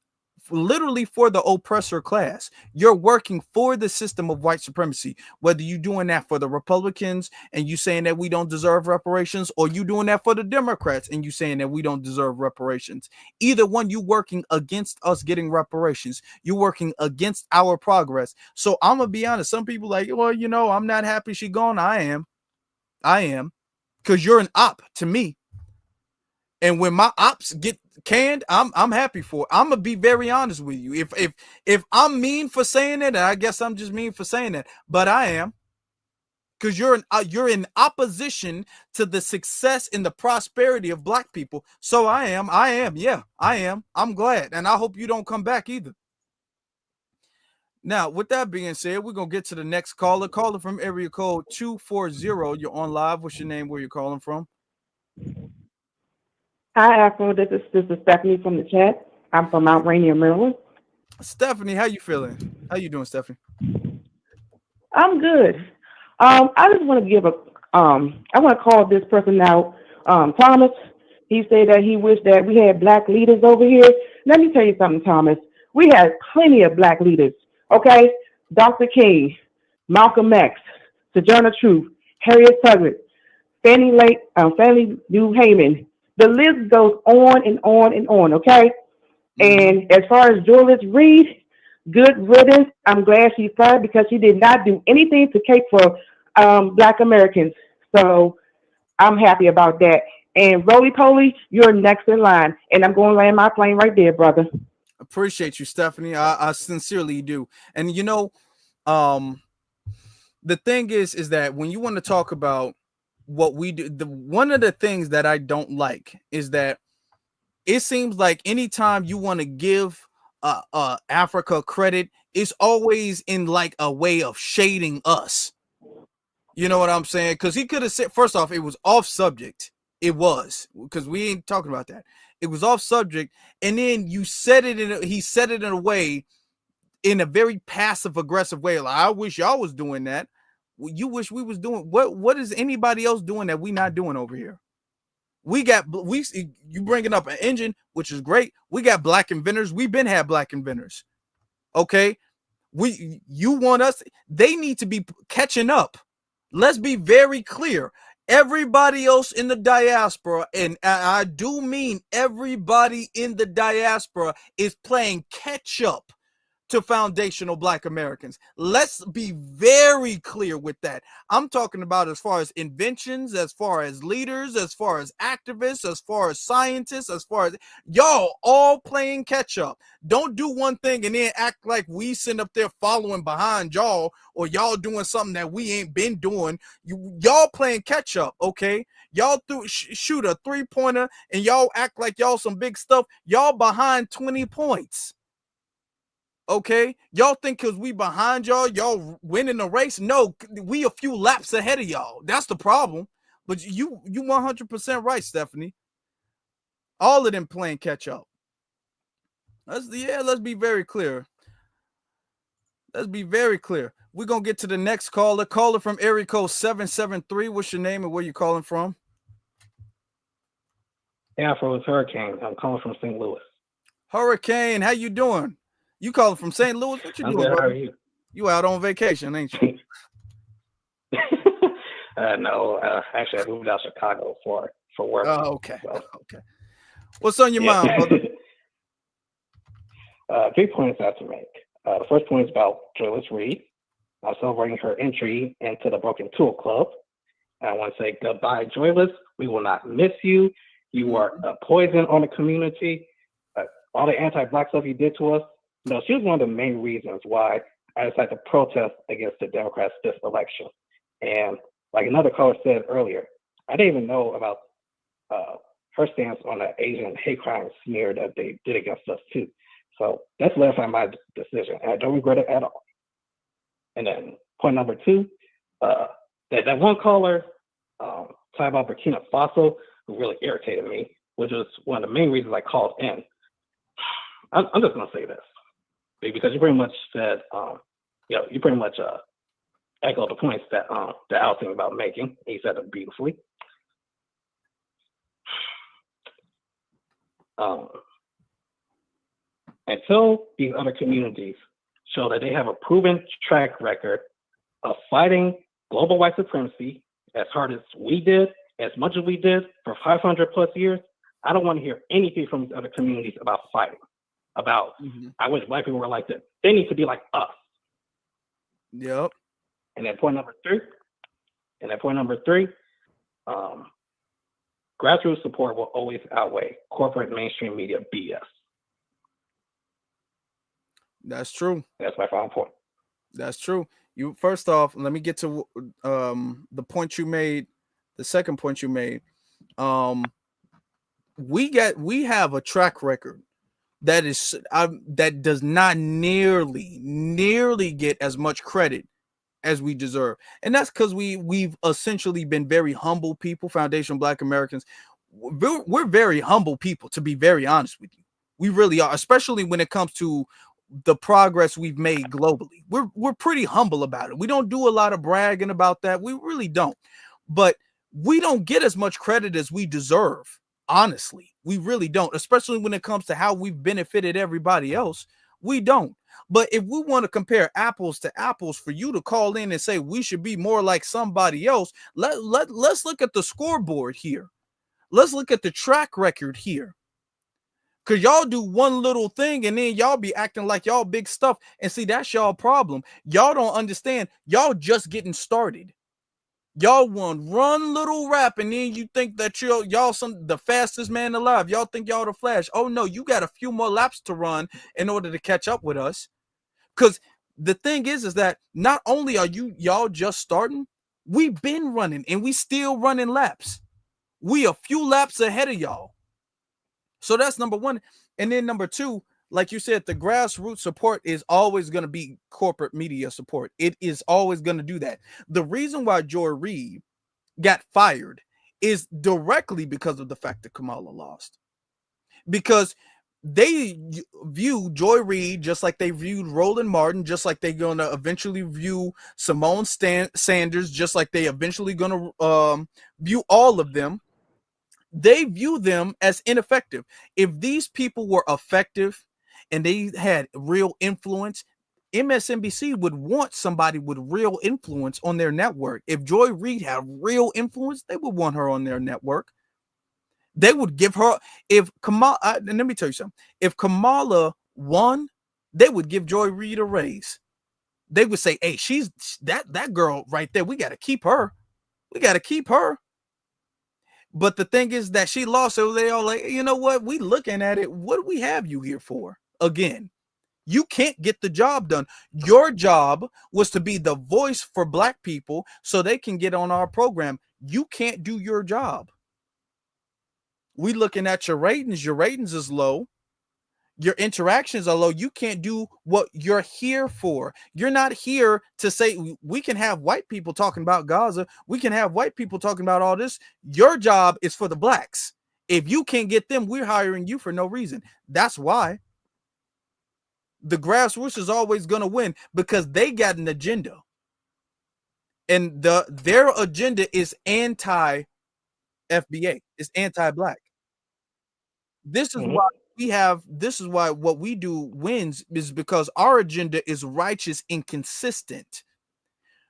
literally for the oppressor class. You're working for the system of white supremacy, whether you're doing that for the Republicans and you saying that we don't deserve reparations, or you doing that for the Democrats and you saying that we don't deserve reparations. Either one, you working against us getting reparations. You're working against our progress. So I'm gonna be honest. Some people like, well, you know, I'm not happy she gone. I am, because you're an op to me. And when my ops get canned, I'm happy for it. I'm gonna be very honest with you. If I'm mean for saying it, and I guess I'm just mean for saying that, but I am, because you're in opposition to the success and the prosperity of black people. So I am. Yeah, I am. I'm glad, and I hope you don't come back either. Now, with that being said, we're gonna get to the next caller. Caller from area code 240. You're on live. What's your name? Where you're calling from? Hi, Afro. This is Stephanie from the chat. I'm from Mount Rainier, Maryland. Stephanie, how you feeling? How you doing, Stephanie? I'm good. I just want to give I want to call this person out, Thomas. He said that he wished that we had black leaders over here. Let me tell you something, Thomas. We had plenty of black leaders, okay? Dr. King, Malcolm X, Sojourner Truth, Harriet Tubman, Fannie Lou Haman. The list goes on and on and on, okay? And as far as Joy Reid, good riddance. I'm glad she's fired because she did not do anything to cape for Black Americans. So I'm happy about that. And Roly Poly, you're next in line. And I'm going to land my plane right there, brother. Appreciate you, Stephanie. I sincerely do. And you know, the thing is that when you want to talk about what we do, one of the things that I don't like is that it seems like anytime you want to give Africa credit, it's always in like a way of shading us. You know what I'm saying? Because he could have said, first off, it was off subject. It was, because we ain't talking about that. It was off subject, and then he said it in a way, in a very passive aggressive way. Like, I wish y'all was doing that. You wish we was doing what is anybody else doing that we not doing over here? You bringing up an engine, which is great. We got black inventors. We've been had black inventors. Okay. You want us, they need to be catching up. Let's be very clear. Everybody else in the diaspora, and I do mean everybody in the diaspora, is playing catch up to foundational Black Americans. Let's be very clear with that. I'm talking about as far as inventions, as far as leaders, as far as activists, as far as scientists, as far as y'all all playing catch up. Don't do one thing and then act like we sitting up there following behind y'all, or y'all doing something that we ain't been doing. Y'all playing catch up, okay? Y'all shoot a 3-pointer and y'all act like y'all some big stuff. Y'all behind 20 points. Okay, y'all think because we behind y'all winning the race? No, we a few laps ahead of y'all. That's the problem. But you 100% right, Stephanie. All of them playing catch up. Let's be very clear. Let's be very clear. We're gonna get to the next caller. Caller from area code 773. What's your name and where you calling from? Afro, it's Hurricane. I'm calling from St. Louis. Hurricane, how you doing? You calling from St. Louis? What you I'm doing, good. brother? How are you? You out on vacation, ain't you? No, actually, I moved out to Chicago for work. Oh, okay. So, okay. What's on your mind, brother? 3 points I have to make. The first point is about Joy Reid. I'm celebrating her entry into the Broken Tool Club. And I want to say goodbye, Joyless. We will not miss you. You are a poison on the community. All the anti-Black stuff you did to us. No, she was one of the main reasons why I decided to protest against the Democrats this election. And like another caller said earlier, I didn't even know about her stance on the Asian hate crime smear that they did against us too. So that's solidified my decision, and I don't regret it at all. And then point number 2, that one caller talking about Burkina Faso who really irritated me, which was one of the main reasons I called in. I'm just gonna say this, because you pretty much said, you pretty much echoed the points that I was thinking about making. He said it beautifully. Until these other communities show that they have a proven track record of fighting global white supremacy as hard as we did, as much as we did for 500 plus years, I don't want to hear anything from these other communities about fighting. About, I wish Black people were like this. They need to be like us. Yep. And then point number 3, grassroots support will always outweigh corporate mainstream media BS. That's true. That's my final point. That's true. You first off, let me get to the point you made. The second point you made. We have a track record that is that does not nearly get as much credit as we deserve, and that's because we've essentially been very humble people. Foundation Black Americans, we're very humble people, to be very honest with you. We really are, especially when it comes to the progress we've made globally. We're pretty humble about it. We don't do a lot of bragging about that. We really don't. But we don't get as much credit as we deserve. Honestly, we really don't, especially when it comes to how we've benefited everybody else. We don't. But if we want to compare apples to apples, for you to call in and say we should be more like somebody else, let's look at the scoreboard here. Let's look at the track record here. Because y'all do one little thing and then y'all be acting like y'all big stuff. And see, that's y'all problem. Y'all don't understand. Y'all just getting started. Y'all want run little rap and then you think that y'all the fastest man alive. Y'all think y'all the Flash. Oh no, you got a few more laps to run in order to catch up with us. Because the thing is that not only are y'all just starting, we've been running and we still running laps. We a few laps ahead of y'all. So that's number 1. And then number 2, like you said, the grassroots support is always going to be corporate media support. It is always going to do that. The reason why Joy Reid got fired is directly because of the fact that Kamala lost. Because they view Joy Reid just like they viewed Roland Martin, just like they're going to eventually view Simone Sanders, just like they eventually going to view all of them. They view them as ineffective. If these people were effective and they had real influence, MSNBC would want somebody with real influence on their network. If Joy Reid had real influence, they would want her on their network. They would give her, if Kamala, and let me tell you something, if Kamala won, they would give Joy Reid a raise. They would say, hey, she's that girl right there. We got to keep her. We got to keep her. But the thing is that she lost. So they all like, you know what? We looking at it. What do we have you here for? Again, you can't get the job done. Your job was to be the voice for Black people so they can get on our program. You can't do your job. We looking at your ratings. Your ratings is low. Your interactions are low. You can't do what you're here for. You're not here to say we can have white people talking about Gaza. We can have white people talking about all this. Your job is for the Blacks. If you can't get them, we're hiring you for no reason. That's why the grassroots is always going to win, because they got an agenda. And their agenda is anti-FBA. It's anti-Black. This is why this is why what we do wins, is because our agenda is righteous and consistent.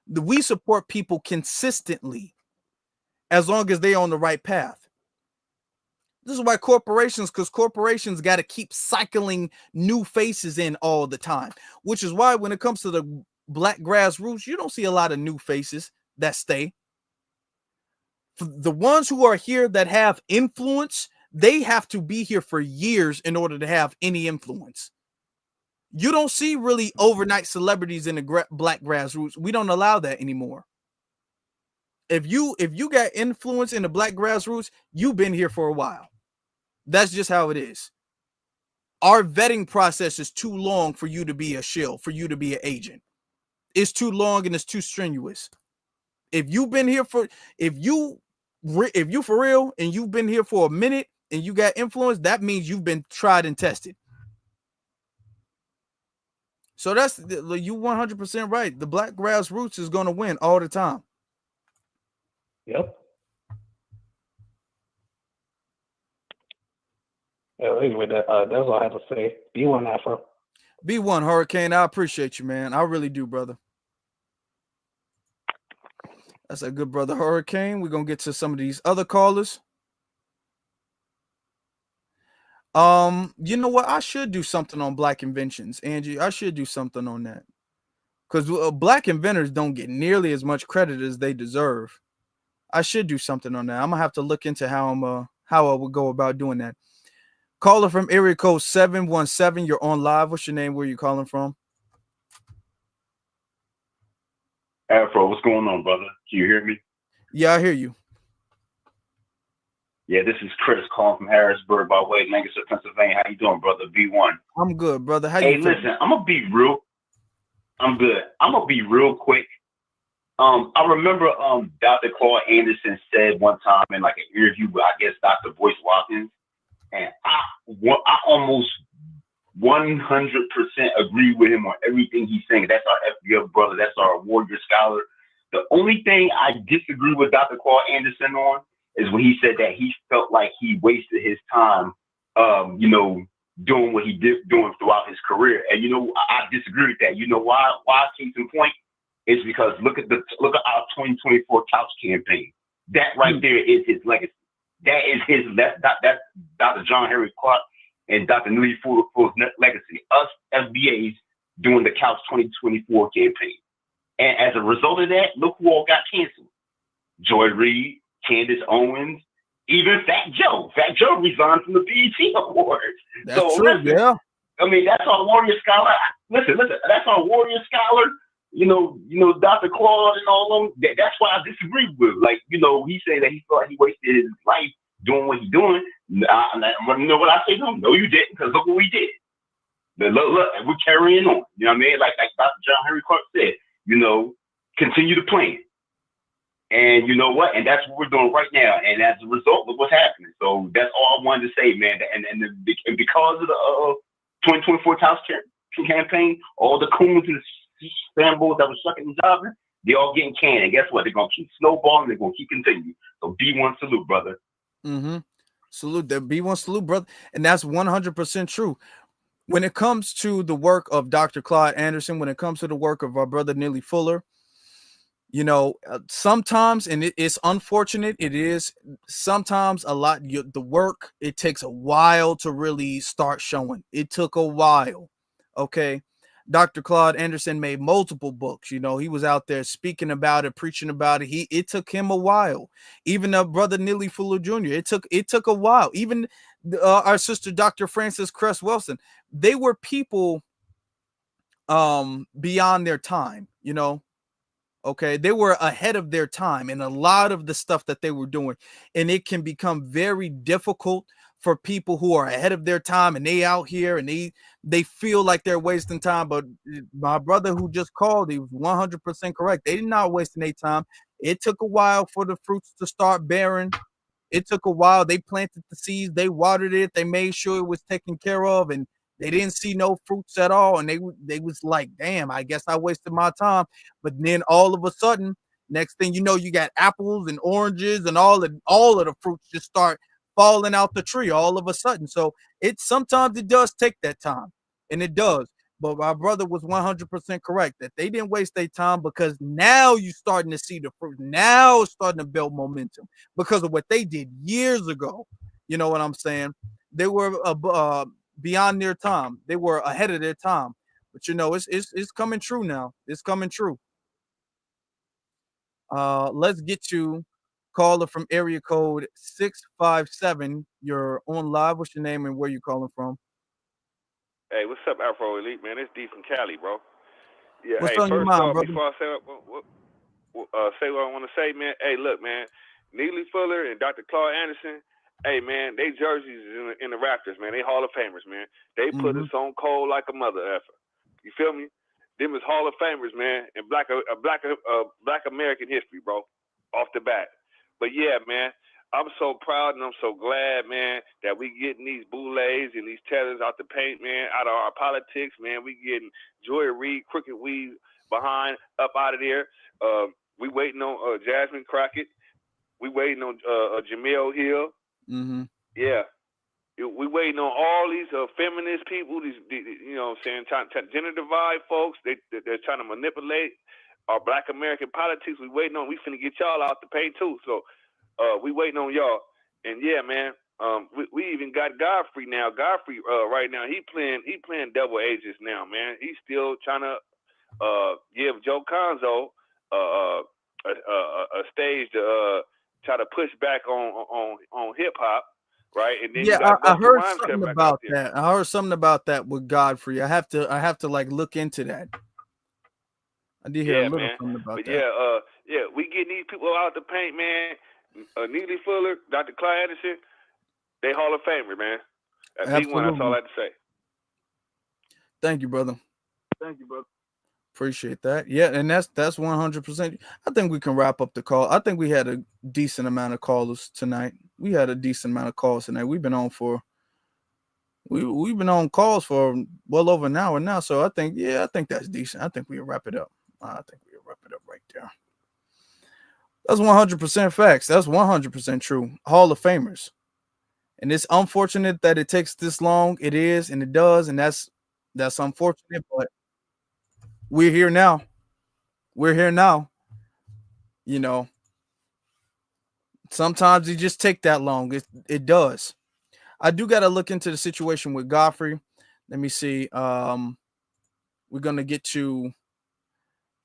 We support people consistently as long as they're on the right path. This is why because corporations got to keep cycling new faces in all the time, which is why when it comes to the Black grassroots, you don't see a lot of new faces that stay. For the ones who are here that have influence, they have to be here for years in order to have any influence. You don't see really overnight celebrities in the Black grassroots. We don't allow that anymore. If you got influence in the Black grassroots, you've been here for a while. That's just how it is. Our vetting process is too long for you to be a shill, for you to be an agent. It's too long and it's too strenuous. If you've been here for, if you for real and you've been here for a minute and you got influence, that means you've been tried and tested. So that's you 100% right. The Black grassroots is going to win all the time. Yep. Anyway, that's all I have to say. B1 Afro. B1 Hurricane, I appreciate you, man. I really do, brother. That's a good brother Hurricane. We're going to get to some of these other callers. You know what? I should do something on Black inventions, Angie. I should do something on that. Because Black inventors don't get nearly as much credit as they deserve. I should do something on that. I'm going to have to look into how I would go about doing that. Caller from area code 717. You're on live. What's your name? Where are you calling from? Afro, what's going on, brother? Can you hear me? Yeah, I hear you. Yeah, this is Chris calling from Harrisburg by way of Lancaster, Pennsylvania. How you doing, brother? B1. I'm good, brother. How you feeling? Listen, I'm good. I'm gonna be real quick. I remember Dr. Claude Anderson said one time in like an interview with, I guess, Dr. Boyce Watkins, and I almost 100% agree with him on everything he's saying. That's our FBF brother. That's our warrior scholar. The only thing I disagree with Dr. Claude Anderson on is when he said that he felt like he wasted his time, doing what he did doing throughout his career. And I disagree with that. You know why? Why? Case in point is because look at our 2024 couch campaign. That right there is his legacy. That is that's Dr. John Henry Clark and Dr. Neely Full's legacy. Us FBAs doing the couch 2024 campaign. And as a result of that, look who all got canceled. Joy Reid, Candace Owens, even Fat Joe. Fat Joe resigned from the BET Awards. That's true, yeah. I mean, that's our warrior scholar. Listen, that's our warrior scholar. Dr. Claude and all of them. That's why I disagree with. Like, he said that he felt like he wasted his life doing what he's doing. You know what I say to him? No, you didn't, because look what we did. Look, we're carrying on. You know what I mean? Like Dr. John Henry Clark said, continue to plan. And you know what? And that's what we're doing right now. And as a result, look what's happening. So that's all I wanted to say, man. And because of the 2024 House campaign, all the coons and fanboys that were sucking and jobbing, they all getting canned. And guess what? They're going to keep snowballing. They're going to keep continuing. So B1 salute, brother. Mm-hmm. Salute. That B1 salute, brother. And that's 100% true. When it comes to the work of Dr. Claude Anderson, when it comes to the work of our brother Neely Fuller, sometimes, and it's unfortunate, it is sometimes a lot, the work, it takes a while to really start showing. It took a while. Okay. Dr. Claude Anderson made multiple books. You know, he was out there speaking about it, preaching about it. It took him a while. Even brother Neely Fuller Jr. It took a while. Even our sister Dr. Frances Cress Wilson. They were people beyond their time, you know. Okay, they were ahead of their time in a lot of the stuff that they were doing, and it can become very difficult for people who are ahead of their time and they out here and they feel like they're wasting time. But my brother who just called, he was 100% correct. They did not waste any time. It took a while for the fruits to start bearing. It took a while. They planted the seeds, they watered it, they made sure it was taken care of, and they didn't see no fruits at all. And they was like, damn, I guess I wasted my time. But then all of a sudden, next thing you know, you got apples and oranges and all of the fruits just start falling out the tree all of a sudden. So sometimes it does take that time, and it does. But my brother was 100% correct that they didn't waste their time, because now you're starting to see the fruit. Now it's starting to build momentum because of what they did years ago. You know what I'm saying? They were beyond their time. They were ahead of their time. But you know, it's coming true now. It's coming true. Let's get you caller from area code 657. You're on live. What's your name and where you calling from? Hey, what's up, Afro Elite, man? It's D from Cali, bro. Yeah, What's hey, on your first mind, off, brother? before I say what I want to say, man, hey, look, man, Neely Fuller and Dr. Claude Anderson, hey, man, they jerseys in the Raptors, man. They Hall of Famers, man. They put us on cold like a mother effer. You feel me? Them is Hall of Famers, man, in Black American history, bro, off the bat. But yeah, man, I'm so proud and I'm so glad, man, that we getting these boulets and these tethers out the paint, man, out of our politics, man. We getting Joy Reid, Crooked Weed behind, up out of there. We waiting on Jasmine Crockett. We waiting on Jamil Hill. Mm-hmm. Yeah. We waiting on all these feminist people, these you know what I'm saying, gender divide folks. They're trying to manipulate our Black American politics. We waiting on. We finna get y'all out the paint too. So we waiting on y'all. And yeah, man, we even got Godfrey now. Godfrey right now he playing double agents now, man. He's still trying to give Joe Conzo a stage to try to push back on hip hop. Right, and then Yeah, you got I Busta heard Rhymes something coming back about out there. that. I heard something about that with Godfrey. I have to like look into that. I did hear a Yeah, little man. something about But that. yeah, we getting these people out the paint, man. Neely Fuller, Dr. Claude Anderson, they Hall of Famer, man. That's D1. That's all I have to say. Thank you, brother. Thank you, brother. Appreciate that. Yeah, and that's 100%. I think we can wrap up the call. I think we had a decent amount of callers tonight. We had a decent amount of calls tonight. We've been on we've been on calls for well over an hour now. So I think that's decent. I think we'll wrap it up. I think we'll wrap it up right there. That's 100% facts. That's 100% true. Hall of Famers. And it's unfortunate that it takes this long. It is, and it does, and that's unfortunate, but we're here now. We're here now. You know, sometimes it just take that long. It does. I do got to look into the situation with Godfrey. Let me see. We're gonna get to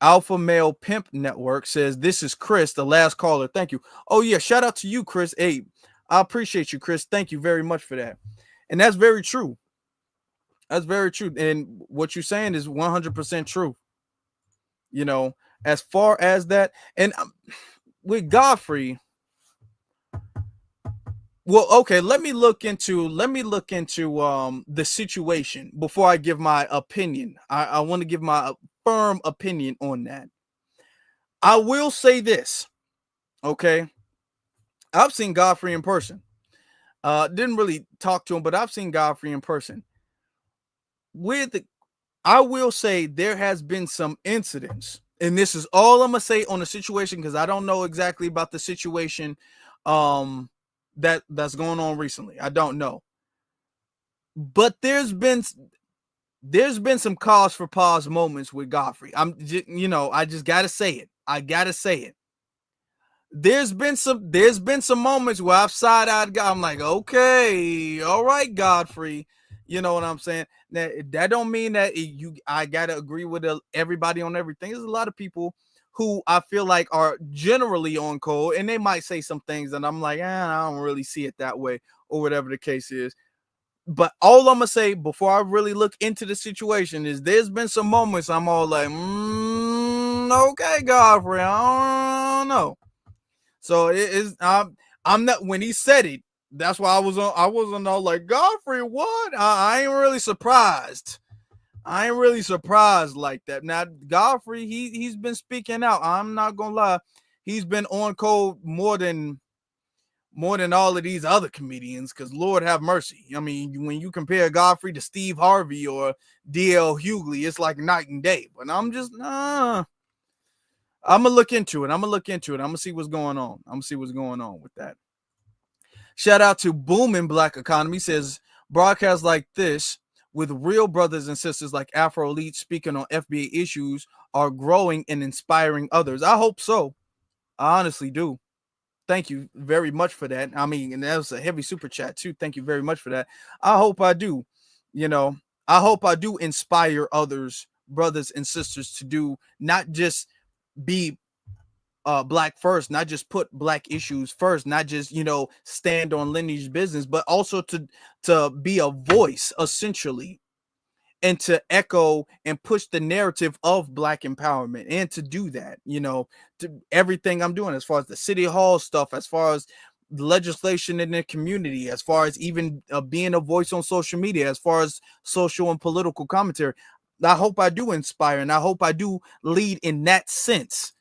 Alpha Male Pimp Network. Says this is Chris, the last caller. Thank you. Oh yeah, shout out to you, Chris. Hey, I appreciate you, Chris. Thank you very much for that. And that's very true. That's very true. And what you're saying is 100% true. You know, as far as that, and with Godfrey, well, okay, let me look into the situation before I give my opinion. I want to give my firm opinion on that. I will say this, okay? I've seen Godfrey in person. Didn't really talk to him, but I've seen Godfrey in person. I will say there has been some incidents, and this is all I'm gonna say on the situation because I don't know exactly about the situation that's going on recently. I don't know. But there's been some cause for pause moments with Godfrey. I just gotta say it. I gotta say it. There's been some moments where I've side-eyed God. I'm like, okay, all right, Godfrey. You know what I'm saying? That don't mean that I gotta agree with everybody on everything. There's a lot of people who I feel like are generally on code, and they might say some things and I'm like, I don't really see it that way, or whatever the case is. But all I'm gonna say before I really look into the situation is there's been some moments I'm all like, okay, Godfrey, I don't know. So it is. I'm not, when he said it. That's why I wasn't all like, Godfrey, what? I ain't really surprised. I ain't really surprised like that. Now Godfrey, he's been speaking out. I'm not gonna lie, he's been on code more than all of these other comedians, because Lord have mercy. I mean, when you compare Godfrey to Steve Harvey or D.L. Hughley, it's like night and day. But I'm just, I'm gonna look into it. I'm gonna see what's going on. I'm gonna see what's going on with that. Shout out to Booming Black Economy, says broadcasts like this with real brothers and sisters like Afro Elite speaking on FBA issues are growing and inspiring others. I hope so. I honestly do. Thank you very much for that. I mean, and that was a heavy super chat too. Thank you very much for that. I hope I do. I hope I do inspire others, brothers and sisters, to do not just be black first, not just put black issues first, not just stand on lineage business, but also to be a voice essentially, and to echo and push the narrative of black empowerment, and to do that, to everything I'm doing, as far as the city hall stuff, as far as legislation in the community, as far as even being a voice on social media, as far as social and political commentary. I hope I do inspire, and I hope I do lead in that sense,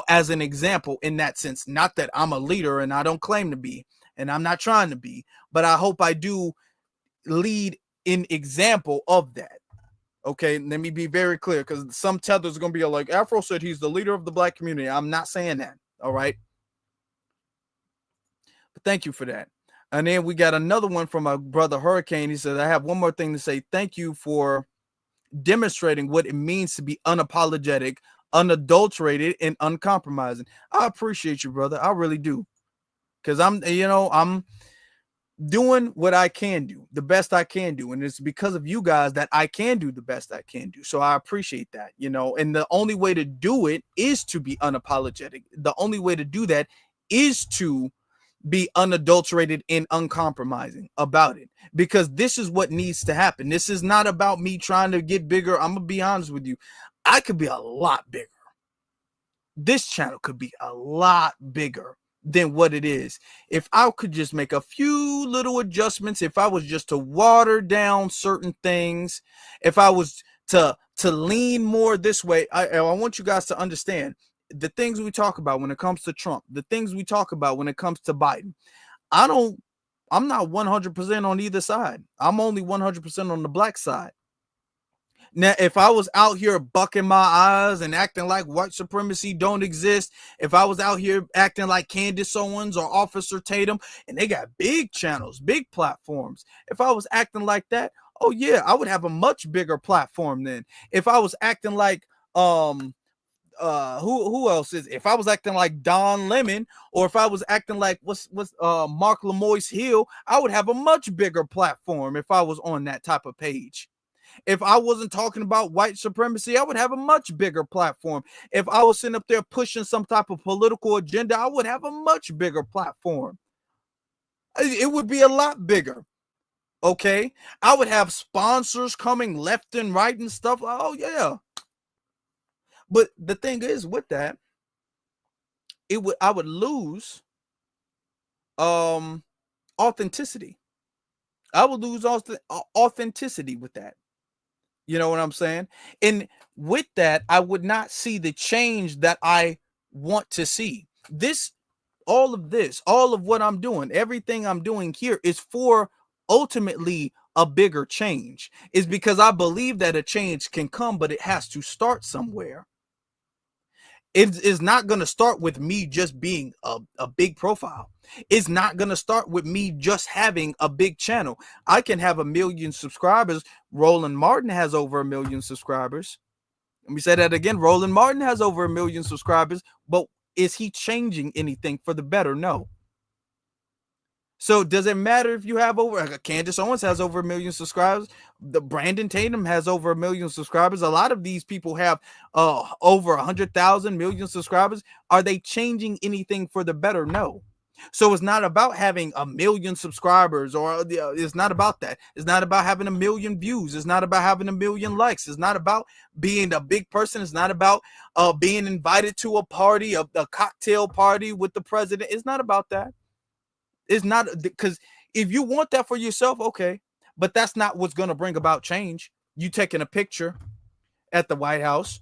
as an example in that sense. Not that I'm a leader, and I don't claim to be, and I'm not trying to be, but I hope I do lead in example of that. Okay, let me be very clear, because some tethers are going to be like, Afro said he's the leader of the black community. I'm not saying that, all right? But thank you for that. And then we got another one from my brother Hurricane. He said, I have one more thing to say. Thank you for demonstrating what it means to be unapologetic, unadulterated, and uncompromising. I appreciate you, brother. I really do. Because I'm doing what I can do, the best I can do. And it's because of you guys that I can do the best I can do. So I appreciate that, and the only way to do it is to be unapologetic. The only way to do that is to be unadulterated and uncompromising about it, because this is what needs to happen. This is not about me trying to get bigger. I'm gonna be honest with you. I could be a lot bigger. This channel could be a lot bigger than what it is if I could just make a few little adjustments, if I was just to water down certain things, if I was to lean more this way. I want you guys to understand the things we talk about when it comes to Trump, the things we talk about when it comes to Biden. I'm not 100% on either side. I'm only 100% on the black side. Now, if I was out here bucking my eyes and acting like white supremacy don't exist, if I was out here acting like Candace Owens or Officer Tatum, and they got big channels, big platforms, if I was acting like that, oh yeah, I would have a much bigger platform then. If I was acting like who else is, if I was acting like Don Lemon, or if I was acting like what's Mark Lamoise Hill, I would have a much bigger platform if I was on that type of page. If I wasn't talking about white supremacy, I would have a much bigger platform. If I was sitting up there pushing some type of political agenda, I would have a much bigger platform. It would be a lot bigger. Okay, I would have sponsors coming left and right and stuff. Oh yeah. But the thing is, with that, I would lose authenticity. I would lose authenticity with that. You know what I'm saying? And with that, I would not see the change that I want to see. All of what I'm doing, everything I'm doing here is for ultimately a bigger change. Is because I believe that a change can come, but it has to start somewhere. It is not going to start with me just being a big profile. It's not going to start with me just having a big channel. I can have 1 million subscribers. Roland Martin has over 1 million subscribers. Let me say that again. Roland Martin has over 1 million subscribers, but is he changing anything for the better? No. So does it matter if you have over Candace Owens has over 1 million subscribers? The Brandon Tatum has over 1 million subscribers. A lot of these people have over 100,000 million subscribers. Are they changing anything for the better? No. So it's not about having 1 million subscribers, or it's not about that. It's not about having 1 million views. It's not about having 1 million likes. It's not about being a big person. It's not about being invited to a party, a cocktail party with the president. It's not about that. It's not, because if you want that for yourself, okay, but that's not what's going to bring about change. You taking a picture at the White House.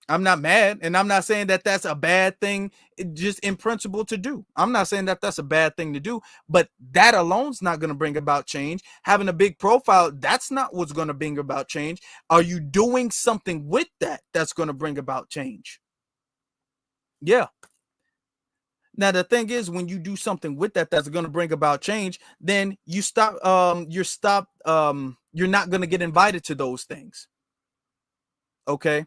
I'm not mad, and I'm not saying that that's a bad thing, just in principle to do. I'm not saying that that's a bad thing to do, but that alone's not going to bring about change. Having a big profile, that's not what's going to bring about change. Are you doing something with that that's going to bring about change? Yeah. Now, the thing is, when you do something with that that's going to bring about change, then you stop, you're not going to get invited to those things. Okay.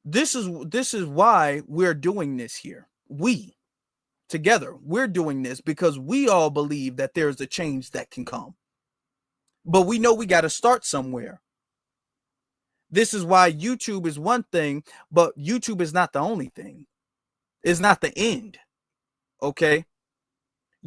This is why we're doing this here. We together, we're doing this because we all believe that there's a change that can come. But we know we got to start somewhere. This is why YouTube is one thing, but YouTube is not the only thing. It's not the end. Okay.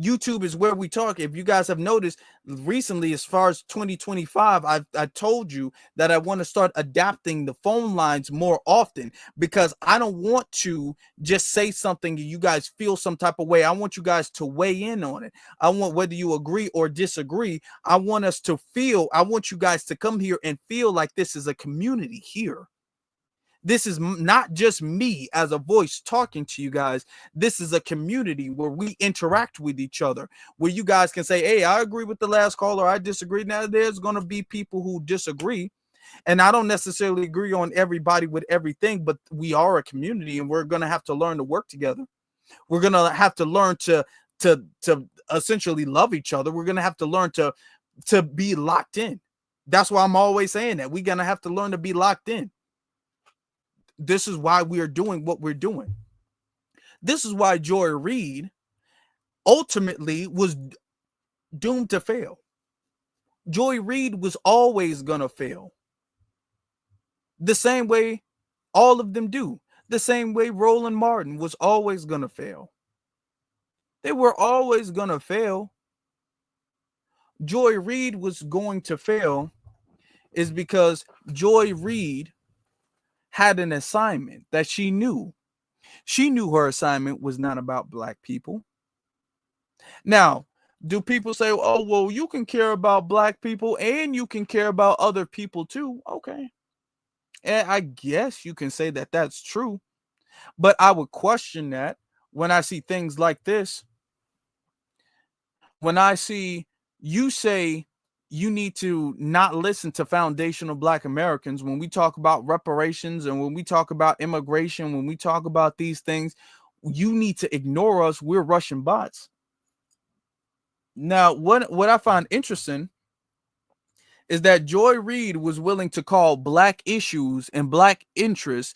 YouTube is where we talk. If you guys have noticed recently, as far as 2025, I told you that I want to start adapting the phone lines more often, because I don't want to just say something and you guys feel some type of way. I want you guys to weigh in on it. I want, whether you agree or disagree, I want us to feel, I want you guys to come here and feel like this is a community here. This is not just me as a voice talking to you guys. This is a community where we interact with each other, where you guys can say, hey, I agree with the last caller, I disagree. Now, there's going to be people who disagree, and I don't necessarily agree on everybody with everything, but we are a community, and we're going to have to learn to work together. We're going to have to learn to essentially love each other. We're going to have to learn to be locked in. That's why I'm always saying that we're going to have to learn to be locked in. This is why we are doing what we're doing. This is why Joy Reid ultimately was doomed to fail. Joy Reid was always going to fail. The same way all of them do. The same way Roland Martin was always going to fail. They were always going to fail. Joy Reid was going to fail is because Joy Reid had an assignment that she knew. She knew her assignment was not about Black people. Now, do people say, oh, well, you can care about Black people and you can care about other people too? Okay. And I guess you can say that that's true. But I would question that when I see things like this. When I see you say you need to not listen to foundational Black Americans when we talk about reparations and when we talk about immigration, when we talk about these things, you need to ignore us. We're Russian bots. Now, what I find interesting is that Joy Reid was willing to call Black issues and Black interests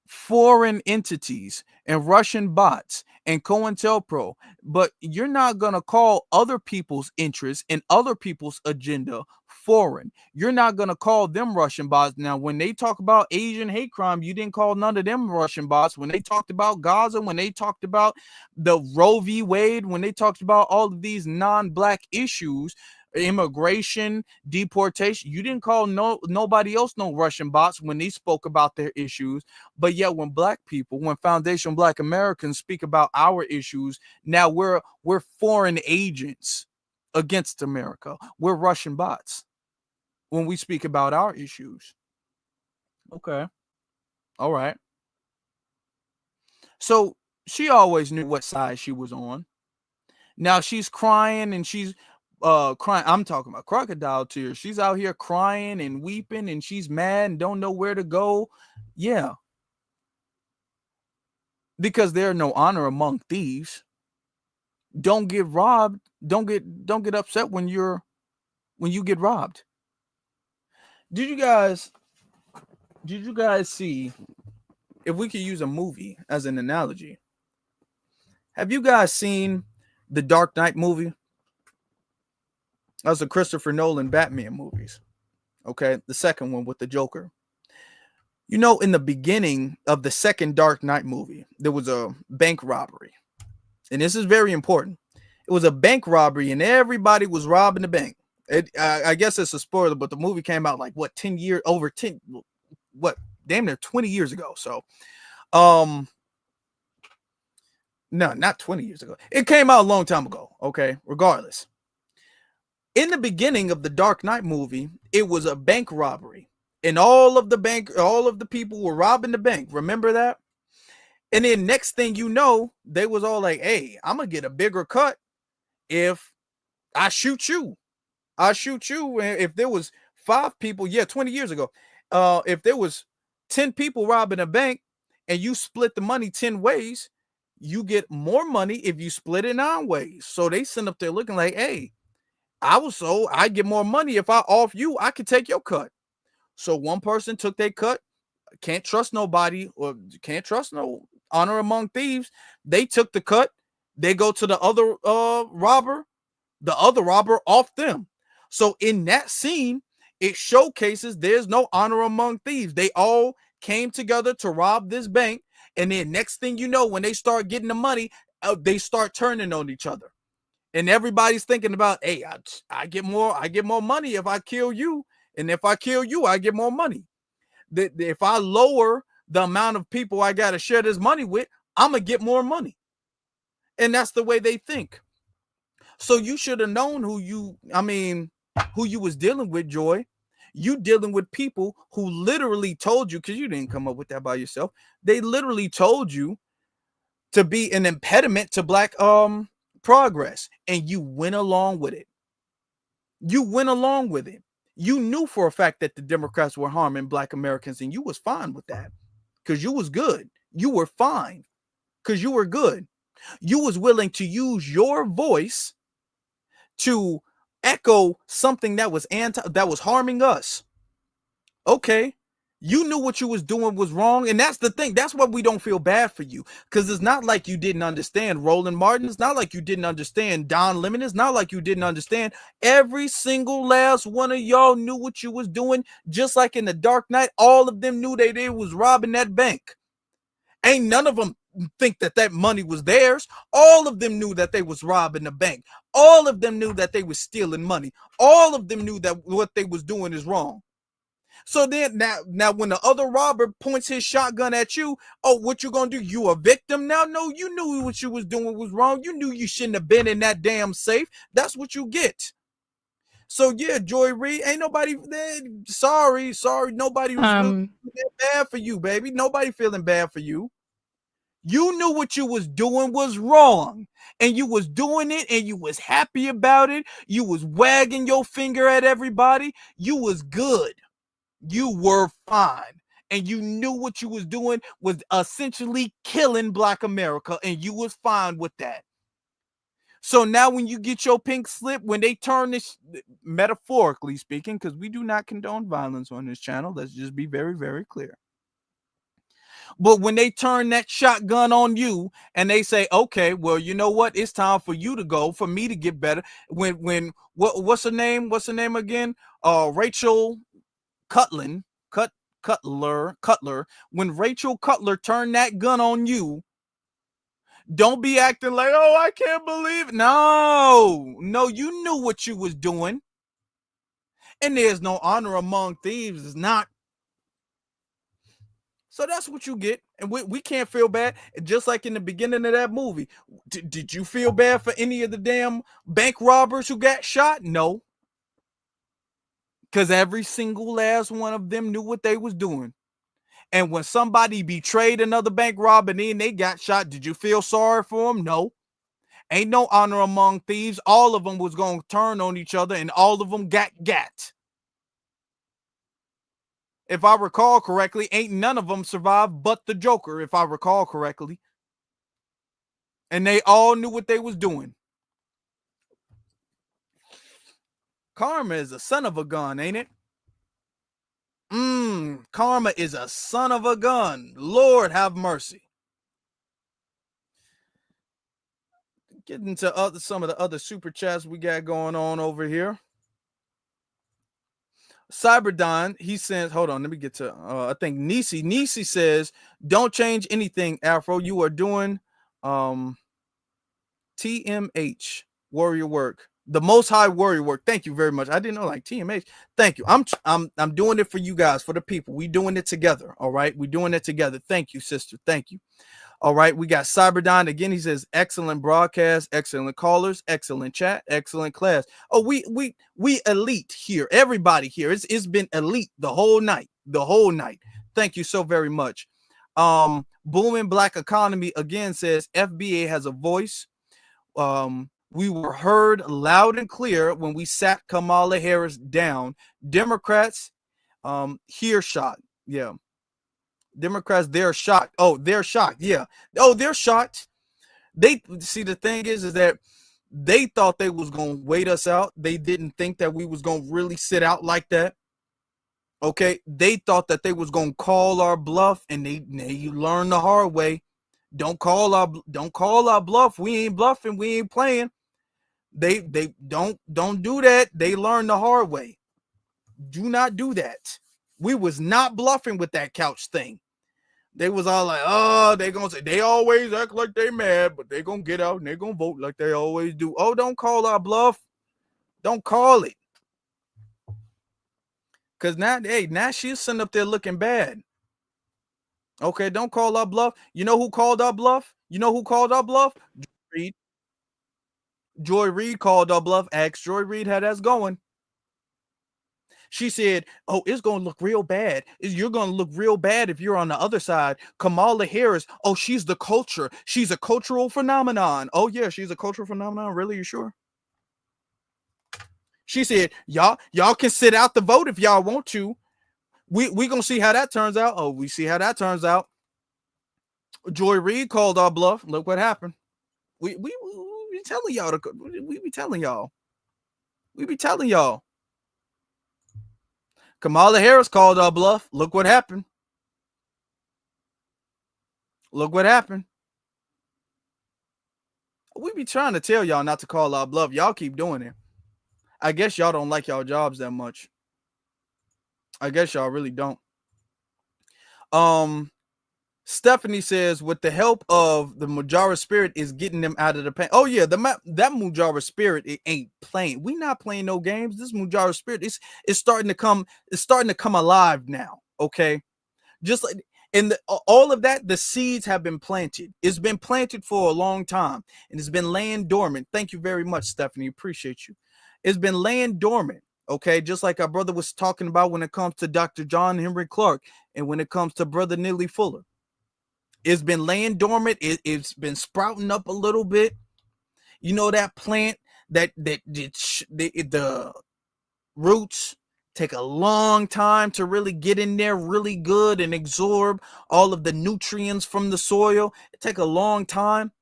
foreign entities and Russian bots and COINTELPRO, but you're not going to call other people's interests and other people's agenda foreign. You're not going to call them Russian bots. Now, when they talk about Asian hate crime, you didn't call none of them Russian bots. When they talked about Gaza, when they talked about the Roe v. Wade, when they talked about all of these non-Black issues, immigration, deportation, you didn't call nobody else no Russian bots when they spoke about their issues. But yet when Black people, when foundational Black Americans speak about our issues, now we're foreign agents against America. We're Russian bots when we speak about our issues. Okay. All right. So she always knew what side she was on. Now she's crying and she's crying. I'm talking about crocodile tears. She's out here crying and weeping and she's mad and don't know where to go. Yeah. Because there's no honor among thieves. Don't get robbed. Don't get upset when you get robbed. Did you guys see, if we could use a movie as an analogy, Have you guys seen the Dark Knight movie? That's the Christopher Nolan Batman movies. Okay, the second one with the Joker. You know, in the beginning of the second Dark Knight movie, there was a bank robbery. And this is very important. It was a bank robbery and everybody was robbing the bank. I guess it's a spoiler, but the movie came out like what, 10 years, over 10, what, damn near 20 years ago. So, no, not 20 years ago. It came out a long time ago. Okay, regardless. In the beginning of the Dark Knight movie, it was a bank robbery. And all of the people were robbing the bank. Remember that? And then next thing you know, they was all like, hey, I'm going to get a bigger cut if I shoot you. I shoot you. And if there was 5 people, 20 years ago, if there was 10 people robbing a bank and you split the money 10 ways, you get more money if you split it 9 ways. So they send up there looking like, hey, I get more money if I off you, I could take your cut. So one person took their cut, can't trust nobody, or can't trust no honor among thieves. They took the cut, they go to the other robber off them. So in that scene, it showcases there's no honor among thieves. They all came together to rob this bank, and then next thing you know, when they start getting the money, they start turning on each other. And everybody's thinking about, hey, I get more money if I kill you. And if I kill you, I get more money. If I lower the amount of people I got to share this money with, I'm going to get more money. And that's the way they think. So you should have known who you was dealing with, Joy. You dealing with people who literally told you, because you didn't come up with that by yourself. They literally told you to be an impediment to Black progress, and you went along with it. You went along with it. You knew for a fact that the Democrats were harming Black Americans, and you was fine with that because you was good. You were fine because you were good. You was willing to use your voice to echo something that was harming us. Okay. You knew what you was doing was wrong. And that's the thing. That's why we don't feel bad for you. Because it's not like you didn't understand Roland Martin. It's not like you didn't understand Don Lemon. It's not like you didn't understand. Every single last one of y'all knew what you was doing. Just like in the Dark Knight, all of them knew they was robbing that bank. Ain't none of them think that money was theirs. All of them knew that they was robbing the bank. All of them knew that they was stealing money. All of them knew that what they was doing is wrong. So then now when the other robber points his shotgun at you, oh, what you gonna do? You a victim now? No, you knew what you was doing was wrong. You knew you shouldn't have been in that damn safe. That's what you get. So yeah, Joy Reid, ain't nobody sorry. Nobody was feeling bad for you, baby. Nobody feeling bad for you. You knew what you was doing was wrong, and you was doing it, and you was happy about it. You was wagging your finger at everybody. You was good. You were fine, and you knew what you was doing was essentially killing Black America, and you was fine with that. So now when you get your pink slip, when they turn this, metaphorically speaking, because we do not condone violence on this channel, let's just be very, very clear. But when they turn that shotgun on you and they say, okay, well, you know what? It's time for you to go, for me to get better. What's her name? What's her name again? Rachel Cutler. When Rachel Cutler turned that gun on you, don't be acting like, oh, I can't believe it. No, you knew what you was doing. And there's no honor among thieves. It's not. So that's what you get. And we can't feel bad. Just like in the beginning of that movie. Did you feel bad for any of the damn bank robbers who got shot? No. Because every single last one of them knew what they was doing. And when somebody betrayed another bank robber and then they got shot, did you feel sorry for them? No. Ain't no honor among thieves. All of them was going to turn on each other, and all of them got. If I recall correctly, ain't none of them survived but the Joker, if I recall correctly. And they all knew what they was doing. Karma is a son of a gun, ain't it? Karma is a son of a gun. Lord have mercy. Getting into some of the other super chats we got going on over here. Cyberdon, he says, hold on, let me get to I think Nisi says, don't change anything, Afro. You are doing TMH warrior work. The most high warrior work. Thank you very much. I didn't know, like, TMH. Thank you. I'm doing it for you guys, for the people. We doing it together. All right. We doing it together. Thank you, sister. Thank you. All right, we got Cyberdon again. He says, excellent broadcast, excellent callers, excellent chat, excellent class. Oh, we elite here. Everybody here. It's been elite the whole night. Thank you so very much. Booming Black Economy again says, FBA has a voice. We were heard loud and clear when we sat Kamala Harris down. Democrats, here shot. Yeah. Democrats, they're shocked. Oh, they're shocked. Yeah. Oh, they're shocked. They see, the thing is that they thought they was gonna wait us out. They didn't think that we was gonna really sit out like that. Okay, they thought that they was gonna call our bluff, and they learned the hard way. Don't call our bluff. We ain't bluffing. We ain't playing. They don't do that. They learned the hard way. Do not do that. We was not bluffing with that couch thing. They was all like, oh, they gonna say, they always act like they mad, but they gonna get out and they gonna vote like they always do. Oh, don't call our bluff. Don't call it. Because now she's sitting up there looking bad. Okay, don't call our bluff. You know who called our bluff? Joy Reid. Joy Reid called our bluff. Ask Joy Reid how that's going. She said, oh, it's going to look real bad. You're going to look real bad if you're on the other side. Kamala Harris, oh, she's the culture. She's a cultural phenomenon. Oh, yeah, she's a cultural phenomenon. Really, you sure? She said, y'all can sit out the vote if y'all want to. We going to see how that turns out. Oh, we see how that turns out. Joy Reid called our bluff. Look what happened. We be telling y'all. We be telling y'all. Kamala Harris called our bluff. Look what happened. We be trying to tell y'all not to call our bluff. Y'all keep doing it. I guess y'all don't like y'all jobs that much. I guess y'all really don't. Stephanie says, with the help of the Mujara spirit is getting them out of the pain. Oh yeah, that Mujara spirit, it ain't playing. We not playing no games. This Mujara spirit is starting to come. It's starting to come alive now. Okay, just like all of that, the seeds have been planted. It's been planted for a long time, and it's been laying dormant. Thank you very much, Stephanie. Appreciate you. It's been laying dormant. Okay, just like our brother was talking about when it comes to Dr. John Henry Clark, and when it comes to Brother Neely Fuller. It's been laying dormant. It's been sprouting up a little bit. You know, that plant that the roots take a long time to really get in there really good and absorb all of the nutrients from the soil. It take a long time,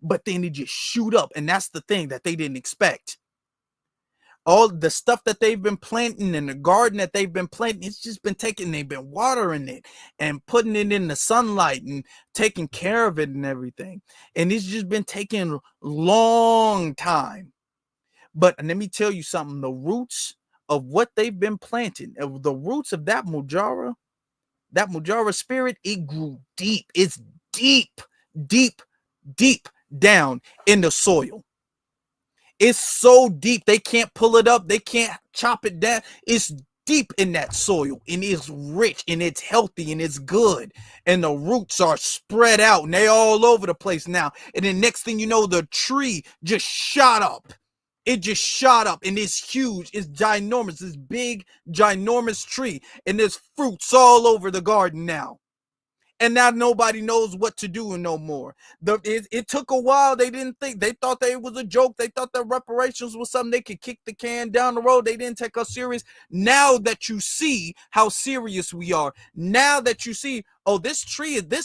but then they just shoot up. And that's the thing that they didn't expect. All the stuff that they've been planting in the garden that they've been planting, it's just been taking, they've been watering it and putting it in the sunlight and taking care of it and everything. And it's just been taking a long time. But let me tell you something, the roots of what they've been planting, the roots of that Mujara spirit, it grew deep. It's deep down in the soil. It's so deep, they can't pull it up. They can't chop it down. It's deep in that soil, and it's rich, and it's healthy, and it's good. And the roots are spread out, and they're all over the place now. And then next thing you know, the tree just shot up. It just shot up, and it's huge. It's ginormous. This big, ginormous tree. And there's fruits all over the garden now. And now nobody knows what to do no more. It took a while. They didn't think. They thought that it was a joke. They thought that reparations was something they could kick the can down the road. They didn't take us serious. Now that you see how serious we are, now that you see, oh, this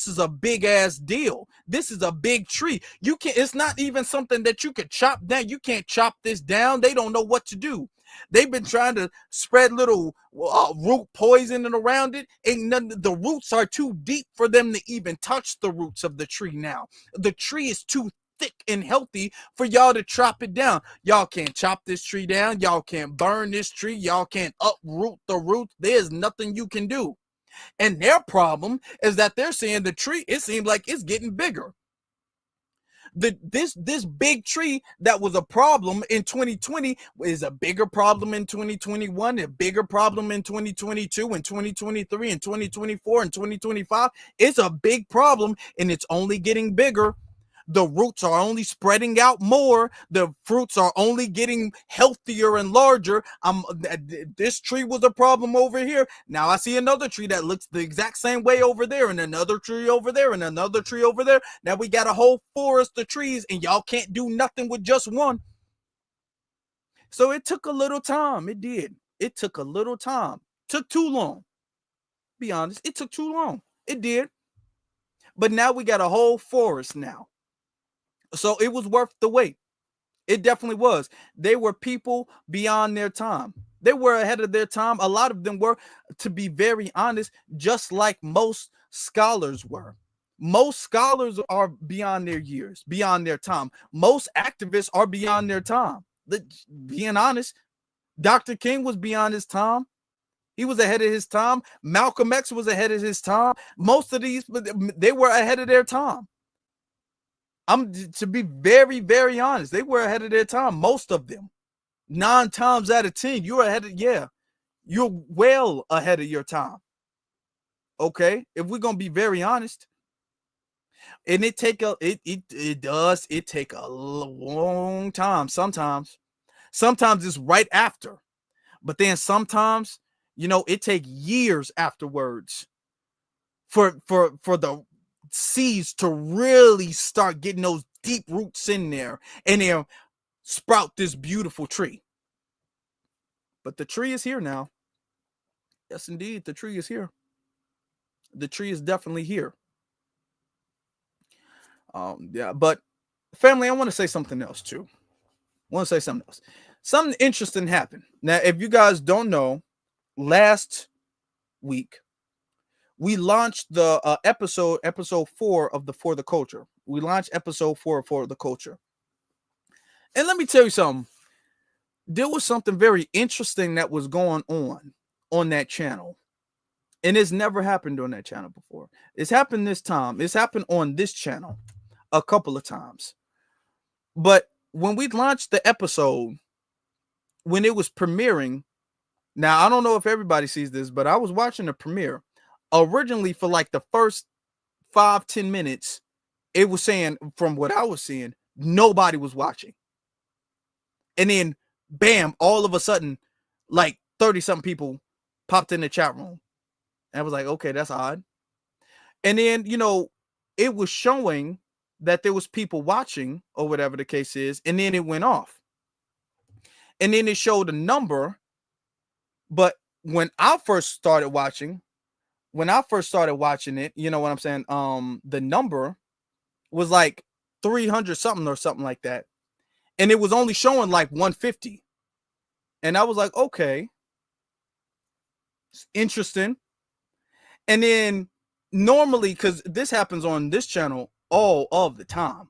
is a big ass deal. This is a big tree. It's not even something that you could chop down. You can't chop this down. They don't know what to do. They've been trying to spread little root poisoning around it. The roots are too deep for them to even touch the roots of the tree now. The tree is too thick and healthy for y'all to chop it down. Y'all can't chop this tree down. Y'all can't burn this tree. Y'all can't uproot the roots. There's nothing you can do. And their problem is that they're seeing the tree, it seems like it's getting bigger. This big tree that was a problem in 2020 is a bigger problem in 2021, a bigger problem in 2022 and 2023 and 2024 and 2025. It's a big problem, and it's only getting bigger. The roots are only spreading out more. The fruits are only getting healthier and larger. This tree was a problem over here. Now I see another tree that looks the exact same way over there, and another tree over there, and another tree over there. Now we got a whole forest of trees, and y'all can't do nothing with just one. So it took a little time. It did. It took a little time. Took too long. Be honest. It took too long. It did. But now we got a whole forest now. So it was worth the wait. It definitely was. They were people beyond their time. They were ahead of their time. A lot of them were, to be very honest, just like most scholars were. Most scholars are beyond their years, beyond their time. Most activists are beyond their time. Being honest, Dr. King was beyond his time. He was ahead of his time. Malcolm X was ahead of his time. Most of these, they were ahead of their time. To be very, very honest, they were ahead of their time. Most of them, 9 times out of 10, you're ahead of, you're well ahead of your time. Okay, if we're gonna be very honest, and it does take a long time. Sometimes it's right after, but then sometimes it take years afterwards for the seeds to really start getting those deep roots in there and then sprout this beautiful tree. But the tree is here now. Yes, indeed, the tree is here. The tree is definitely here. But family, I want to say something else too. Something interesting happened. Now, if you guys don't know, last week we launched the episode 4 of the For the Culture. We launched episode 4 for the culture. And let me tell you something. There was something very interesting that was going on that channel. And it's never happened on that channel before. It's happened this time. It's happened on this channel a couple of times. But when we launched the episode, when it was premiering, now I don't know if everybody sees this, but I was watching the premiere. Originally, for like the first 5-10 minutes, it was saying, from what I was seeing, nobody was watching. And then, bam, all of a sudden, like 30-something people popped in the chat room. And I was like, okay, that's odd. And then, it was showing that there was people watching or whatever the case is. And then it went off. And then it showed a number. But when I first started watching it, you know what I'm saying? The number was like 300 something or something like that. And it was only showing like 150. And I was like, okay, it's interesting. And then normally, because this happens on this channel all of the time,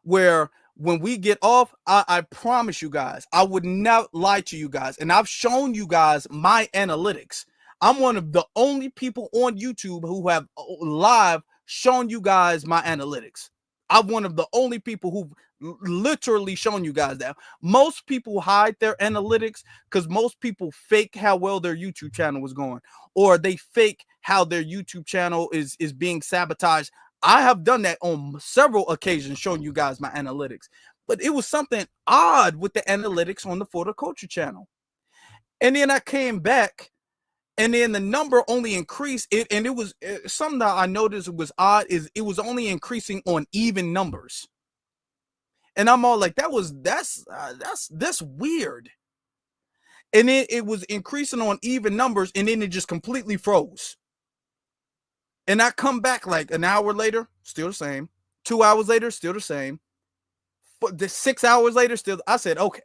where when we get off, I promise you guys, I would not lie to you guys. And I've shown you guys my analytics. I'm one of the only people on YouTube who have live shown you guys my analytics. I'm one of the only people who've literally shown you guys that. Most people hide their analytics because most people fake how well their YouTube channel was going, or they fake how their YouTube channel is being sabotaged. I have done that on several occasions, showing you guys my analytics. But it was something odd with the analytics on the For the Culture channel. And then I came back, and then the number only increased. And it was something that I noticed was odd, is it was only increasing on even numbers. And I'm all like, that's weird. And then it was increasing on even numbers, and then it just completely froze. And I come back like an hour later, still the same. 2 hours later, still the same. But the 6 hours later, still. I said, okay.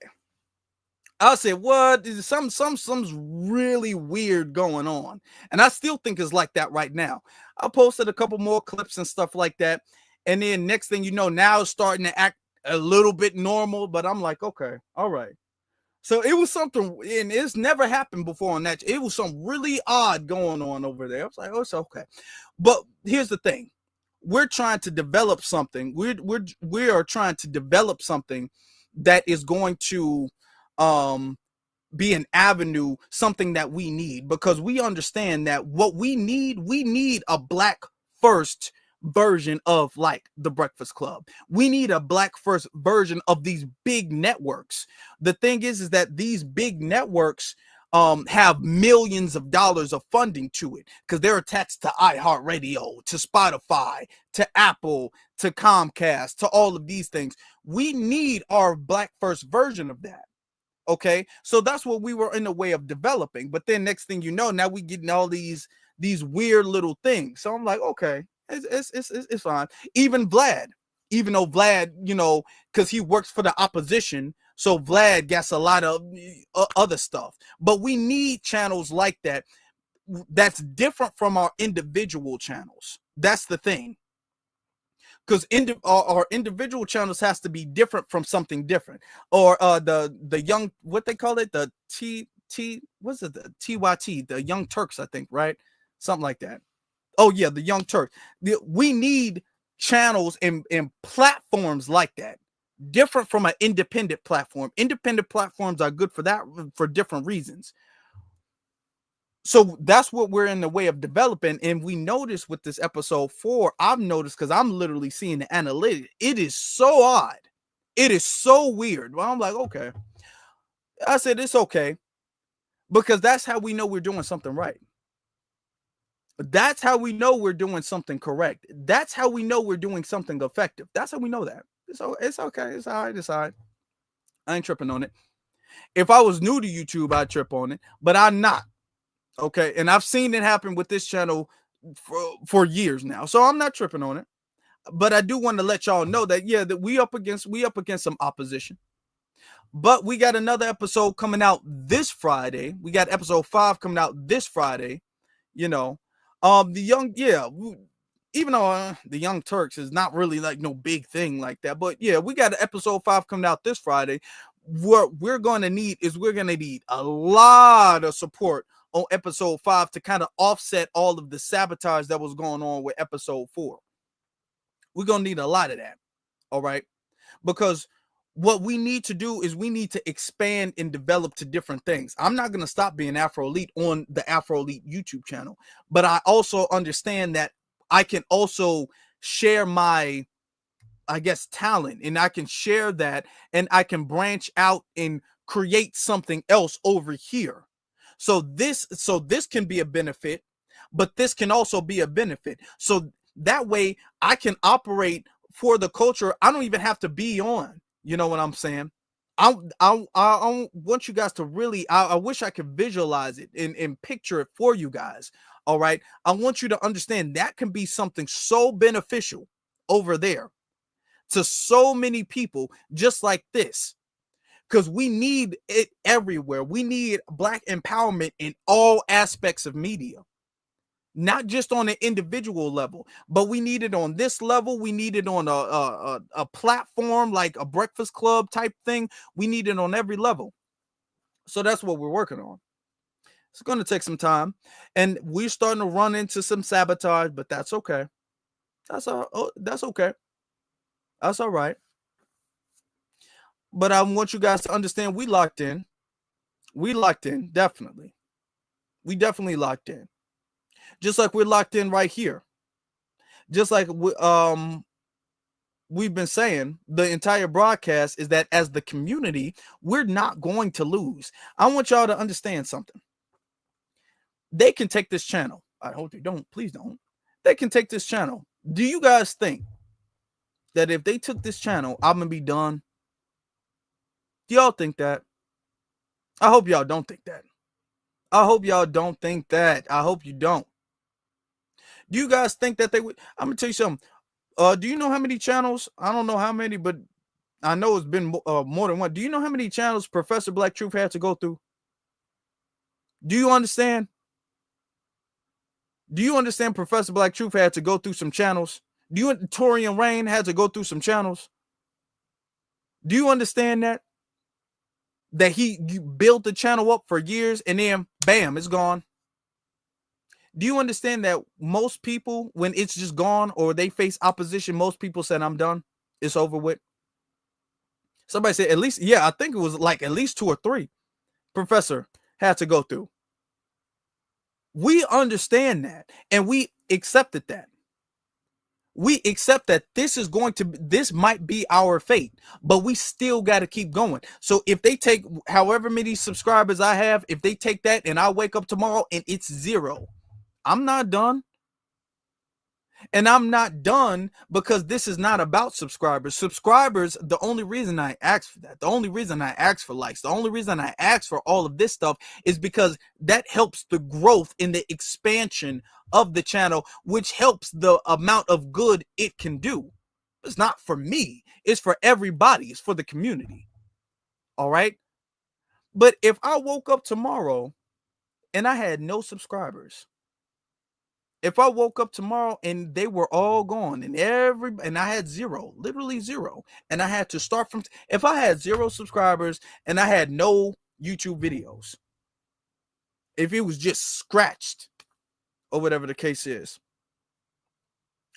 I said, what? Something's really weird going on. And I still think it's like that right now. I posted a couple more clips and stuff like that. And then next thing you know, now it's starting to act a little bit normal, but I'm like, okay, all right. So it was something, and it's never happened before on that. It was something really odd going on over there. I was like, oh, it's okay. But here's the thing. We're trying to develop something. We are trying to develop something that is going to be an avenue, something that we need, because we understand that what we need a black first version of like the Breakfast Club. We need a black first version of these big networks. The thing is that these big networks have millions of dollars of funding to it because they're attached to iHeartRadio, to Spotify, to Apple, to Comcast, to all of these things. We need our black first version of that. Okay, so that's what we were in the way of developing. But then next thing you know, now we getting all these weird little things. So I'm like, okay, it's fine. Even though Vlad, you know, because he works for the opposition, so Vlad gets a lot of other stuff. But we need channels like that that's different from our individual channels. That's the thing. Because our individual channels has to be different from something different, or the young, what they call it, the what's it, the TYT, the Young Turks, I think, right? Something like that. Oh yeah, the Young Turks. We need channels and platforms like that, different from an independent platform. Independent platforms are good for that for different reasons. So that's what we're in the way of developing. And we noticed with this episode 4, I've noticed, because I'm literally seeing the analytics, it is so odd. It is so weird. Well, I'm like, okay. I said, it's okay. Because that's how we know we're doing something right. That's how we know we're doing something correct. That's how we know we're doing something effective. That's how we know that. So it's okay. It's all right. It's all right. I ain't tripping on it. If I was new to YouTube, I'd trip on it, but I'm not. Okay, and I've seen it happen with this channel for years now, so I'm not tripping on it. But I do want to let y'all know that that we up against some opposition. But we got another episode coming out this Friday. We got episode 5 coming out this Friday. You know, even though the Young Turks is not really like no big thing like that, but yeah, we got episode 5 coming out this Friday. What we're going to need a lot of support on episode 5 to kind of offset all of the sabotage that was going on with episode 4. We're going to need a lot of that. All right. Because what we need to do is we need to expand and develop to different things. I'm not going to stop being Afro Elite on the Afro Elite YouTube channel, but I also understand that I can also share my, I guess, talent, and I can share that, and I can branch out and create something else over here. So this can be a benefit, but this can also be a benefit. So that way I can operate for the culture. I don't even have to be on. You know what I'm saying? I want you guys to really, I wish I could visualize it and picture it for you guys. All right. I want you to understand that can be something so beneficial over there to so many people just like this. Because we need it everywhere. We need Black empowerment in all aspects of media, not just on an individual level, but we need it on this level. We need it on a platform like a Breakfast Club type thing. We need it on every level. So that's what we're working on. It's going to take some time, and we're starting to run into some sabotage, but that's okay. That's okay. That's all right. But I want you guys to understand we locked in. We locked in, definitely. We definitely locked in. Just like we're locked in right here. Just like we've been saying the entire broadcast is that as the community, we're not going to lose. I want y'all to understand something. They can take this channel. I hope they don't. Please don't. They can take this channel. Do you guys think that if they took this channel, I'm going to be done? Do y'all think that? I hope y'all don't think that. I hope y'all don't think that. I hope you don't. Do you guys think that they would? I'm going to tell you something. Do you know how many channels? I don't know how many, but I know it's been more than one. Do you know how many channels Professor Black Truth had to go through? Do you understand? Do you understand Professor Black Truth had to go through some channels? Do you, Torian Rain had to go through some channels? Do you understand that? That you built the channel up for years and then bam, it's gone. Do you understand that most people, when it's just gone or they face opposition, most people said, I'm done. It's over with. Somebody said at least, yeah, I think it was like at least 2 or 3 professor had to go through. We understand that and we accepted that. We accept that this might be our fate, but we still got to keep going. So if they take however many subscribers I have, if they take that and I wake up tomorrow and it's 0, I'm not done. And I'm not done because this is not about subscribers. Subscribers, the only reason I ask for that, the only reason I ask for likes, the only reason I ask for all of this stuff is because that helps the growth in the expansion of the channel, which helps the amount of good it can do. It's not for me. It's for everybody. It's for the community. All right. But if I woke up tomorrow and I had no subscribers, if I woke up tomorrow and they were all gone and I had 0, literally 0, and I had to start from, if I had 0 subscribers and I had no YouTube videos, if it was just scratched or whatever the case is,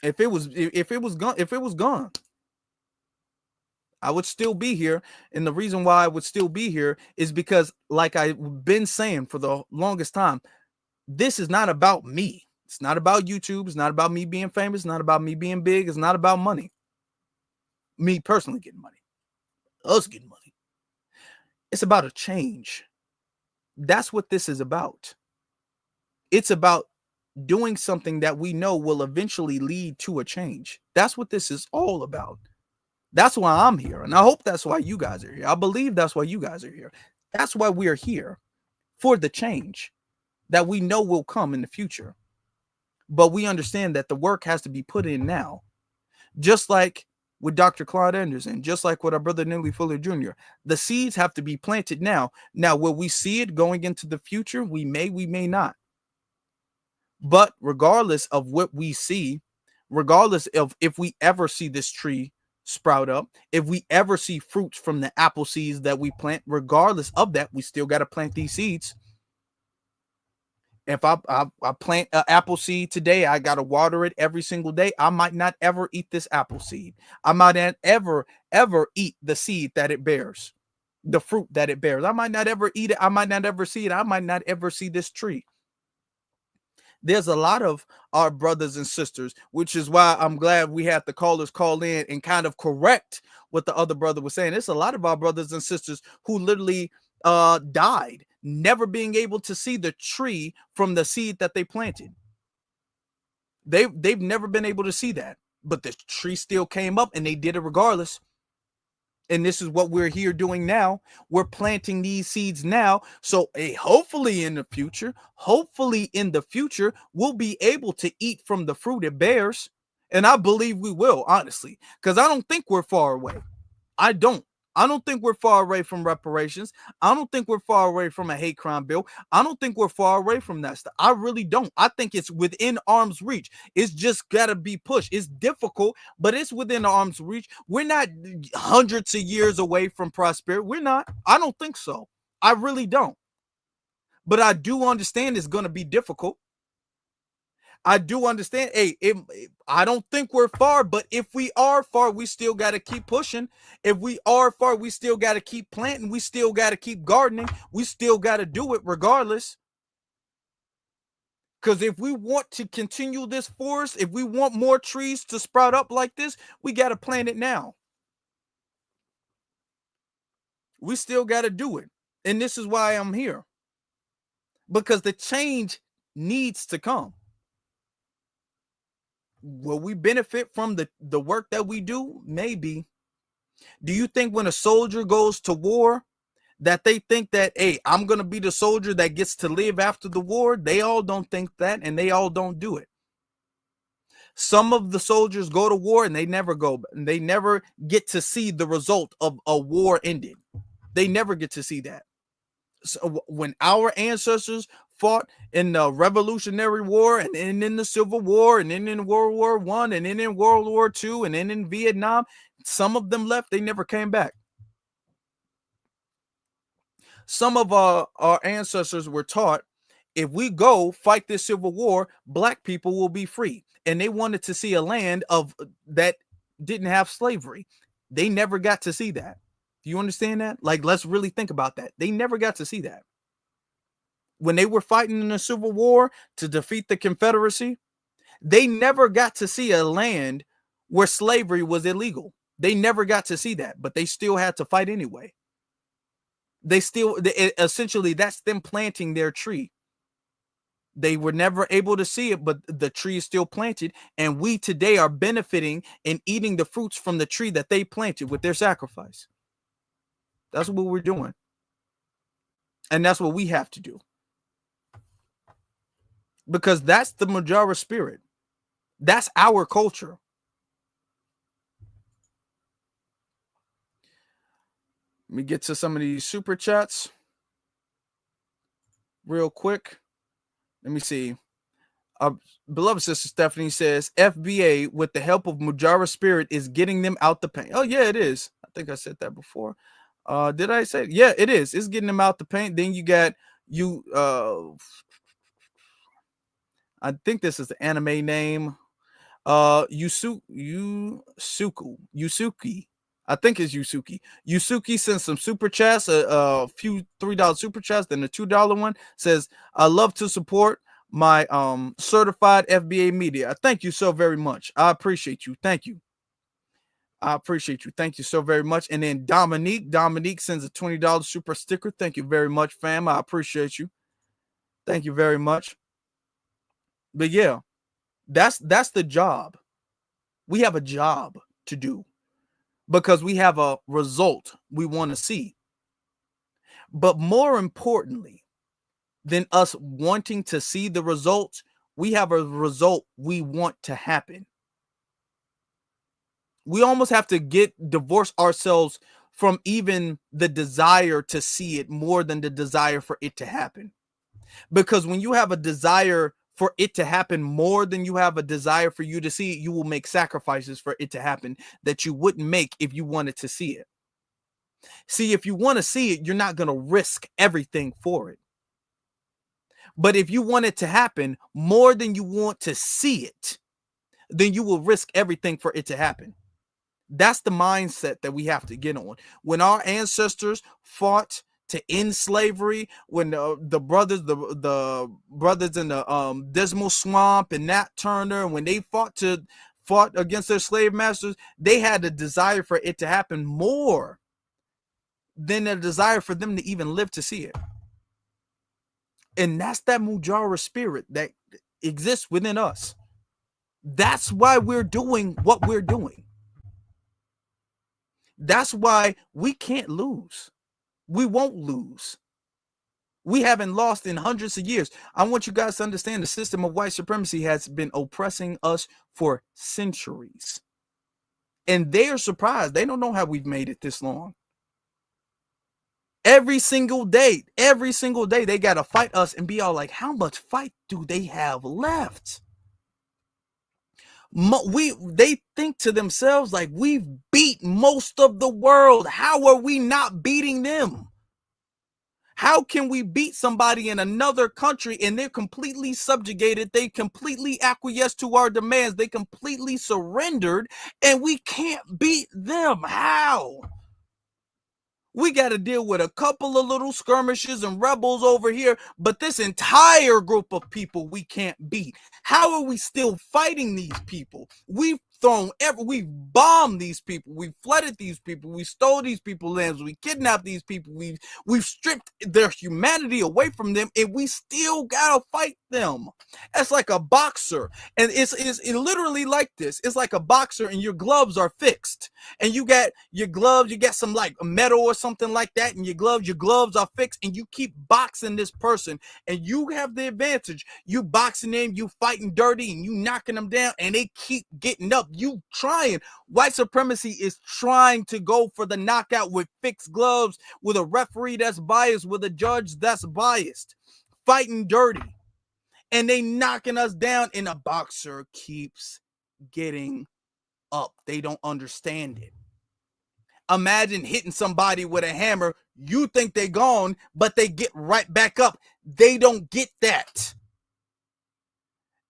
if it was gone, I would still be here. And the reason why I would still be here is because, like I've been saying for the longest time, this is not about me. It's not about YouTube. It's not about me being famous. It's not about me being big. It's not about money. Me personally getting money. Us getting money. It's about a change. That's what this is about. It's about doing something that we know will eventually lead to a change. That's what this is all about. That's why I'm here. And I hope that's why you guys are here. I believe that's why you guys are here. That's why we are here, for the change that we know will come in the future. But we understand that the work has to be put in now. Just like with Dr. Claude Anderson, just like with our brother Neely Fuller Jr., the seeds have to be planted now. Now, will we see it going into the future? We may not. But regardless of what we see, regardless of if we ever see this tree sprout up, if we ever see fruits from the apple seeds that we plant, regardless of that, we still got to plant these seeds. If I plant an apple seed today, I got to water it every single day. I might not ever eat this apple seed. I might not ever eat the seed that it bears, the fruit that it bears. I might not ever eat it. I might not ever see it. I might not ever see this tree. There's a lot of our brothers and sisters, which is why I'm glad we had the callers call in and kind of correct what the other brother was saying. It's a lot of our brothers and sisters who literally died, never being able to see the tree from the seed that they planted. They've never been able to see that, but the tree still came up and they did it regardless. And this is what we're here doing now. We're planting these seeds now. So hopefully in the future, we'll be able to eat from the fruit it bears. And I believe we will, honestly, because I don't think we're far away. I don't think we're far away from reparations. I don't think we're far away from a hate crime bill. I don't think we're far away from that stuff. I really don't. I think it's within arm's reach. It's just got to be pushed. It's difficult, but it's within arm's reach. We're not hundreds of years away from prosperity. We're not. I don't think so. I really don't. But I do understand it's going to be difficult. I do understand. I don't think we're far, but if we are far, we still got to keep pushing. If we are far, we still got to keep planting. We still got to keep gardening. We still got to do it regardless. Because if we want to continue this forest, if we want more trees to sprout up like this, we got to plant it now. We still got to do it. And this is why I'm here. Because the change needs to come. Will we benefit from the work that we do? Maybe. Do you think when a soldier goes to war that they think that, hey, I'm going to be the soldier that gets to live after the war? They all don't think that, and they all don't do it. Some of the soldiers go to war and they never get to see the result of a war ending. They never get to see that. So when our ancestors fought in the Revolutionary War and then in the Civil War and then in World War I and then in World War II and then in Vietnam, some of them left. They never came back. Some of our ancestors were taught, if we go fight this civil war, black people will be free. And they wanted to see a land of that didn't have slavery. They never got to see that. Do you understand that? Like, let's really think about that. They never got to see that. When they were fighting in the Civil War to defeat the Confederacy, they never got to see a land where slavery was illegal. They never got to see that, but they still had to fight anyway. Essentially, that's them planting their tree. They were never able to see it, but the tree is still planted. And we today are benefiting and eating the fruits from the tree that they planted with their sacrifice. That's what we're doing. And that's what we have to do. Because that's the Mujara spirit. That's our culture. Let me get to some of these super chats real quick. Let me see. Our beloved sister Stephanie says, FBA, with the help of Mujara spirit, is getting them out the paint. Oh, yeah, it is. I think I said that before. Did I say it? Yeah, it is. It's getting them out the paint. Then you got you. I think this is the anime name. Yusuki. I think it's Yusuki. Yusuki sends some super chats, a few $3 super chats, then a $2 one. Says, I love to support my certified FBA media. Thank you so very much. I appreciate you. Thank you. I appreciate you. Thank you so very much. And then Dominique sends a $20 super sticker. Thank you very much, fam. I appreciate you. Thank you very much. But yeah, that's the job. We have a job to do because we have a result we want to see. But more importantly than us wanting to see the results, we have a result we want to happen. We almost have to divorce ourselves from even the desire to see it more than the desire for it to happen. Because when you have a desire for it to happen more than you have a desire for you to see it, you will make sacrifices for it to happen that you wouldn't make if you wanted to see it. See, if you want to see it, you're not going to risk everything for it. But if you want it to happen more than you want to see it, then you will risk everything for it to happen. That's the mindset that we have to get on. When our ancestors fought to end slavery, when the brothers in the Dismal Swamp and Nat Turner, when they fought against their slave masters, they had a desire for it to happen more than a desire for them to even live to see it. And that's that Mujara spirit that exists within us. That's why we're doing what we're doing. That's why we can't lose. We won't lose. We haven't lost in hundreds of years. I want you guys to understand the system of white supremacy has been oppressing us for centuries. And they are surprised. They don't know how we've made it this long. Every single day, they got to fight us and be all like, how much fight do they have left? They think to themselves like, we've beat most of the world. How are we not beating them? How can we beat somebody in another country and they're completely subjugated? They completely acquiesced to our demands. They completely surrendered and we can't beat them. How? We got to deal with a couple of little skirmishes and rebels over here, but this entire group of people we can't beat. How are we still fighting these people? We've bombed these people, we've flooded these people, we stole these people's lands, we kidnapped these people, we've stripped their humanity away from them, and we still gotta fight them. That's like a boxer, and it's literally like this. It's like a boxer, and your gloves are fixed, and you got your gloves, you got some like metal or something like that, and your gloves are fixed, and you keep boxing this person, and you have the advantage. You boxing them, you fighting dirty, and you knocking them down, and they keep getting up. You trying. White supremacy is trying to go for the knockout with fixed gloves, with a referee that's biased, with a judge that's biased, fighting dirty, and they knocking us down, and a boxer keeps getting up. They don't understand it. Imagine hitting somebody with a hammer. You think they're gone, but they get right back up. They don't get that.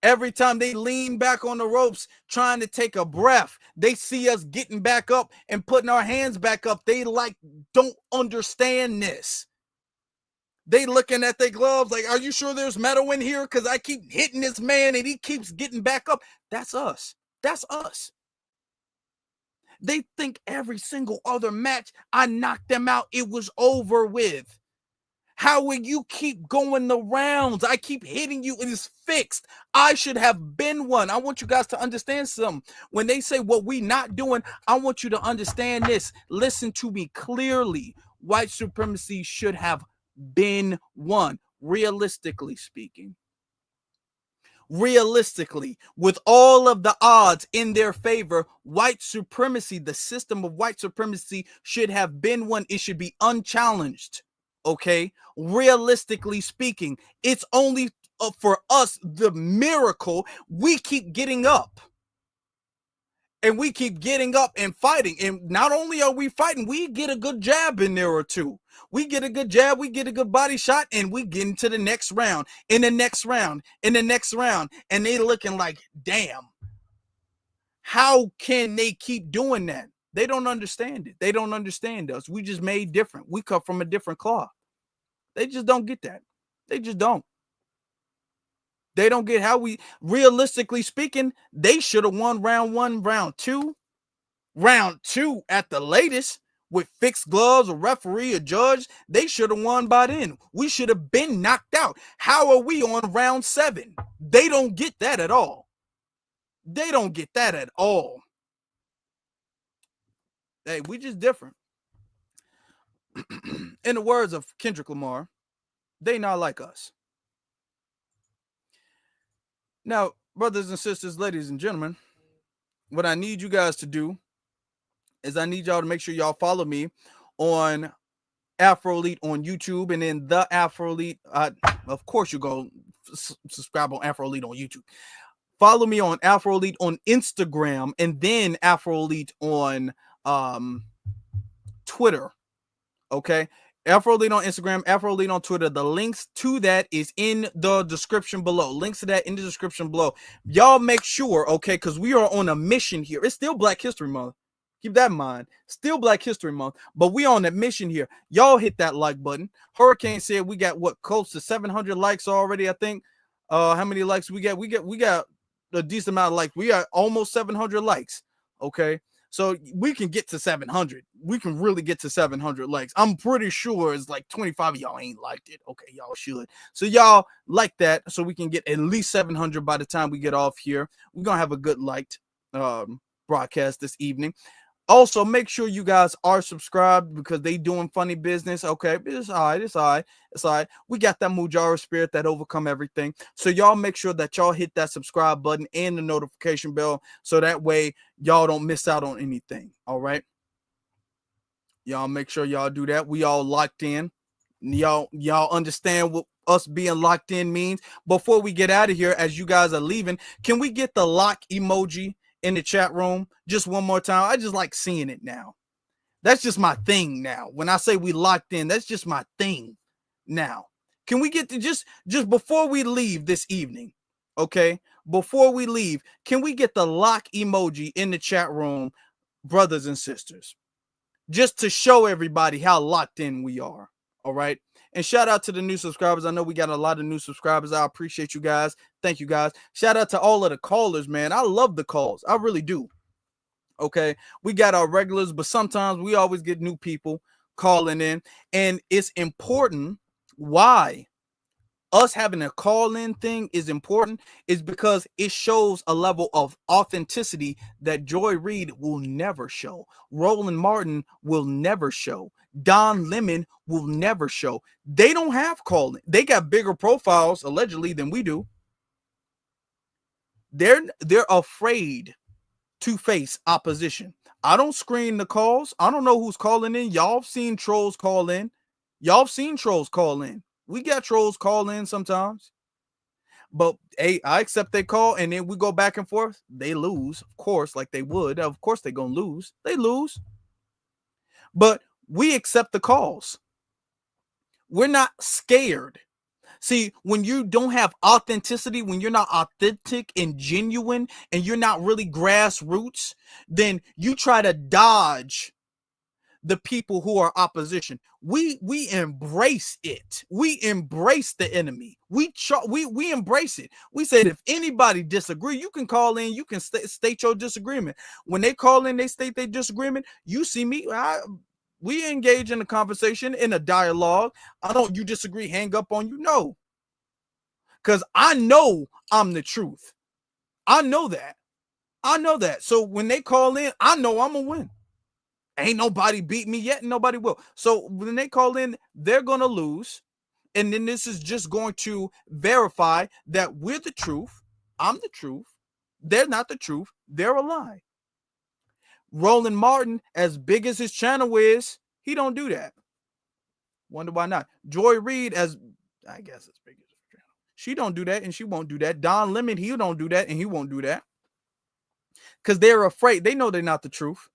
Every time they lean back on the ropes trying to take a breath, they see us getting back up and putting our hands back up. They don't understand this. They looking at their gloves like, are you sure there's metal in here? Because I keep hitting this man and he keeps getting back up. That's us. That's us. They think every single other match, I knocked them out, it was over with. How will you keep going the rounds? I keep hitting you. It is fixed. I should have been one. I want you guys to understand something. When they say what we not doing, I want you to understand this. Listen to me clearly. White supremacy should have been won, realistically speaking. Realistically, with all of the odds in their favor, white supremacy, the system of white supremacy should have been won. It should be unchallenged. Okay, realistically speaking, it's only for us the miracle we keep getting up. And we keep getting up and fighting. And not only are we fighting, we get a good jab in there or two. We get a good jab, we get a good body shot, and we get into the next round, in the next round, in the next round. And they looking like, damn, how can they keep doing that? They don't understand it. They don't understand us. We just made different. We cut from a different cloth. They just don't get that. They just don't. They don't get how we, realistically speaking, they should have won round one, round two at the latest with fixed gloves, a referee, a judge. They should have won by then. We should have been knocked out. How are we on round 7? They don't get that at all. They don't get that at all. Hey, we just different. In the words of Kendrick Lamar, they not like us. Now, brothers and sisters, ladies and gentlemen, what I need you guys to do is I need y'all to make sure y'all follow me on Afro Elite on YouTube, and then the Afro Elite. Of course, you go subscribe on Afro Elite on YouTube. Follow me on Afro Elite on Instagram, and then Afro Elite on Twitter. Okay. Afro Elite on Instagram, Afro Elite on Twitter. The links to that is in the description below. Links to that in the description below. Y'all make sure, okay, because we are on a mission here. It's still Black History Month. Keep that in mind. Still Black History Month, but we on that mission here. Y'all hit that like button. Hurricane said we got what, close to 700 likes already, I think. How many likes we got? We got a decent amount of likes. We got almost 700 likes. Okay. So we can get to 700. We can really get to 700 likes. I'm pretty sure it's like 25 of y'all ain't liked it. Okay, y'all should. So y'all like that so we can get at least 700 by the time we get off here. We're going to have a good liked broadcast this evening. Also, make sure you guys are subscribed because they doing funny business. Okay, it's all right. It's all right. It's all right. We got that Mujara spirit that overcome everything. So y'all make sure that y'all hit that subscribe button and the notification bell so that way y'all don't miss out on anything. All right. Y'all make sure y'all do that. We all locked in. Y'all understand what us being locked in means. Before we get out of here, as you guys are leaving, can we get the lock emoji in the chat room just one more time? I just like seeing it now. That's just my thing now. When I say we locked in, that's just my thing now. Can we get to just before we leave this evening, okay? Before we leave, can we get the lock emoji in the chat room, brothers and sisters? Just to show everybody how locked in we are, all right? And shout out to the new subscribers. I know we got a lot of new subscribers. I appreciate you guys. Thank you, guys. Shout out to all of the callers, man. I love the calls. I really do. Okay. We got our regulars, but sometimes we always get new people calling in. And it's important. Why us having a call-in thing is important is because it shows a level of authenticity that Joy Reid will never show. Roland Martin will never show. Don Lemon will never show. They don't have call-in. They got bigger profiles, allegedly, than we do. They're afraid to face opposition. I don't screen the calls. I don't know who's calling in. Y'all have seen trolls call in. Y'all have seen trolls call in. We got trolls call in sometimes. But hey, I accept they call and then we go back and forth. They lose, of course, like they would. Of course they're going to lose. They lose. but we accept the calls. We're not scared. See, when you don't have authenticity, when you're not authentic and genuine, and you're not really grassroots, then you try to dodge the people who are opposition. We embrace it. We embrace the enemy. We embrace it. We said if anybody disagree, you can call in. You can state your disagreement. When they call in, they state their disagreement. You see me. We engage in a conversation, in a dialogue. I don't. You disagree? Hang up on you? No, because I know I'm the truth. I know that. I know that. So when they call in, I know I'm gonna win. Ain't nobody beat me yet, and nobody will. So when they call in, they're gonna lose, and then this is just going to verify that we're the truth. I'm the truth. They're not the truth. They're a lie. Roland Martin, as big as his channel is, he don't do that. Wonder why not? Joy Reid, as I guess as big as his channel, she don't do that, and she won't do that. Don Lemon, he don't do that, and he won't do that, because they're afraid. They know they're not the truth.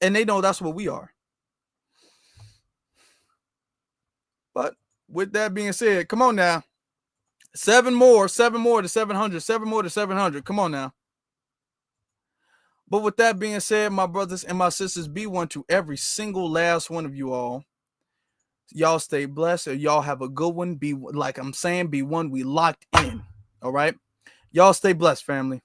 And they know that's what we are. But with that being said, come on now. 7 more to 700, 7 more to 700. Come on now. But with that being said, my brothers and my sisters, be one to every single last one of you all. Y'all stay blessed, or y'all have a good one. Be like I'm saying, be one we locked in. All right. Y'all stay blessed, family.